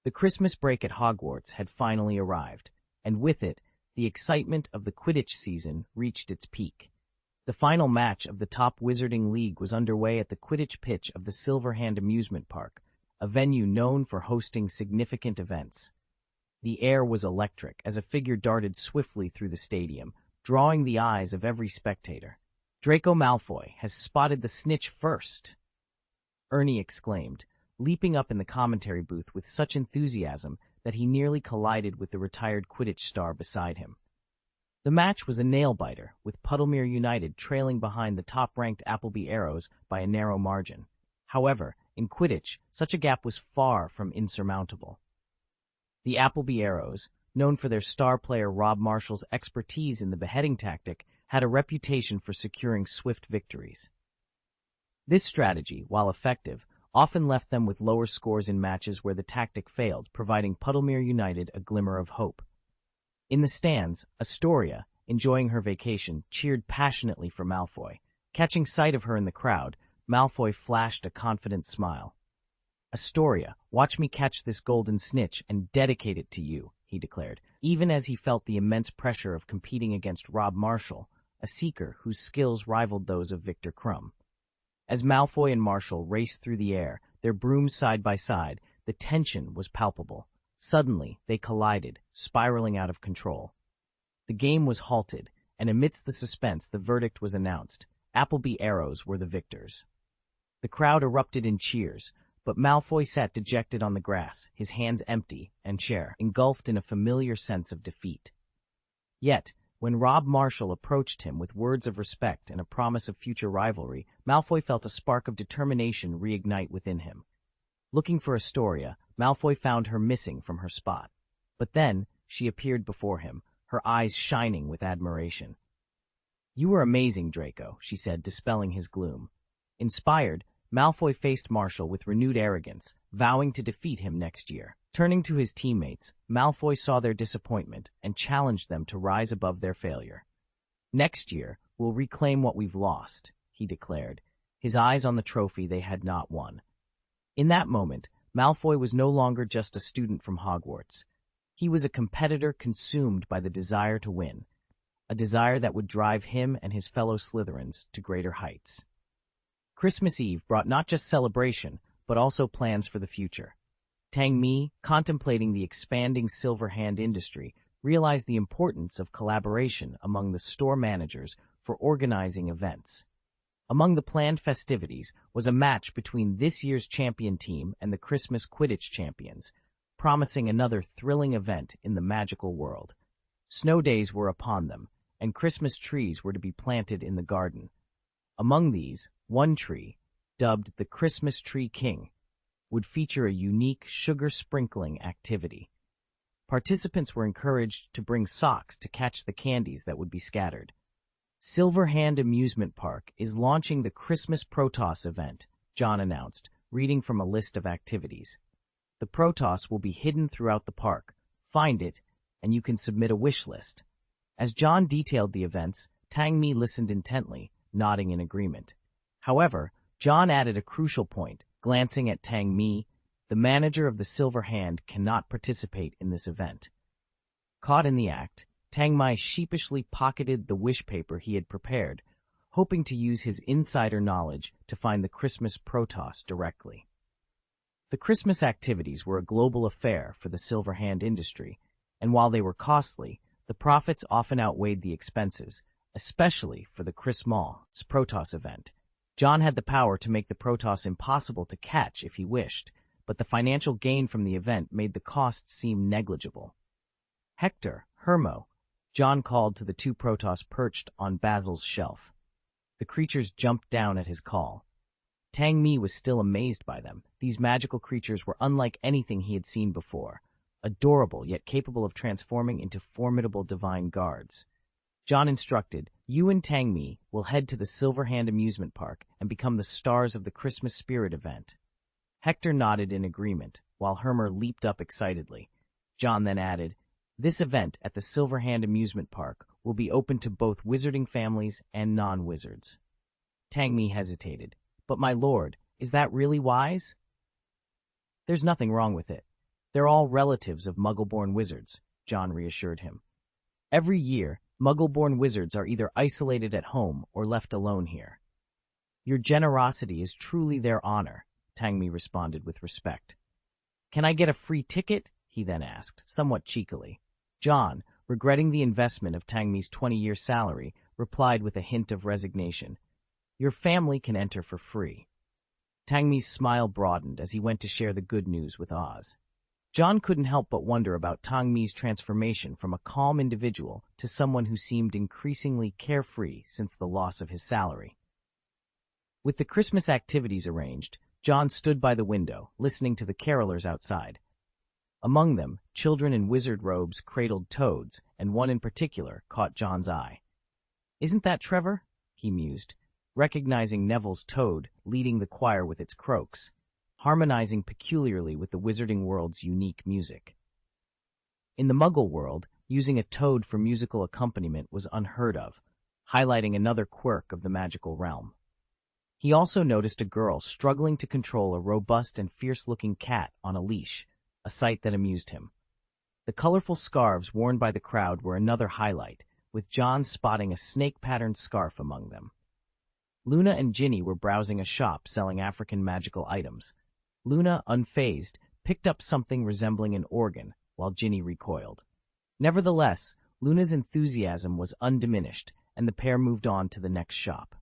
The Christmas break at Hogwarts had finally arrived, and with it, the excitement of the Quidditch season reached its peak. The final match of the top Wizarding League was underway at the Quidditch pitch of the Silverhand Amusement Park, a venue known for hosting significant events. The air was electric as a figure darted swiftly through the stadium, drawing the eyes of every spectator. "Draco Malfoy has spotted the snitch first!" Ernie exclaimed, leaping up in the commentary booth with such enthusiasm that he nearly collided with the retired Quidditch star beside him. The match was a nail-biter, with Puddlemere United trailing behind the top-ranked Appleby Arrows by a narrow margin. However, in Quidditch, such a gap was far from insurmountable. The Appleby Arrows, known for their star player Rob Marshall's expertise in the beheading tactic, had a reputation for securing swift victories. This strategy, while effective, often left them with lower scores in matches where the tactic failed, providing Puddlemere United a glimmer of hope. In the stands, Astoria, enjoying her vacation, cheered passionately for Malfoy. Catching sight of her in the crowd, Malfoy flashed a confident smile. "Astoria, watch me catch this golden snitch and dedicate it to you," he declared, even as he felt the immense pressure of competing against Rob Marshall, a seeker whose skills rivaled those of Victor Crumb. As Malfoy and Marshall raced through the air, their brooms side by side, the tension was palpable. Suddenly, they collided, spiraling out of control. The game was halted, and amidst the suspense, the verdict was announced. Appleby Arrows were the victors. The crowd erupted in cheers, but Malfoy sat dejected on the grass, his hands empty and chair engulfed in a familiar sense of defeat. Yet, when Rob Marshall approached him with words of respect and a promise of future rivalry, Malfoy felt a spark of determination reignite within him. Looking for Astoria, Malfoy found her missing from her spot. But then, she appeared before him, her eyes shining with admiration. "You were amazing, Draco," she said, dispelling his gloom. Inspired, Malfoy faced Marshall with renewed arrogance, vowing to defeat him next year. Turning to his teammates, Malfoy saw their disappointment and challenged them to rise above their failure. "Next year, we'll reclaim what we've lost," he declared, his eyes on the trophy they had not won. In that moment, Malfoy was no longer just a student from Hogwarts. He was a competitor consumed by the desire to win, a desire that would drive him and his fellow Slytherins to greater heights. Christmas Eve brought not just celebration, but also plans for the future. Tang Mi, contemplating the expanding Silverhand industry, realized the importance of collaboration among the store managers for organizing events. Among the planned festivities was a match between this year's champion team and the Christmas Quidditch champions, promising another thrilling event in the magical world. Snow days were upon them, and Christmas trees were to be planted in the garden. Among these, one tree, dubbed the Christmas Tree King, would feature a unique sugar-sprinkling activity. Participants were encouraged to bring socks to catch the candies that would be scattered. Silverhand Amusement Park is launching the Christmas Protoss event, John announced, reading from a list of activities. The Protoss will be hidden throughout the park. Find it, and you can submit a wish list. As John detailed the events, Tang Mi listened intently, nodding in agreement. However, John added a crucial point, glancing at Tang Mi. The manager of the Silver Hand cannot participate in this event. Caught in the act, Tang Mi sheepishly pocketed the wish paper he had prepared, hoping to use his insider knowledge to find the Christmas Protoss directly. The Christmas activities were a global affair for the silver hand industry, and while they were costly, the profits often outweighed the expenses, especially for the Christmas Protoss event. John had the power to make the Protoss impossible to catch if he wished, but the financial gain from the event made the costs seem negligible. Hector, Hermo, John called to the two Protoss perched on Basil's shelf. The creatures jumped down at his call. Tang Mi was still amazed by them. These magical creatures were unlike anything he had seen before, adorable yet capable of transforming into formidable divine guards. John instructed, "You and Tang Mi will head to the Silver Hand amusement park and become the stars of the Christmas Spirit event." Hector nodded in agreement, while Hermer leaped up excitedly. John then added, "This event at the Silver Hand amusement park will be open to both wizarding families and non-wizards." Tang Mi hesitated. "But my lord, is that really wise?" "There's nothing wrong with it. They're all relatives of Muggle-born wizards," John reassured him. "Every year, Muggle-born wizards are either isolated at home or left alone here." "Your generosity is truly their honor," Tang Mi responded with respect. "Can I get a free ticket?" he then asked, somewhat cheekily. John, regretting the investment of Tang Mi's 20-year salary, replied with a hint of resignation, "Your family can enter for free." Tang Mi's smile broadened as he went to share the good news with Oz. John couldn't help but wonder about Tang Mi's transformation from a calm individual to someone who seemed increasingly carefree since the loss of his salary. With the Christmas activities arranged, John stood by the window, listening to the carolers outside. Among them, children in wizard robes cradled toads, and one in particular caught John's eye. "Isn't that Trevor?" he mused, recognizing Neville's toad leading the choir with its croaks, harmonizing peculiarly with the wizarding world's unique music. In the Muggle world, using a toad for musical accompaniment was unheard of, highlighting another quirk of the magical realm. He also noticed a girl struggling to control a robust and fierce-looking cat on a leash, a sight that amused him. The colorful scarves worn by the crowd were another highlight, with John spotting a snake-patterned scarf among them. Luna and Ginny were browsing a shop selling African magical items. Luna, unfazed, picked up something resembling an organ, while Ginny recoiled. Nevertheless, Luna's enthusiasm was undiminished, and the pair moved on to the next shop.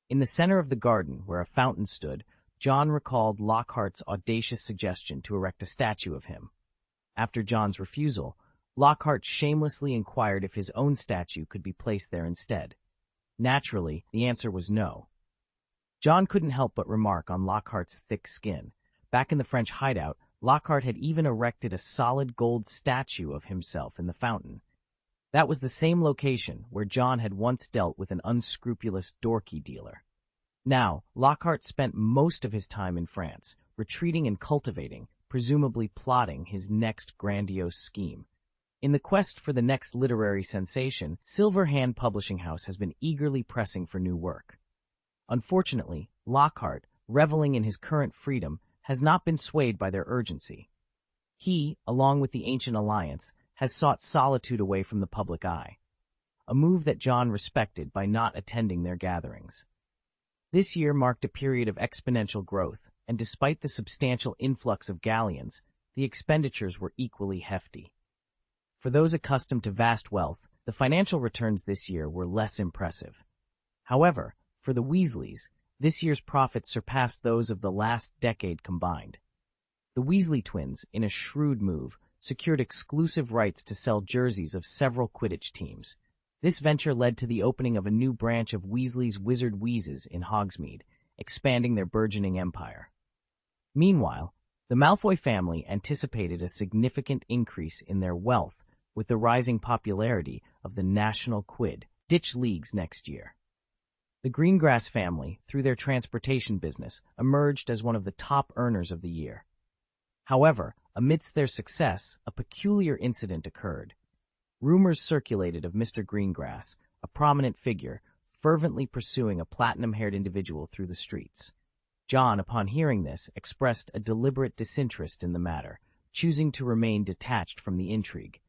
In the center of the garden, where a fountain stood, John recalled Lockhart's audacious suggestion to erect a statue of him. After John's refusal, Lockhart shamelessly inquired if his own statue could be placed there instead. Naturally, the answer was no. John couldn't help but remark on Lockhart's thick skin. Back in the French hideout, Lockhart had even erected a solid gold statue of himself in the fountain. That was the same location where John had once dealt with an unscrupulous dorky dealer. Now, Lockhart spent most of his time in France, retreating and cultivating, presumably plotting his next grandiose scheme. In the quest for the next literary sensation, Silver Hand Publishing House has been eagerly pressing for new work. Unfortunately, Lockhart, reveling in his current freedom, has not been swayed by their urgency. He, along with the Ancient Alliance, has sought solitude away from the public eye, a move that John respected by not attending their gatherings. This year marked a period of exponential growth, and despite the substantial influx of galleons, the expenditures were equally hefty. For those accustomed to vast wealth, the financial returns this year were less impressive. However, for the Weasleys, this year's profits surpassed those of the last decade combined. The Weasley twins, in a shrewd move, secured exclusive rights to sell jerseys of several Quidditch teams. This venture led to the opening of a new branch of Weasley's Wizard Wheezes in Hogsmeade, expanding their burgeoning empire. Meanwhile, the Malfoy family anticipated a significant increase in their wealth with the rising popularity of the National Quidditch Leagues next year. The Greengrass family, through their transportation business, emerged as one of the top earners of the year. However, amidst their success, a peculiar incident occurred. Rumors circulated of Mr. Greengrass, a prominent figure, fervently pursuing a platinum-haired individual through the streets. John, upon hearing this, expressed a deliberate disinterest in the matter, choosing to remain detached from the intrigue.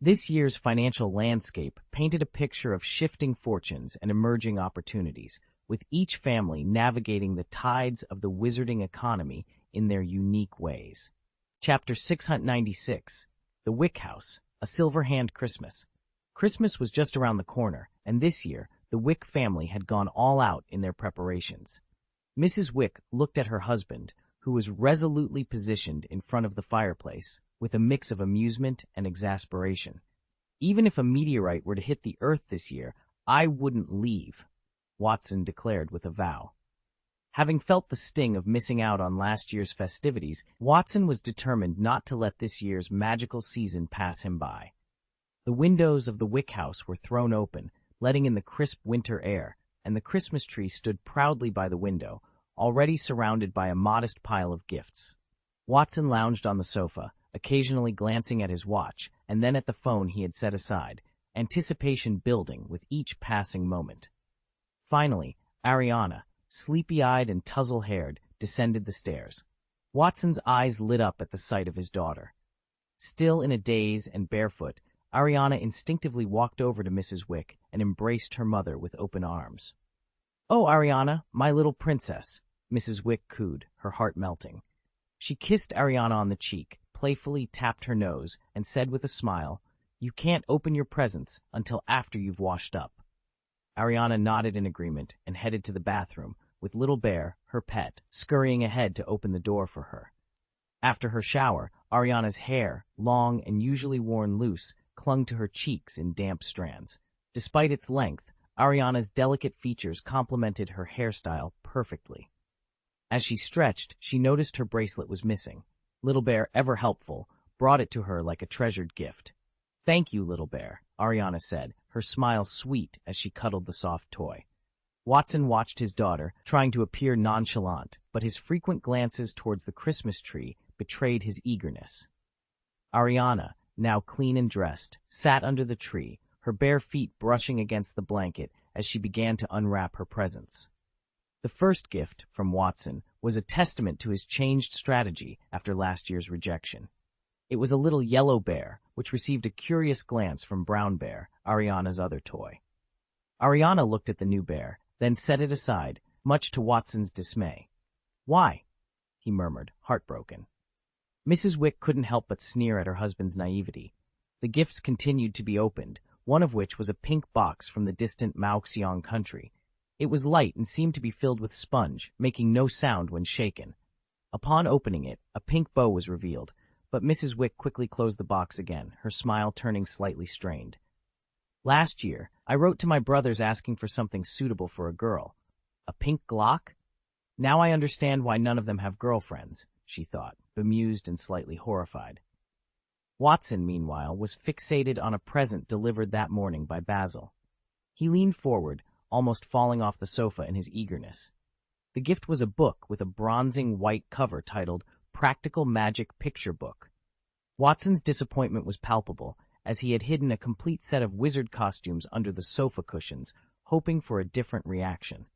This year's financial landscape painted a picture of shifting fortunes and emerging opportunities, with each family navigating the tides of the wizarding economy in their unique ways. Chapter 696, The Wick House, A Silver Hand Christmas. Christmas was just around the corner, and this year, the Wick family had gone all out in their preparations. Mrs. Wick looked at her husband, who was resolutely positioned in front of the fireplace, with a mix of amusement and exasperation. "Even if a meteorite were to hit the Earth this year, I wouldn't leave," Watson declared with a vow. Having felt the sting of missing out on last year's festivities, Watson was determined not to let this year's magical season pass him by. The windows of the Wick house were thrown open, letting in the crisp winter air, and the Christmas tree stood proudly by the window, already surrounded by a modest pile of gifts. Watson lounged on the sofa, occasionally glancing at his watch and then at the phone he had set aside, anticipation building with each passing moment. Finally, Ariana, sleepy-eyed and touzle-haired, descended the stairs. Watson's eyes lit up at the sight of his daughter. Still in a daze and barefoot, Ariana instinctively walked over to Mrs. Wick and embraced her mother with open arms. "Oh, Ariana, my little princess," Mrs. Wick cooed, her heart melting. She kissed Ariana on the cheek, playfully tapped her nose, and said with a smile, "You can't open your presents until after you've washed up." Ariana nodded in agreement and headed to the bathroom, with Little Bear, her pet, scurrying ahead to open the door for her. After her shower, Ariana's hair, long and usually worn loose, clung to her cheeks in damp strands. Despite its length, Ariana's delicate features complemented her hairstyle perfectly. As she stretched, she noticed her bracelet was missing. Little Bear, ever helpful, brought it to her like a treasured gift. "Thank you, Little Bear," Ariana said, her smile sweet as she cuddled the soft toy. Watson watched his daughter, trying to appear nonchalant, but his frequent glances towards the Christmas tree betrayed his eagerness. Ariana, now clean and dressed, sat under the tree, her bare feet brushing against the blanket as she began to unwrap her presents. The first gift, from Watson, was a testament to his changed strategy after last year's rejection. It was a little yellow bear, which received a curious glance from Brown Bear, Ariana's other toy. Ariana looked at the new bear, then set it aside, much to Watson's dismay. "Why?" he murmured, heartbroken. Mrs. Wick couldn't help but sneer at her husband's naivety. The gifts continued to be opened, one of which was a pink box from the distant Mauxiong country. It was light and seemed to be filled with sponge, making no sound when shaken. Upon opening it, a pink bow was revealed, but Mrs. Wick quickly closed the box again, her smile turning slightly strained. "Last year, I wrote to my brothers asking for something suitable for a girl. A pink Glock? Now I understand why none of them have girlfriends," she thought, bemused and slightly horrified. Watson, meanwhile, was fixated on a present delivered that morning by Basil. He leaned forward, almost falling off the sofa in his eagerness. The gift was a book with a bronzing white cover titled Practical Magic Picture Book. Watson's disappointment was palpable, as he had hidden a complete set of wizard costumes under the sofa cushions, hoping for a different reaction.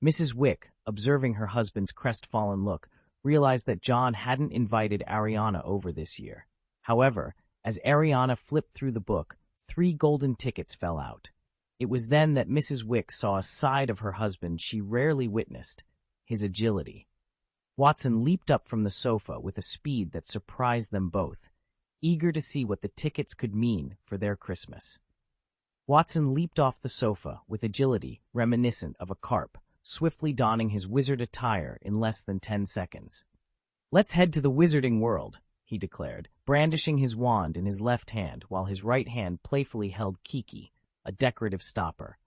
Mrs. Wick, observing her husband's crestfallen look, realized that John hadn't invited Ariana over this year. However, as Ariana flipped through the book, 3 golden tickets fell out. It was then that Mrs. Wick saw a side of her husband she rarely witnessed, his agility. Watson leaped up from the sofa with a speed that surprised them both, eager to see what the tickets could mean for their Christmas. Watson leaped off the sofa with agility reminiscent of a carp, swiftly donning his wizard attire in less than 10 seconds. "Let's head to the wizarding world," he declared, brandishing his wand in his left hand while his right hand playfully held Kiki, a decorative stopper.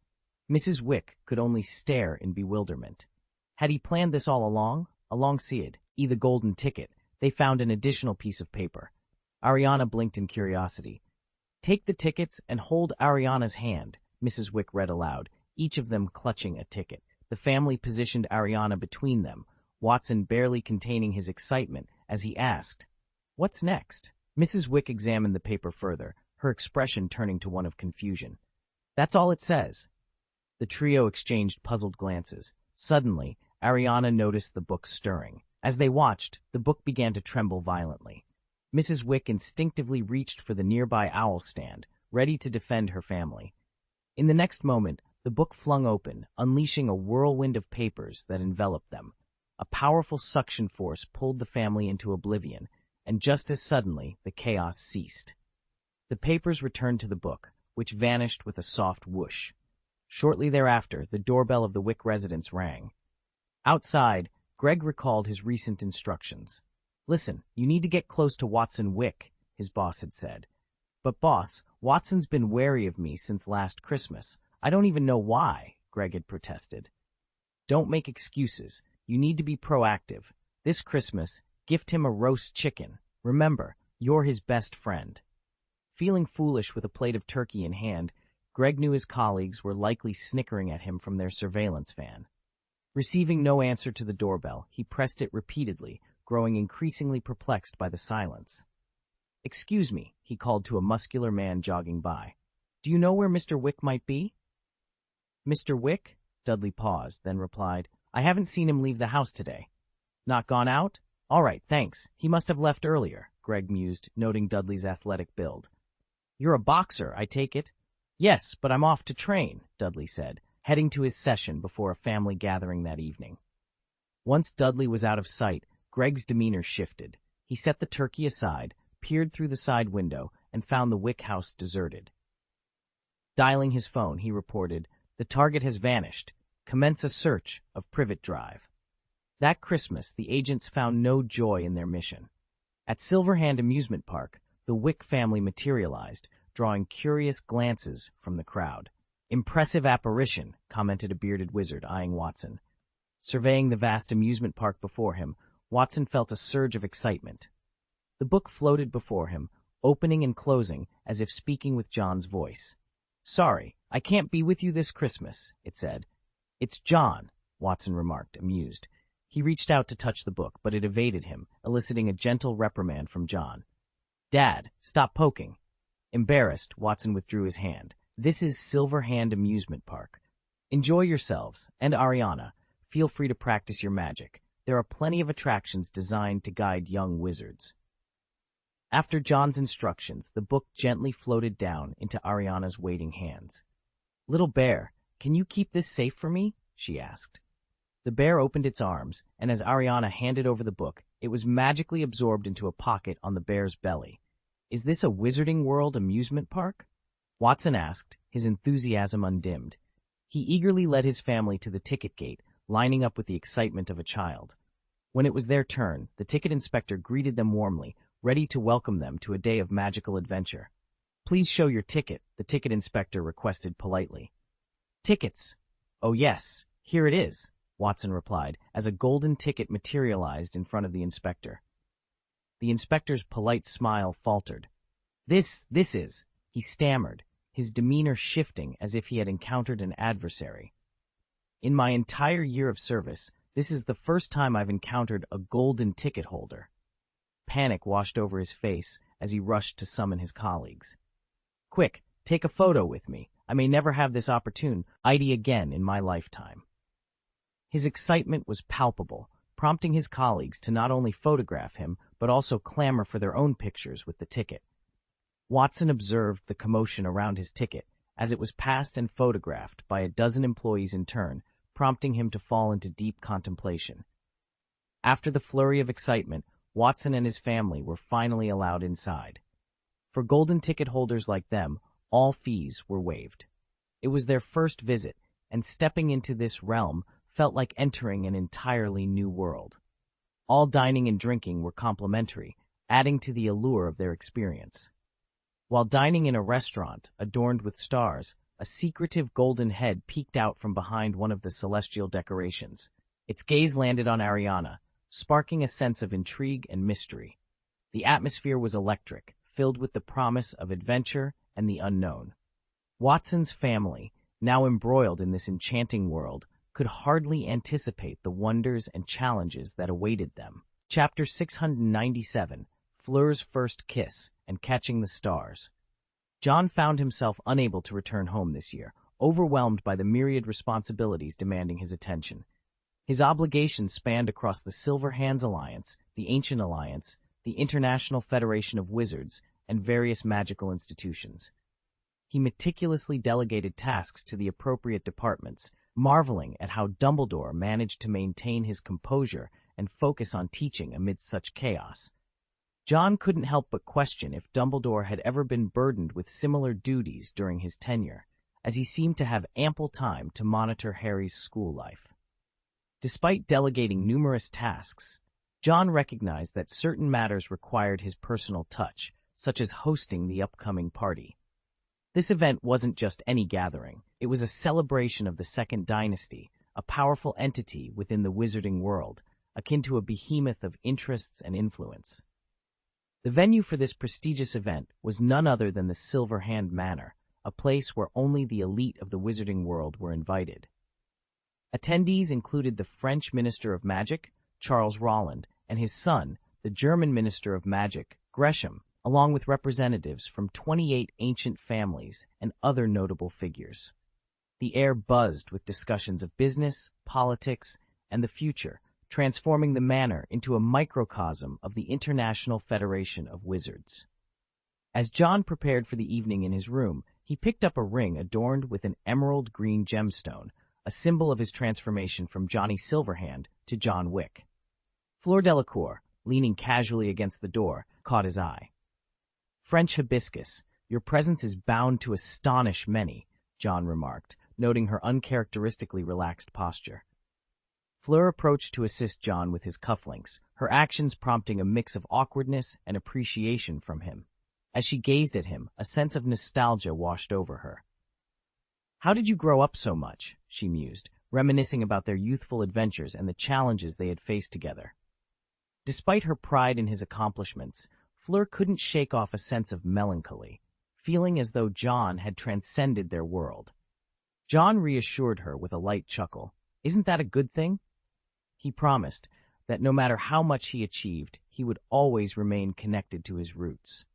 Mrs. Wick could only stare in bewilderment. Had he planned this all along? Alongside the golden ticket, they found an additional piece of paper. Ariana blinked in curiosity. "Take the tickets and hold Ariana's hand," Mrs. Wick read aloud, each of them clutching a ticket. The family positioned Ariana between them, Watson barely containing his excitement as he asked, "What's next?" Mrs. Wick examined the paper further, her expression turning to one of confusion. "That's all it says." The trio exchanged puzzled glances. Suddenly, Ariana noticed the book stirring. As they watched, the book began to tremble violently. Mrs. Wick instinctively reached for the nearby owl stand, ready to defend her family. In the next moment, the book flung open, unleashing a whirlwind of papers that enveloped them. A powerful suction force pulled the family into oblivion, and just as suddenly, the chaos ceased. The papers returned to the book, which vanished with a soft whoosh. Shortly thereafter, the doorbell of the Wick residence rang. Outside, Greg recalled his recent instructions. "Listen, you need to get close to Watson Wick," his boss had said. "But boss, Watson's been wary of me since last Christmas. I don't even know why," Greg had protested. "Don't make excuses. You need to be proactive. This Christmas, gift him a roast chicken. Remember, you're his best friend." Feeling foolish with a plate of turkey in hand, Greg knew his colleagues were likely snickering at him from their surveillance van. Receiving no answer to the doorbell, he pressed it repeatedly, growing increasingly perplexed by the silence. "Excuse me," he called to a muscular man jogging by. "Do you know where Mr. Wick might be?" "Mr. Wick?" Dudley paused, then replied, "I haven't seen him leave the house today." "Not gone out? All right, thanks. He must have left earlier," Greg mused, noting Dudley's athletic build. "You're a boxer, I take it?" "Yes, but I'm off to train," Dudley said, heading to his session before a family gathering that evening. Once Dudley was out of sight, Greg's demeanor shifted. He set the turkey aside, peered through the side window, and found the Wick house deserted. Dialing his phone, he reported, "The target has vanished. Commence a search of Privet Drive." That Christmas, the agents found no joy in their mission. At Silverhand Amusement Park, the Wick family materialized, drawing curious glances from the crowd. "Impressive apparition," commented a bearded wizard eyeing Watson. Surveying the vast amusement park before him, Watson felt a surge of excitement. The book floated before him, opening and closing as if speaking with John's voice. "Sorry, I can't be with you this Christmas," it said. "It's John," Watson remarked, amused. He reached out to touch the book, but it evaded him, eliciting a gentle reprimand from John. "Dad, stop poking." Embarrassed, Watson withdrew his hand. "This is Silverhand Amusement Park. Enjoy yourselves, and Ariana, feel free to practice your magic. There are plenty of attractions designed to guide young wizards." After John's instructions, the book gently floated down into Ariana's waiting hands. "Little bear, can you keep this safe for me?" she asked. The bear opened its arms, and as Ariana handed over the book, it was magically absorbed into a pocket on the bear's belly. "Is this a Wizarding World amusement park?" Watson asked, his enthusiasm undimmed. He eagerly led his family to the ticket gate, lining up with the excitement of a child. When it was their turn, the ticket inspector greeted them warmly, ready to welcome them to a day of magical adventure. "Please show your ticket," the ticket inspector requested politely. "Tickets? Oh yes, here it is," Watson replied, as a golden ticket materialized in front of the inspector. The inspector's polite smile faltered. This is," he stammered, his demeanor shifting as if he had encountered an adversary. "In my entire year of service, this is the first time I've encountered a golden ticket holder." Panic washed over his face as he rushed to summon his colleagues. "Quick, take a photo with me. I may never have this opportunity again in my lifetime." His excitement was palpable, prompting his colleagues to not only photograph him, but also clamor for their own pictures with the ticket. Watson observed the commotion around his ticket as it was passed and photographed by a dozen employees in turn, prompting him to fall into deep contemplation. After the flurry of excitement, Watson and his family were finally allowed inside. For golden ticket holders like them, all fees were waived. It was their first visit, and stepping into this realm felt like entering an entirely new world. All dining and drinking were complimentary, adding to the allure of their experience. While dining in a restaurant adorned with stars, a secretive golden head peeked out from behind one of the celestial decorations. Its gaze landed on Ariana, sparking a sense of intrigue and mystery. The atmosphere was electric, filled with the promise of adventure and the unknown. Watson's family, now embroiled in this enchanting world, could hardly anticipate the wonders and challenges that awaited them. Chapter 697, Fleur's First Kiss and Catching the Stars. John found himself unable to return home this year, overwhelmed by the myriad responsibilities demanding his attention. His obligations spanned across the Silver Hands Alliance, the Ancient Alliance, the International Federation of Wizards, and various magical institutions. He meticulously delegated tasks to the appropriate departments, marveling at how Dumbledore managed to maintain his composure and focus on teaching amidst such chaos. John couldn't help but question if Dumbledore had ever been burdened with similar duties during his tenure, as he seemed to have ample time to monitor Harry's school life. Despite delegating numerous tasks, John recognized that certain matters required his personal touch, such as hosting the upcoming party. This event wasn't just any gathering. It was a celebration of the Second Dynasty, a powerful entity within the wizarding world, akin to a behemoth of interests and influence. The venue for this prestigious event was none other than the Silverhand Manor, a place where only the elite of the wizarding world were invited. Attendees included the French Minister of Magic, Charles Rolland, and his son, the German Minister of Magic, Gresham, along with representatives from 28 ancient families and other notable figures. The air buzzed with discussions of business, politics, and the future, transforming the manor into a microcosm of the International Federation of Wizards. As John prepared for the evening in his room, he picked up a ring adorned with an emerald green gemstone, a symbol of his transformation from Johnny Silverhand to John Wick. Fleur Delacour, leaning casually against the door, caught his eye. "French hibiscus, your presence is bound to astonish many," John remarked, noting her uncharacteristically relaxed posture. Fleur approached to assist John with his cufflinks, her actions prompting a mix of awkwardness and appreciation from him. As she gazed at him, a sense of nostalgia washed over her. "How did you grow up so much?" she mused, reminiscing about their youthful adventures and the challenges they had faced together. Despite her pride in his accomplishments, Fleur couldn't shake off a sense of melancholy, feeling as though John had transcended their world. John reassured her with a light chuckle. "Isn't that a good thing?" He promised that no matter how much he achieved, he would always remain connected to his roots.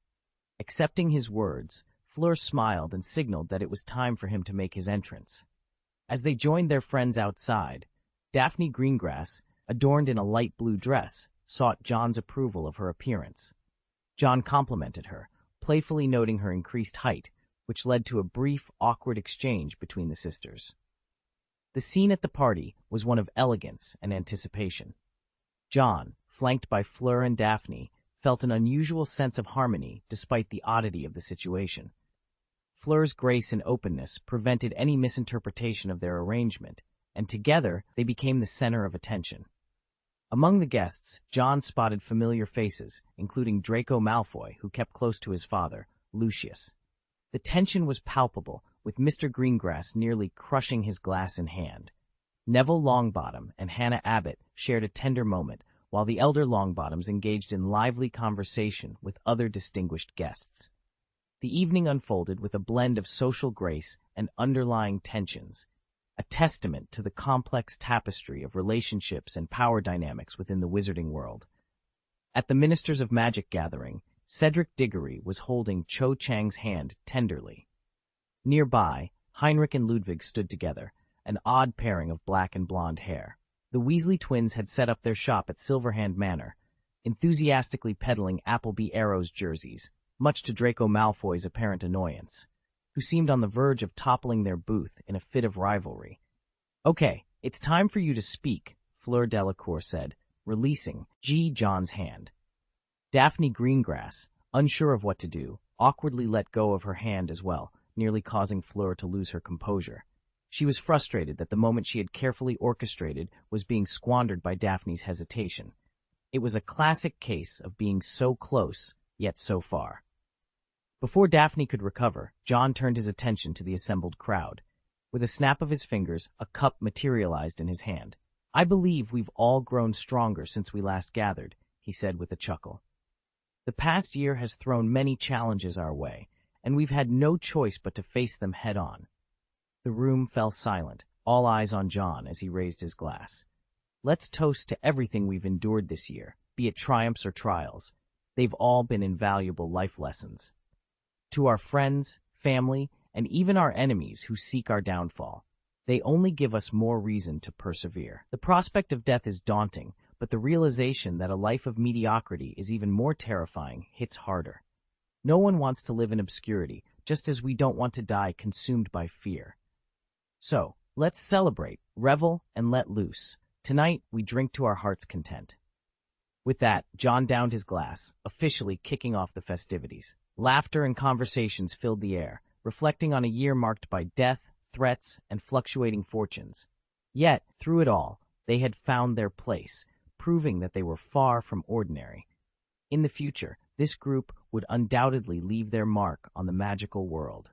Accepting his words, Fleur smiled and signaled that it was time for him to make his entrance. As they joined their friends outside, Daphne Greengrass, adorned in a light blue dress, sought John's approval of her appearance. John complimented her, playfully noting her increased height, which led to a brief, awkward exchange between the sisters. The scene at the party was one of elegance and anticipation. John, flanked by Fleur and Daphne, felt an unusual sense of harmony despite the oddity of the situation. Fleur's grace and openness prevented any misinterpretation of their arrangement, and together they became the center of attention. Among the guests, John spotted familiar faces, including Draco Malfoy, who kept close to his father, Lucius. The tension was palpable, with Mr. Greengrass nearly crushing his glass in hand. Neville Longbottom and Hannah Abbott shared a tender moment, while the elder Longbottoms engaged in lively conversation with other distinguished guests. The evening unfolded with a blend of social grace and underlying tensions, a testament to the complex tapestry of relationships and power dynamics within the wizarding world. At the Ministers of Magic gathering, Cedric Diggory was holding Cho Chang's hand tenderly. Nearby, Heinrich and Ludwig stood together, an odd pairing of black and blonde hair. The Weasley twins had set up their shop at Silverhand Manor, enthusiastically peddling Appleby Arrows jerseys, much to Draco Malfoy's apparent annoyance, who seemed on the verge of toppling their booth in a fit of rivalry. "Okay, it's time for you to speak," Fleur Delacour said, releasing John's hand. Daphne Greengrass, unsure of what to do, awkwardly let go of her hand as well, nearly causing Fleur to lose her composure. She was frustrated that the moment she had carefully orchestrated was being squandered by Daphne's hesitation. It was a classic case of being so close, yet so far. Before Daphne could recover, John turned his attention to the assembled crowd. With a snap of his fingers, a cup materialized in his hand. "I believe we've all grown stronger since we last gathered," he said with a chuckle. "The past year has thrown many challenges our way, and we've had no choice but to face them head-on." The room fell silent, all eyes on John as he raised his glass. "Let's toast to everything we've endured this year, be it triumphs or trials. They've all been invaluable life lessons. To our friends, family, and even our enemies who seek our downfall, they only give us more reason to persevere. The prospect of death is daunting, but the realization that a life of mediocrity is even more terrifying hits harder. No one wants to live in obscurity, just as we don't want to die consumed by fear. So, let's celebrate, revel, and let loose. Tonight, we drink to our heart's content. With that, John downed his glass, officially kicking off the festivities. Laughter and conversations filled the air, reflecting on a year marked by death, threats, and fluctuating fortunes. Yet, through it all, they had found their place, proving that they were far from ordinary. In the future, this group would undoubtedly leave their mark on the magical world.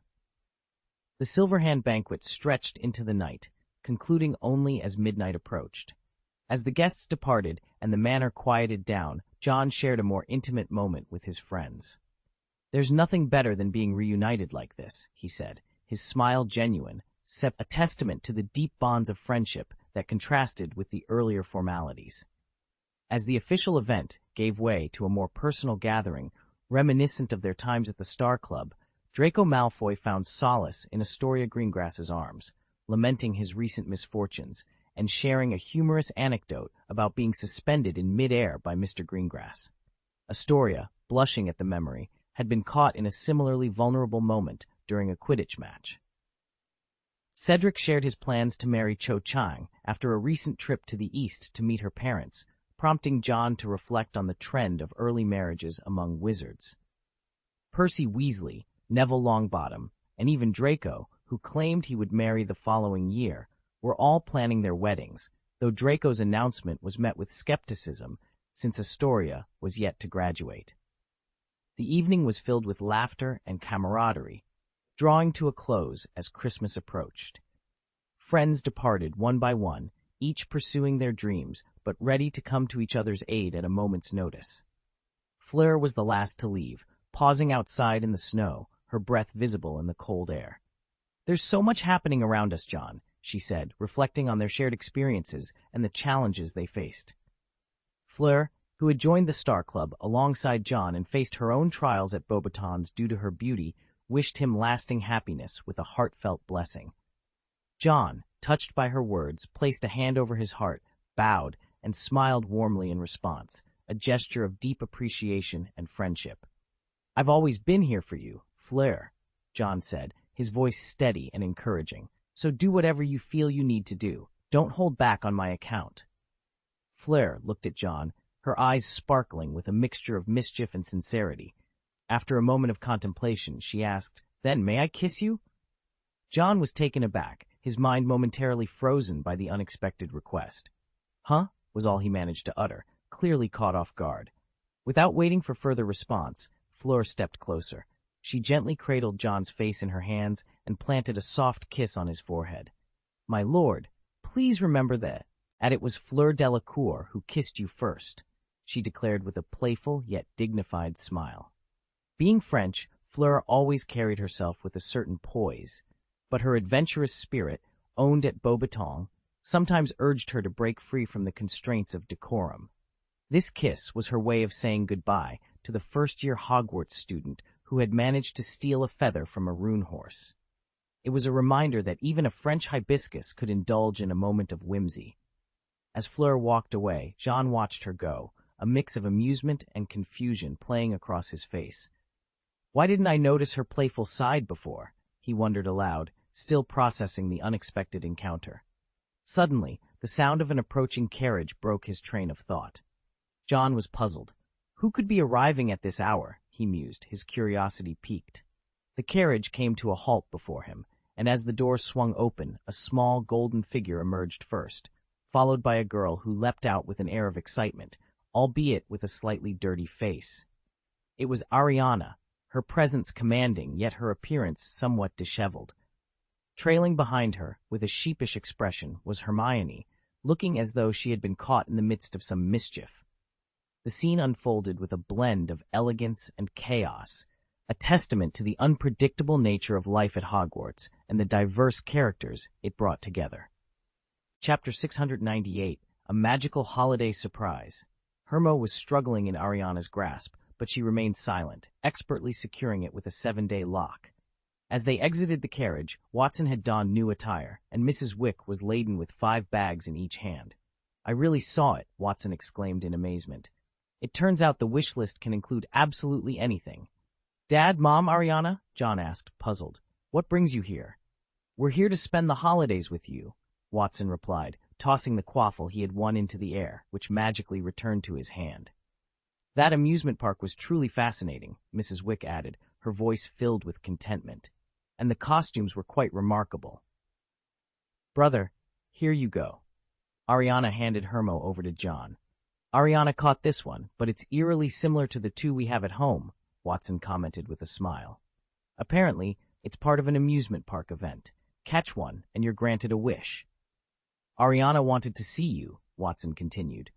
The Silverhand banquet stretched into the night, concluding only as midnight approached. As the guests departed and the manor quieted down, John shared a more intimate moment with his friends. "There's nothing better than being reunited like this," he said, his smile genuine, a testament to the deep bonds of friendship that contrasted with the earlier formalities. As the official event gave way to a more personal gathering, reminiscent of their times at the Star Club, Draco Malfoy found solace in Astoria Greengrass's arms, lamenting his recent misfortunes, and sharing a humorous anecdote about being suspended in mid-air by Mr. Greengrass. Astoria, blushing at the memory, had been caught in a similarly vulnerable moment during a Quidditch match. Cedric shared his plans to marry Cho Chang after a recent trip to the East to meet her parents, prompting John to reflect on the trend of early marriages among wizards. Percy Weasley, Neville Longbottom, and even Draco, who claimed he would marry the following year, were all planning their weddings, though Draco's announcement was met with skepticism since Astoria was yet to graduate. The evening was filled with laughter and camaraderie, drawing to a close as Christmas approached. Friends departed one by one, each pursuing their dreams, but ready to come to each other's aid at a moment's notice. Fleur was the last to leave, pausing outside in the snow, her breath visible in the cold air. "There's so much happening around us, John," she said, reflecting on their shared experiences and the challenges they faced. Fleur, who had joined the Star Club alongside John and faced her own trials at Beauxbatons due to her beauty, wished him lasting happiness with a heartfelt blessing. John, touched by her words, placed a hand over his heart, bowed, and smiled warmly in response, a gesture of deep appreciation and friendship. "I've always been here for you, Fleur," John said, his voice steady and encouraging. "So do whatever you feel you need to do. Don't hold back on my account." Fleur looked at John, her eyes sparkling with a mixture of mischief and sincerity. After a moment of contemplation, she asked, "Then may I kiss you?" John was taken aback, his mind momentarily frozen by the unexpected request. "Huh?" was all he managed to utter, clearly caught off guard. Without waiting for further response, Fleur stepped closer. She gently cradled John's face in her hands and planted a soft kiss on his forehead. "My lord, please remember that it was Fleur Delacour who kissed you first," she declared with a playful yet dignified smile. Being French, Fleur always carried herself with a certain poise, but her adventurous spirit, owned at Beauxbatons, sometimes urged her to break free from the constraints of decorum. This kiss was her way of saying goodbye to the first-year Hogwarts student who had managed to steal a feather from a rune horse. It was a reminder that even a French hibiscus could indulge in a moment of whimsy. As Fleur walked away, Jean watched her go, a mix of amusement and confusion playing across his face. Why didn't I notice her playful side before? He wondered aloud, still processing the unexpected encounter. Suddenly, the sound of an approaching carriage broke his train of thought. John was puzzled. Who could be arriving at this hour? He mused, his curiosity piqued. The carriage came to a halt before him, and as the door swung open, a small golden figure emerged first, followed by a girl who leapt out with an air of excitement, albeit with a slightly dirty face. It was Ariana, her presence commanding, yet her appearance somewhat disheveled. Trailing behind her, with a sheepish expression, was Hermione, looking as though she had been caught in the midst of some mischief. The scene unfolded with a blend of elegance and chaos, a testament to the unpredictable nature of life at Hogwarts and the diverse characters it brought together. Chapter 698, A Magical Holiday Surprise. Hermo was struggling in Ariana's grasp, but she remained silent, expertly securing it with a 7-day lock. As they exited the carriage, Watson had donned new attire, and Mrs. Wick was laden with 5 bags in each hand. I really saw it, Watson exclaimed in amazement. It turns out the wish list can include absolutely anything. Dad, Mom, Ariana? John asked, puzzled. What brings you here? We're here to spend the holidays with you, Watson replied, tossing the quaffle he had won into the air, which magically returned to his hand. That amusement park was truly fascinating, Mrs. Wick added, her voice filled with contentment. And the costumes were quite remarkable. Brother, here you go. Ariana handed Hermo over to John. Ariana caught this one, but it's eerily similar to the two we have at home, Watson commented with a smile. Apparently, it's part of an amusement park event. Catch one, and you're granted a wish. Ariana wanted to see you, Watson continued.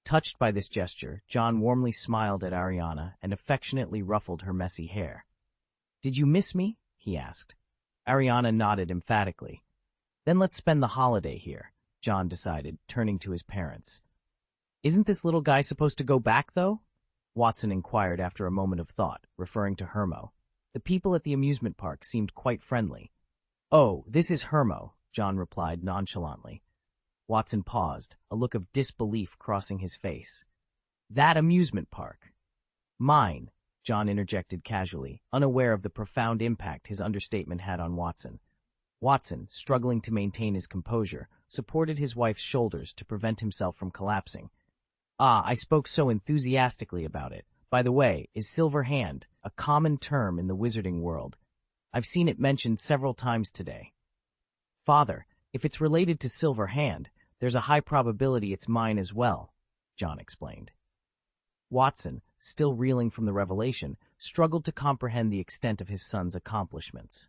Touched by this gesture, John warmly smiled at Ariana and affectionately ruffled her messy hair. Did you miss me? He asked. Ariana nodded emphatically. Then let's spend the holiday here, John decided, turning to his parents. Isn't this little guy supposed to go back, though? Watson inquired after a moment of thought, referring to Hermo. The people at the amusement park seemed quite friendly. Oh, this is Hermo, John replied nonchalantly. Watson paused, a look of disbelief crossing his face. That amusement park. Mine, John interjected casually, unaware of the profound impact his understatement had on Watson. Watson, struggling to maintain his composure, supported his wife's shoulders to prevent himself from collapsing. Ah, I spoke so enthusiastically about it. By the way, is Silver Hand a common term in the wizarding world? I've seen it mentioned several times today. Father, if it's related to Silver Hand, there's a high probability it's mine as well, John explained. Watson, still reeling from the revelation, struggled to comprehend the extent of his son's accomplishments.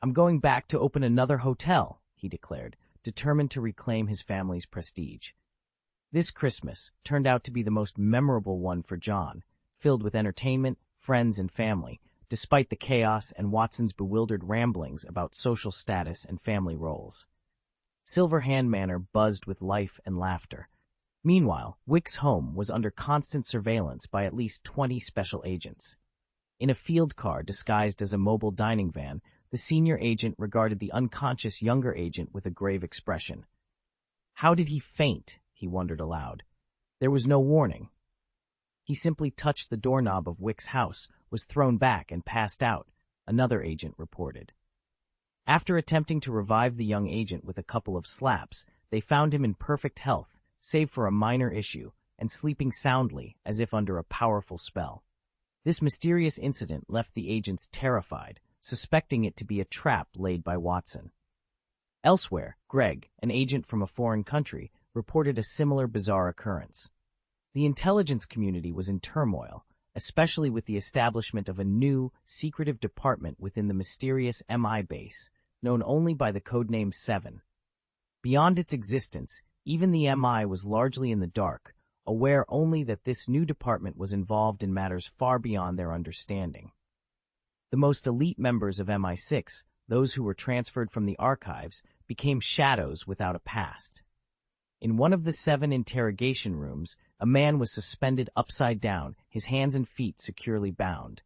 I'm going back to open another hotel, he declared, determined to reclaim his family's prestige. This Christmas turned out to be the most memorable one for John, filled with entertainment, friends, and family, despite the chaos and Watson's bewildered ramblings about social status and family roles. Silver Hand Manor buzzed with life and laughter. Meanwhile, Wick's home was under constant surveillance by at least 20 special agents. In a field car disguised as a mobile dining van, the senior agent regarded the unconscious younger agent with a grave expression. How did he faint? He wondered aloud. There was no warning. He simply touched the doorknob of Wick's house, was thrown back, and passed out, another agent reported. After attempting to revive the young agent with a couple of slaps, they found him in perfect health, save for a minor issue, and sleeping soundly as if under a powerful spell. This mysterious incident left the agents terrified, suspecting it to be a trap laid by Watson. Elsewhere, Greg, an agent from a foreign country, reported a similar bizarre occurrence. The intelligence community was in turmoil, especially with the establishment of a new, secretive department within the mysterious MI base, known only by the codename 7. Beyond its existence, even the MI was largely in the dark, aware only that this new department was involved in matters far beyond their understanding. The most elite members of MI6, those who were transferred from the archives, became shadows without a past. In one of the 7 interrogation rooms, a man was suspended upside down, his hands and feet securely bound.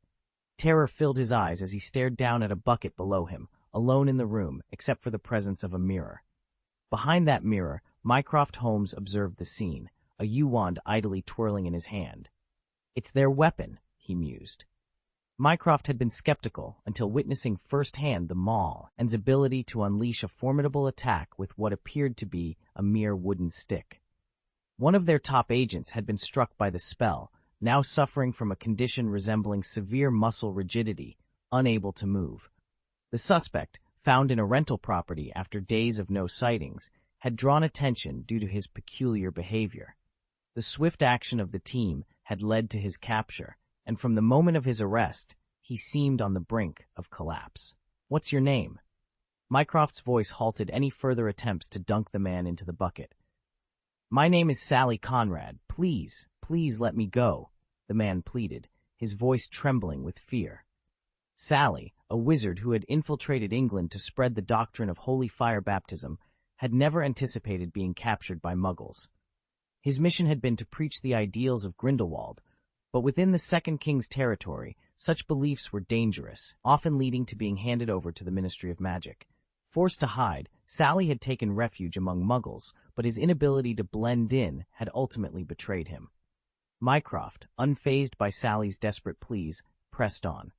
Terror filled his eyes as he stared down at a bucket below him, alone in the room, except for the presence of a mirror. Behind that mirror, Mycroft Holmes observed the scene, a yew-wand idly twirling in his hand. It's their weapon, he mused. Mycroft had been skeptical until witnessing firsthand the Maw's ability to unleash a formidable attack with what appeared to be a mere wooden stick. One of their top agents had been struck by the spell, now suffering from a condition resembling severe muscle rigidity, unable to move. The suspect, found in a rental property after days of no sightings, had drawn attention due to his peculiar behavior. The swift action of the team had led to his capture, and from the moment of his arrest, he seemed on the brink of collapse. What's your name? Mycroft's voice halted any further attempts to dunk the man into the bucket. My name is Sally Conrad. Please, please let me go, the man pleaded, his voice trembling with fear. Sally, a wizard who had infiltrated England to spread the doctrine of holy fire baptism, had never anticipated being captured by Muggles. His mission had been to preach the ideals of Grindelwald, but within the Second King's territory, such beliefs were dangerous, often leading to being handed over to the Ministry of Magic. Forced to hide, Sally had taken refuge among muggles, but his inability to blend in had ultimately betrayed him. Mycroft, unfazed by Sally's desperate pleas, pressed on.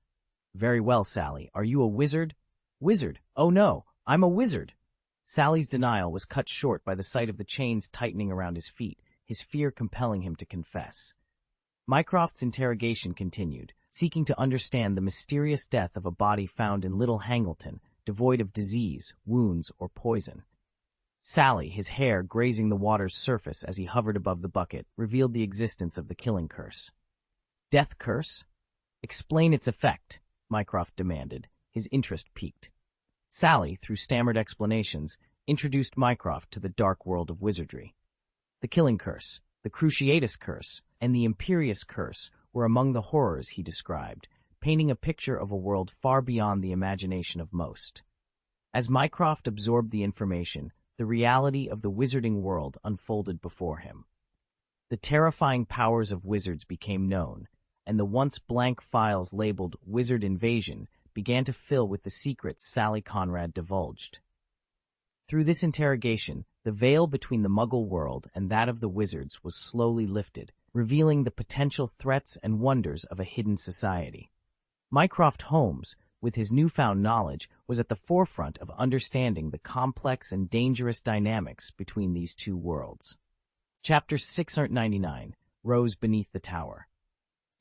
"Very well, Sally. Are you a wizard?" "Wizard? Oh no, I'm a wizard." Sally's denial was cut short by the sight of the chains tightening around his feet, his fear compelling him to confess. Mycroft's interrogation continued, seeking to understand the mysterious death of a body found in Little Hangleton, devoid of disease, wounds, or poison. Sally, his hair grazing the water's surface as he hovered above the bucket, revealed the existence of the killing curse. "Death curse? Explain its effect," Mycroft demanded, his interest piqued. Sally, through stammered explanations, introduced Mycroft to the dark world of wizardry. The killing curse, the Cruciatus curse, and the Imperious curse were among the horrors he described, painting a picture of a world far beyond the imagination of most. As Mycroft absorbed the information, the reality of the wizarding world unfolded before him. The terrifying powers of wizards became known, and the once blank files labeled Wizard Invasion began to fill with the secrets Sally Conrad divulged. Through this interrogation, the veil between the Muggle world and that of the wizards was slowly lifted, revealing the potential threats and wonders of a hidden society. Mycroft Holmes, with his newfound knowledge, was at the forefront of understanding the complex and dangerous dynamics between these two worlds. Chapter 699 rose beneath the tower.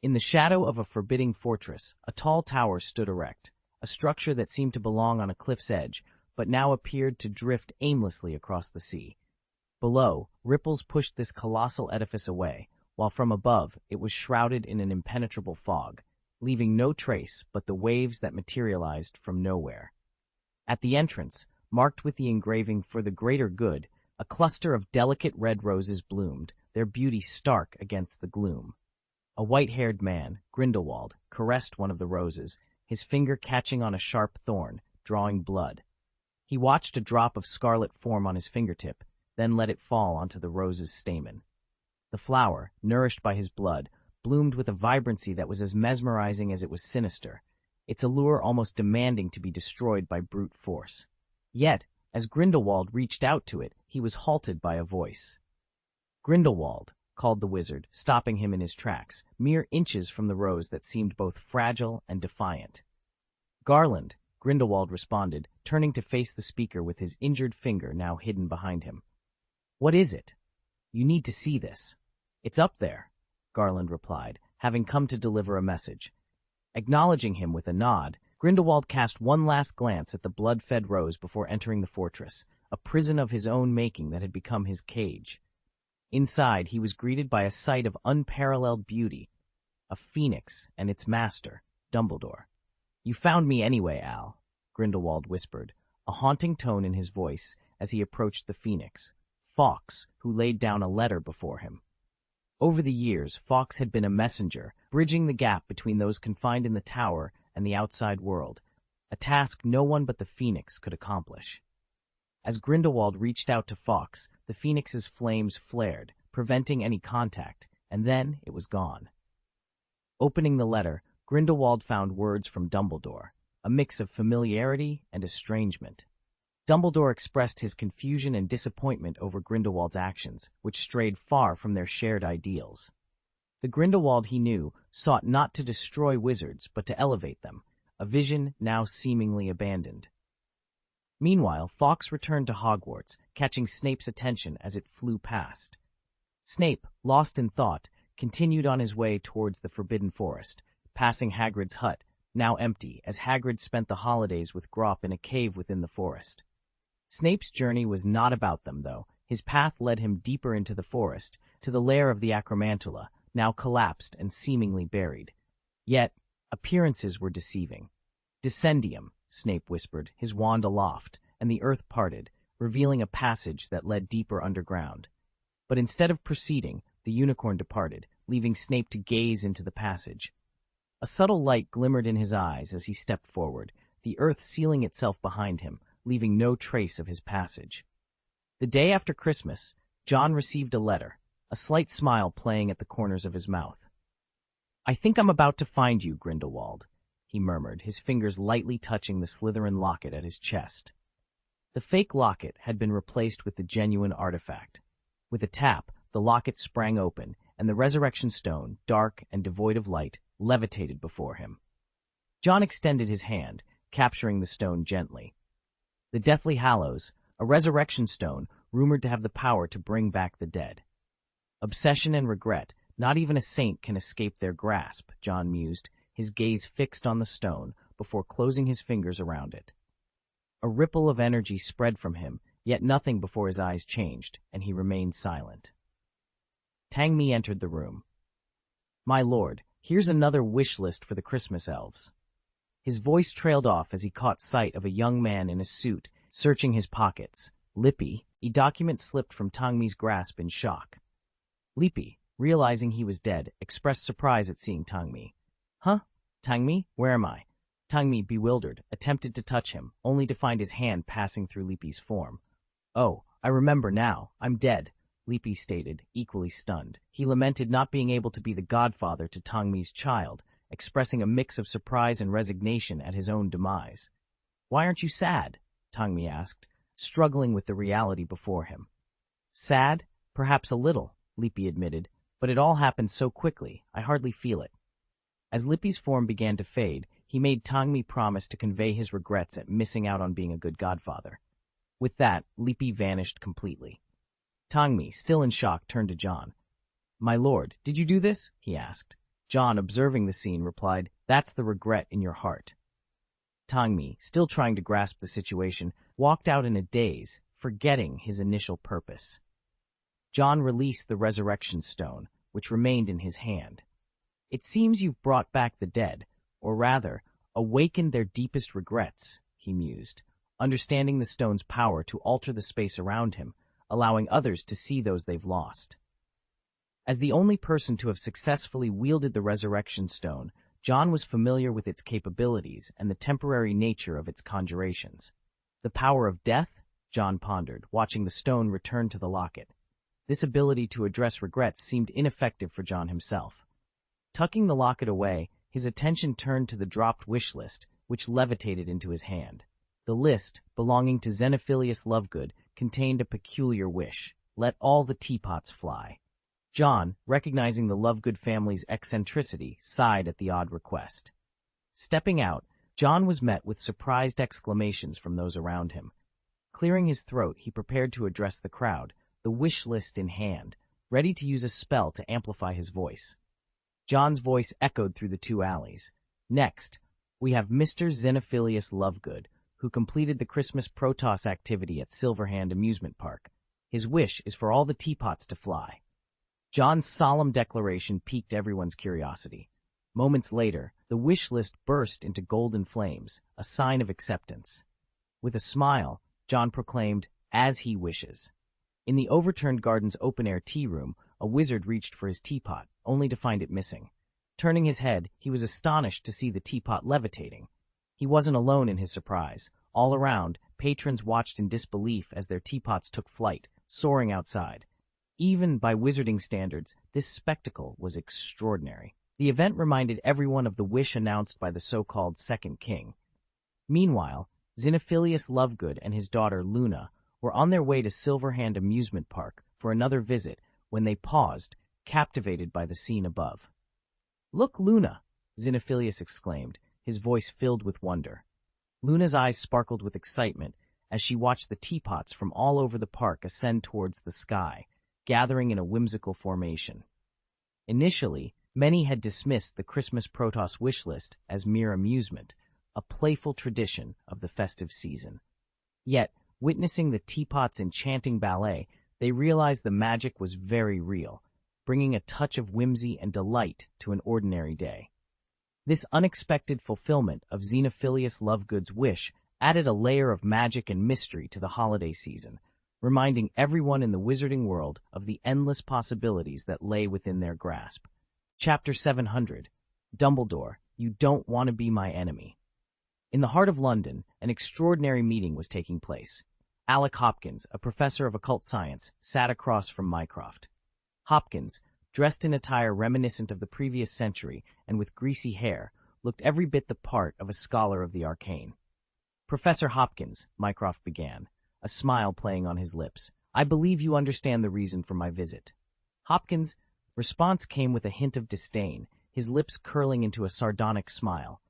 In the shadow of a forbidding fortress, a tall tower stood erect, a structure that seemed to belong on a cliff's edge, but now appeared to drift aimlessly across the sea. Below, ripples pushed this colossal edifice away, while from above it was shrouded in an impenetrable fog, leaving no trace but the waves that materialized from nowhere. At the entrance, marked with the engraving "For the Greater Good," a cluster of delicate red roses bloomed, their beauty stark against the gloom. A white-haired man, Grindelwald, caressed one of the roses, his finger catching on a sharp thorn, drawing blood. He watched a drop of scarlet form on his fingertip, then let it fall onto the rose's stamen. The flower, nourished by his blood, bloomed with a vibrancy that was as mesmerizing as it was sinister, its allure almost demanding to be destroyed by brute force. Yet, as Grindelwald reached out to it, he was halted by a voice. "Grindelwald," called the wizard, stopping him in his tracks, mere inches from the rose that seemed both fragile and defiant. "Garland," Grindelwald responded, turning to face the speaker with his injured finger now hidden behind him. "What is it? You need to see this." "It's up there," Garland replied, having come to deliver a message. Acknowledging him with a nod, Grindelwald cast one last glance at the blood-fed rose before entering the fortress, a prison of his own making that had become his cage. Inside, he was greeted by a sight of unparalleled beauty, a phoenix and its master, Dumbledore. "You found me anyway, Al," Grindelwald whispered, a haunting tone in his voice as he approached the phoenix, Fawkes, who laid down a letter before him. Over the years, Fawkes had been a messenger, bridging the gap between those confined in the tower and the outside world, a task no one but the phoenix could accomplish. As Grindelwald reached out to Fawkes, the phoenix's flames flared, preventing any contact, and then it was gone. Opening the letter, Grindelwald found words from Dumbledore, a mix of familiarity and estrangement. Dumbledore expressed his confusion and disappointment over Grindelwald's actions, which strayed far from their shared ideals. The Grindelwald he knew sought not to destroy wizards, but to elevate them, a vision now seemingly abandoned. Meanwhile, Fawkes returned to Hogwarts, catching Snape's attention as it flew past. Snape, lost in thought, continued on his way towards the Forbidden Forest, passing Hagrid's hut, now empty, as Hagrid spent the holidays with Grawp in a cave within the forest. Snape's journey was not about them, though. His path led him deeper into the forest, to the lair of the Acromantula, now collapsed and seemingly buried. Yet, appearances were deceiving. "Descendium," Snape whispered, his wand aloft, and the earth parted, revealing a passage that led deeper underground. But instead of proceeding, the unicorn departed, leaving Snape to gaze into the passage. A subtle light glimmered in his eyes as he stepped forward, the earth sealing itself behind him, leaving no trace of his passage. The day after Christmas, John received a letter, a slight smile playing at the corners of his mouth. "I think I'm about to find you, Grindelwald," he murmured, his fingers lightly touching the Slytherin locket at his chest. The fake locket had been replaced with the genuine artifact. With a tap, the locket sprang open, and the resurrection stone, dark and devoid of light, levitated before him. John extended his hand, capturing the stone gently. The Deathly Hallows, a resurrection stone rumored to have the power to bring back the dead. Obsession and regret, not even a saint can escape their grasp, John mused, his gaze fixed on the stone before closing his fingers around it. A ripple of energy spread from him, yet nothing before his eyes changed, and he remained silent. Tang Mi entered the room. "My lord, here's another wish list for the Christmas elves." His voice trailed off as he caught sight of a young man in a suit, searching his pockets. Lippy, a document slipped from Tang Mi's grasp in shock. Lippy, realizing he was dead, expressed surprise at seeing Tang Mi. "Huh? Tang Mi? Where am I?" Tang Mi, bewildered, attempted to touch him, only to find his hand passing through Lippy's form. "Oh, I remember now. I'm dead," Lippy stated, equally stunned. He lamented not being able to be the godfather to Tang Mi's child, expressing a mix of surprise and resignation at his own demise. "Why aren't you sad?" Tang Mi asked, struggling with the reality before him. "Sad? Perhaps a little," Lippy admitted, "but it all happened so quickly, I hardly feel it." As Lippy's form began to fade, he made Tang Mi promise to convey his regrets at missing out on being a good godfather. With that, Lippy vanished completely. Tang Mi, still in shock, turned to John. "My lord, did you do this?" he asked. John, observing the scene, replied, "That's the regret in your heart." Tang Mi, still trying to grasp the situation, walked out in a daze, forgetting his initial purpose. John released the resurrection stone, which remained in his hand. "It seems you've brought back the dead, or rather, awakened their deepest regrets," he mused, understanding the stone's power to alter the space around him, allowing others to see those they've lost. As the only person to have successfully wielded the resurrection stone, John was familiar with its capabilities and the temporary nature of its conjurations. The power of death? John pondered, watching the stone return to the locket. This ability to address regrets seemed ineffective for John himself. Tucking the locket away, his attention turned to the dropped wish list, which levitated into his hand. The list, belonging to Xenophilius Lovegood, contained a peculiar wish: let all the teapots fly. John, recognizing the Lovegood family's eccentricity, sighed at the odd request. Stepping out, John was met with surprised exclamations from those around him. Clearing his throat, he prepared to address the crowd, the wish list in hand, ready to use a spell to amplify his voice. John's voice echoed through the two alleys. "Next, we have Mr. Xenophilius Lovegood, who completed the Christmas Protoss activity at Silverhand Amusement Park. His wish is for all the teapots to fly." John's solemn declaration piqued everyone's curiosity. Moments later, the wish list burst into golden flames, a sign of acceptance. With a smile, John proclaimed, "As he wishes." In the overturned garden's open-air tea room, a wizard reached for his teapot, only to find it missing. Turning his head, he was astonished to see the teapot levitating. He wasn't alone in his surprise. All around, patrons watched in disbelief as their teapots took flight, soaring outside. Even by wizarding standards, this spectacle was extraordinary. The event reminded everyone of the wish announced by the so-called Second King. Meanwhile, Xenophilius Lovegood and his daughter Luna were on their way to Silverhand Amusement Park for another visit when they paused, captivated by the scene above. "Look, Luna!" Xenophilius exclaimed, his voice filled with wonder. Luna's eyes sparkled with excitement as she watched the teapots from all over the park ascend towards the sky, gathering in a whimsical formation. Initially, many had dismissed the Christmas Protoss wish list as mere amusement, a playful tradition of the festive season. Yet, witnessing the teapot's enchanting ballet, they realized the magic was very real, bringing a touch of whimsy and delight to an ordinary day. This unexpected fulfillment of Xenophilius Lovegood's wish added a layer of magic and mystery to the holiday season, reminding everyone in the wizarding world of the endless possibilities that lay within their grasp. Chapter 700. Dumbledore, You Don't Want to Be My Enemy. In the heart of London, an extraordinary meeting was taking place. Alec Hopkins, a professor of occult science, sat across from Mycroft. Hopkins, dressed in attire reminiscent of the previous century and with greasy hair, looked every bit the part of a scholar of the arcane. "Professor Hopkins," Mycroft began, a smile playing on his lips. I believe you understand the reason for my visit. Hopkins' response came with a hint of disdain, his lips curling into a sardonic smile.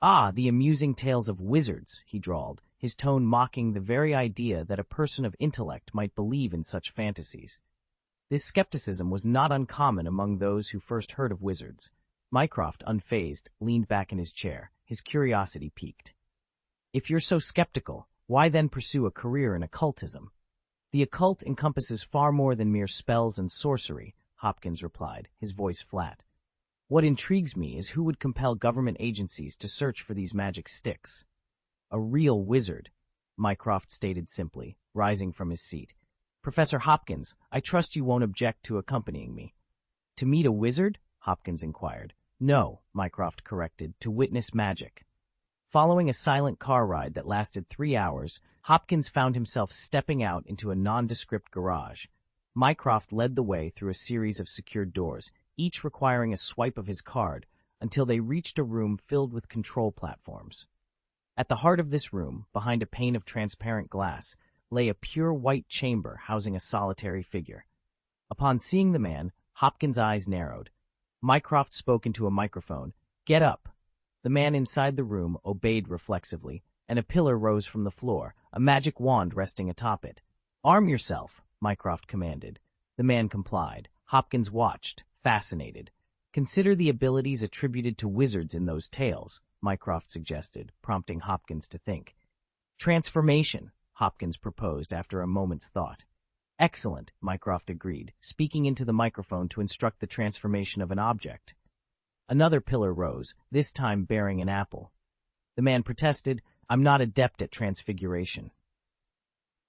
Ah, the amusing tales of wizards, he drawled, his tone mocking the very idea that a person of intellect might believe in such fantasies. This skepticism was not uncommon among those who first heard of wizards. Mycroft, unfazed, leaned back in his chair, his curiosity piqued. If you're so skeptical, why then pursue a career in occultism? The occult encompasses far more than mere spells and sorcery, Hopkins replied, his voice flat. What intrigues me is who would compel government agencies to search for these magic sticks. A real wizard, Mycroft stated simply, rising from his seat. Professor Hopkins, I trust you won't object to accompanying me. To meet a wizard? Hopkins inquired. No, Mycroft corrected, to witness magic. Following a silent car ride that lasted 3 hours, Hopkins found himself stepping out into a nondescript garage. Mycroft led the way through a series of secured doors, each requiring a swipe of his card, until they reached a room filled with control platforms. At the heart of this room, behind a pane of transparent glass, lay a pure white chamber housing a solitary figure. Upon seeing the man, Hopkins' eyes narrowed. Mycroft spoke into a microphone. Get up. The man inside the room obeyed reflexively, and a pillar rose from the floor, a magic wand resting atop it. Arm yourself, Mycroft commanded. The man complied. Hopkins watched, fascinated. Consider the abilities attributed to wizards in those tales, Mycroft suggested, prompting Hopkins to think. Transformation, Hopkins proposed after a moment's thought. Excellent, Mycroft agreed, speaking into the microphone to instruct the transformation of an object. Another pillar rose, this time bearing an apple. The man protested, I'm not adept at transfiguration.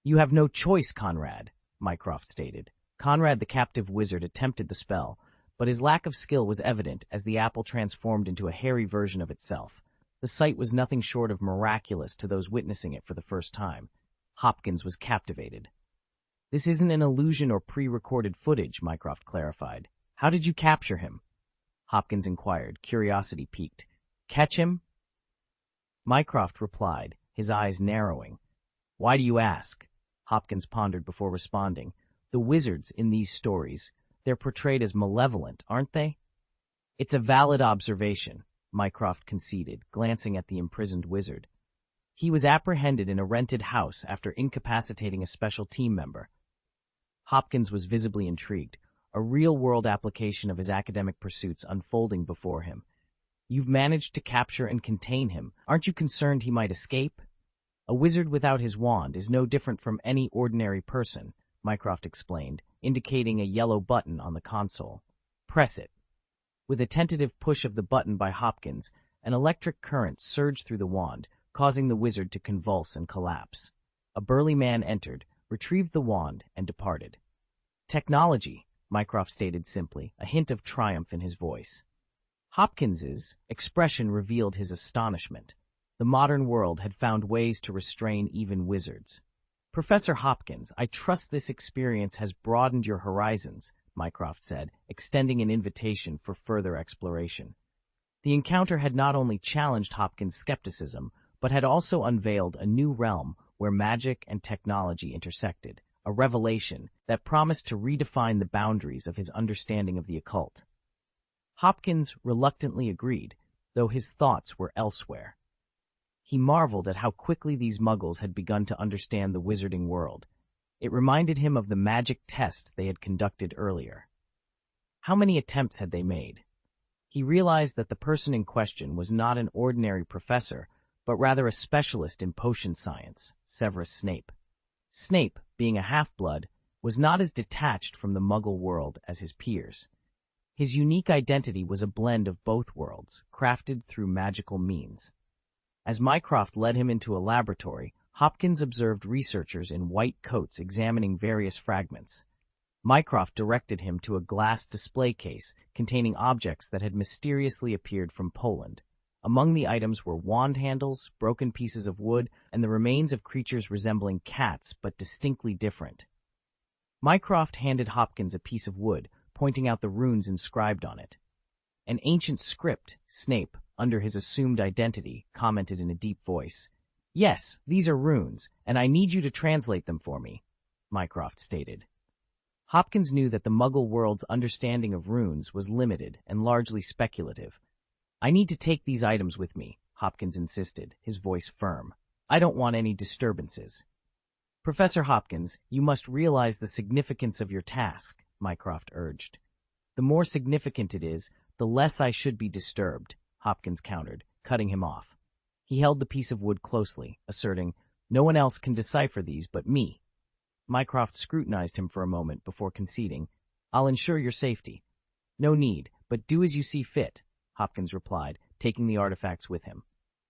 You have no choice, Conrad, Mycroft stated. Conrad the captive wizard attempted the spell, but his lack of skill was evident as the apple transformed into a hairy version of itself. The sight was nothing short of miraculous to those witnessing it for the first time. Hopkins was captivated. This isn't an illusion or pre-recorded footage, Mycroft clarified. How did you capture him? Hopkins inquired, curiosity piqued. Catch him? Mycroft replied, his eyes narrowing. Why do you ask? Hopkins pondered before responding. The wizards in these stories, they're portrayed as malevolent, aren't they? It's a valid observation, Mycroft conceded, glancing at the imprisoned wizard. He was apprehended in a rented house after incapacitating a special team member. Hopkins was visibly intrigued, a real-world application of his academic pursuits unfolding before him. You've managed to capture and contain him. Aren't you concerned he might escape? A wizard without his wand is no different from any ordinary person, Mycroft explained, indicating a yellow button on the console. Press it. With a tentative push of the button by Hopkins, an electric current surged through the wand, causing the wizard to convulse and collapse. A burly man entered, retrieved the wand, and departed. Technology, Mycroft stated simply, a hint of triumph in his voice. Hopkins's expression revealed his astonishment. The modern world had found ways to restrain even wizards. Professor Hopkins, I trust this experience has broadened your horizons, Mycroft said, extending an invitation for further exploration. The encounter had not only challenged Hopkins' skepticism, but had also unveiled a new realm where magic and technology intersected, a revelation that promised to redefine the boundaries of his understanding of the occult. Hopkins reluctantly agreed, though his thoughts were elsewhere. He marveled at how quickly these muggles had begun to understand the wizarding world. It reminded him of the magic test they had conducted earlier. How many attempts had they made? He realized that the person in question was not an ordinary professor, but rather a specialist in potion science, Severus Snape. Snape, being a half-blood, was not as detached from the Muggle world as his peers. His unique identity was a blend of both worlds, crafted through magical means. As Mycroft led him into a laboratory, Hopkins observed researchers in white coats examining various fragments. Mycroft directed him to a glass display case containing objects that had mysteriously appeared from Poland. Among the items were wand handles, broken pieces of wood, and the remains of creatures resembling cats but distinctly different. Mycroft handed Hopkins a piece of wood, pointing out the runes inscribed on it. An ancient script, Snape, under his assumed identity, commented in a deep voice. Yes, these are runes, and I need you to translate them for me, Mycroft stated. Hopkins knew that the Muggle world's understanding of runes was limited and largely speculative. I need to take these items with me, Hopkins insisted, his voice firm. I don't want any disturbances. Professor Hopkins, you must realize the significance of your task, Mycroft urged. The more significant it is, the less I should be disturbed, Hopkins countered, cutting him off. He held the piece of wood closely, asserting, no one else can decipher these but me. Mycroft scrutinized him for a moment before conceding, I'll ensure your safety. No need, but do as you see fit, Hopkins replied, taking the artifacts with him.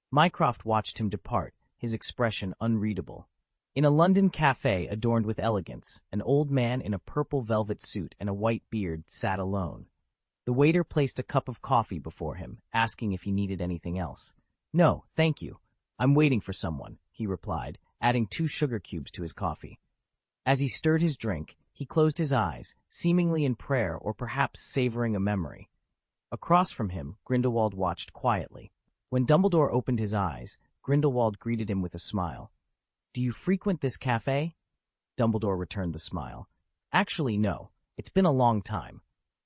Mycroft watched him depart, his expression unreadable. In a London cafe adorned with elegance, an old man in a purple velvet suit and a white beard sat alone. The waiter placed a cup of coffee before him, asking if he needed anything else. No, thank you. I'm waiting for someone, he replied, adding 2 sugar cubes to his coffee. As he stirred his drink, he closed his eyes, seemingly in prayer or perhaps savoring a memory. Across from him, Grindelwald watched quietly. When Dumbledore opened his eyes, Grindelwald greeted him with a smile. Do you frequent this cafe? Dumbledore returned the smile. Actually, no. It's been a long time.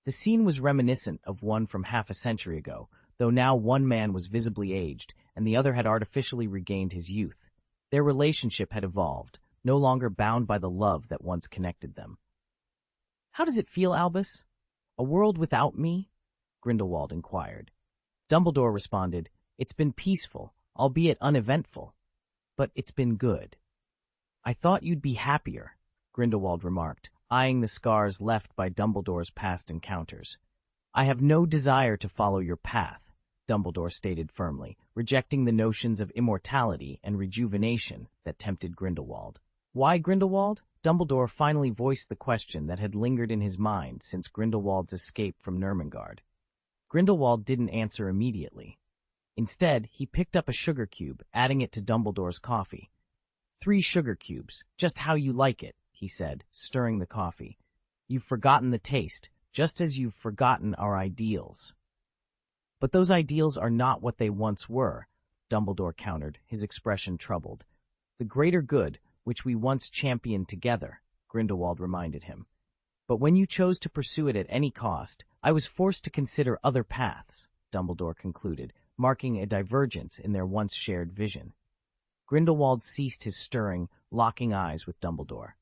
The scene was reminiscent of one from half a century ago, though now one man was visibly aged and the other had artificially regained his youth. Their relationship had evolved, no longer bound by the love that once connected them. How does it feel, Albus? A world without me? Grindelwald inquired. Dumbledore responded, It's been peaceful, albeit uneventful, but it's been good. I thought you'd be happier, Grindelwald remarked, eyeing the scars left by Dumbledore's past encounters. I have no desire to follow your path, Dumbledore stated firmly, rejecting the notions of immortality and rejuvenation that tempted Grindelwald. Why Grindelwald? Dumbledore finally voiced the question that had lingered in his mind since Grindelwald's escape from Nurmengard. Grindelwald didn't answer immediately. Instead, he picked up a sugar cube, adding it to Dumbledore's coffee. 3 sugar cubes, just how you like it, he said, stirring the coffee. You've forgotten the taste, just as you've forgotten our ideals. But those ideals are not what they once were, Dumbledore countered, his expression troubled. The greater good, which we once championed together, Grindelwald reminded him. But when you chose to pursue it at any cost, I was forced to consider other paths, Dumbledore concluded, marking a divergence in their once shared vision. Grindelwald ceased his stirring, locking eyes with Dumbledore.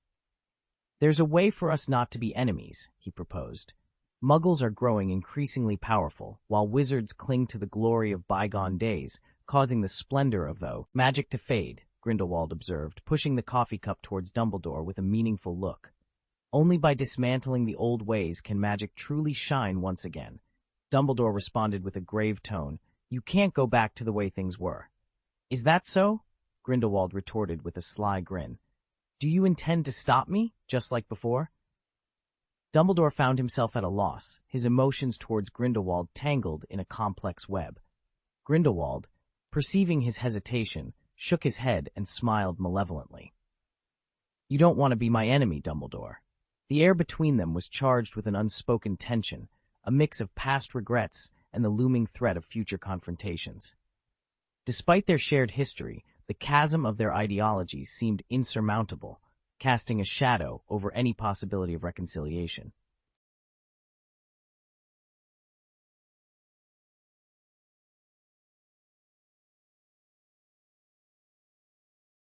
There's a way for us not to be enemies, he proposed. Muggles are growing increasingly powerful, while wizards cling to the glory of bygone days, causing the splendor of magic to fade, Grindelwald observed, pushing the coffee cup towards Dumbledore with a meaningful look. Only by dismantling the old ways can magic truly shine once again. Dumbledore responded with a grave tone. You can't go back to the way things were. Is that so? Grindelwald retorted with a sly grin. Do you intend to stop me, just like before? Dumbledore found himself at a loss, his emotions towards Grindelwald tangled in a complex web. Grindelwald, perceiving his hesitation, shook his head and smiled malevolently. You don't want to be my enemy, Dumbledore. The air between them was charged with an unspoken tension, a mix of past regrets and the looming threat of future confrontations. Despite their shared history, the chasm of their ideologies seemed insurmountable, casting a shadow over any possibility of reconciliation.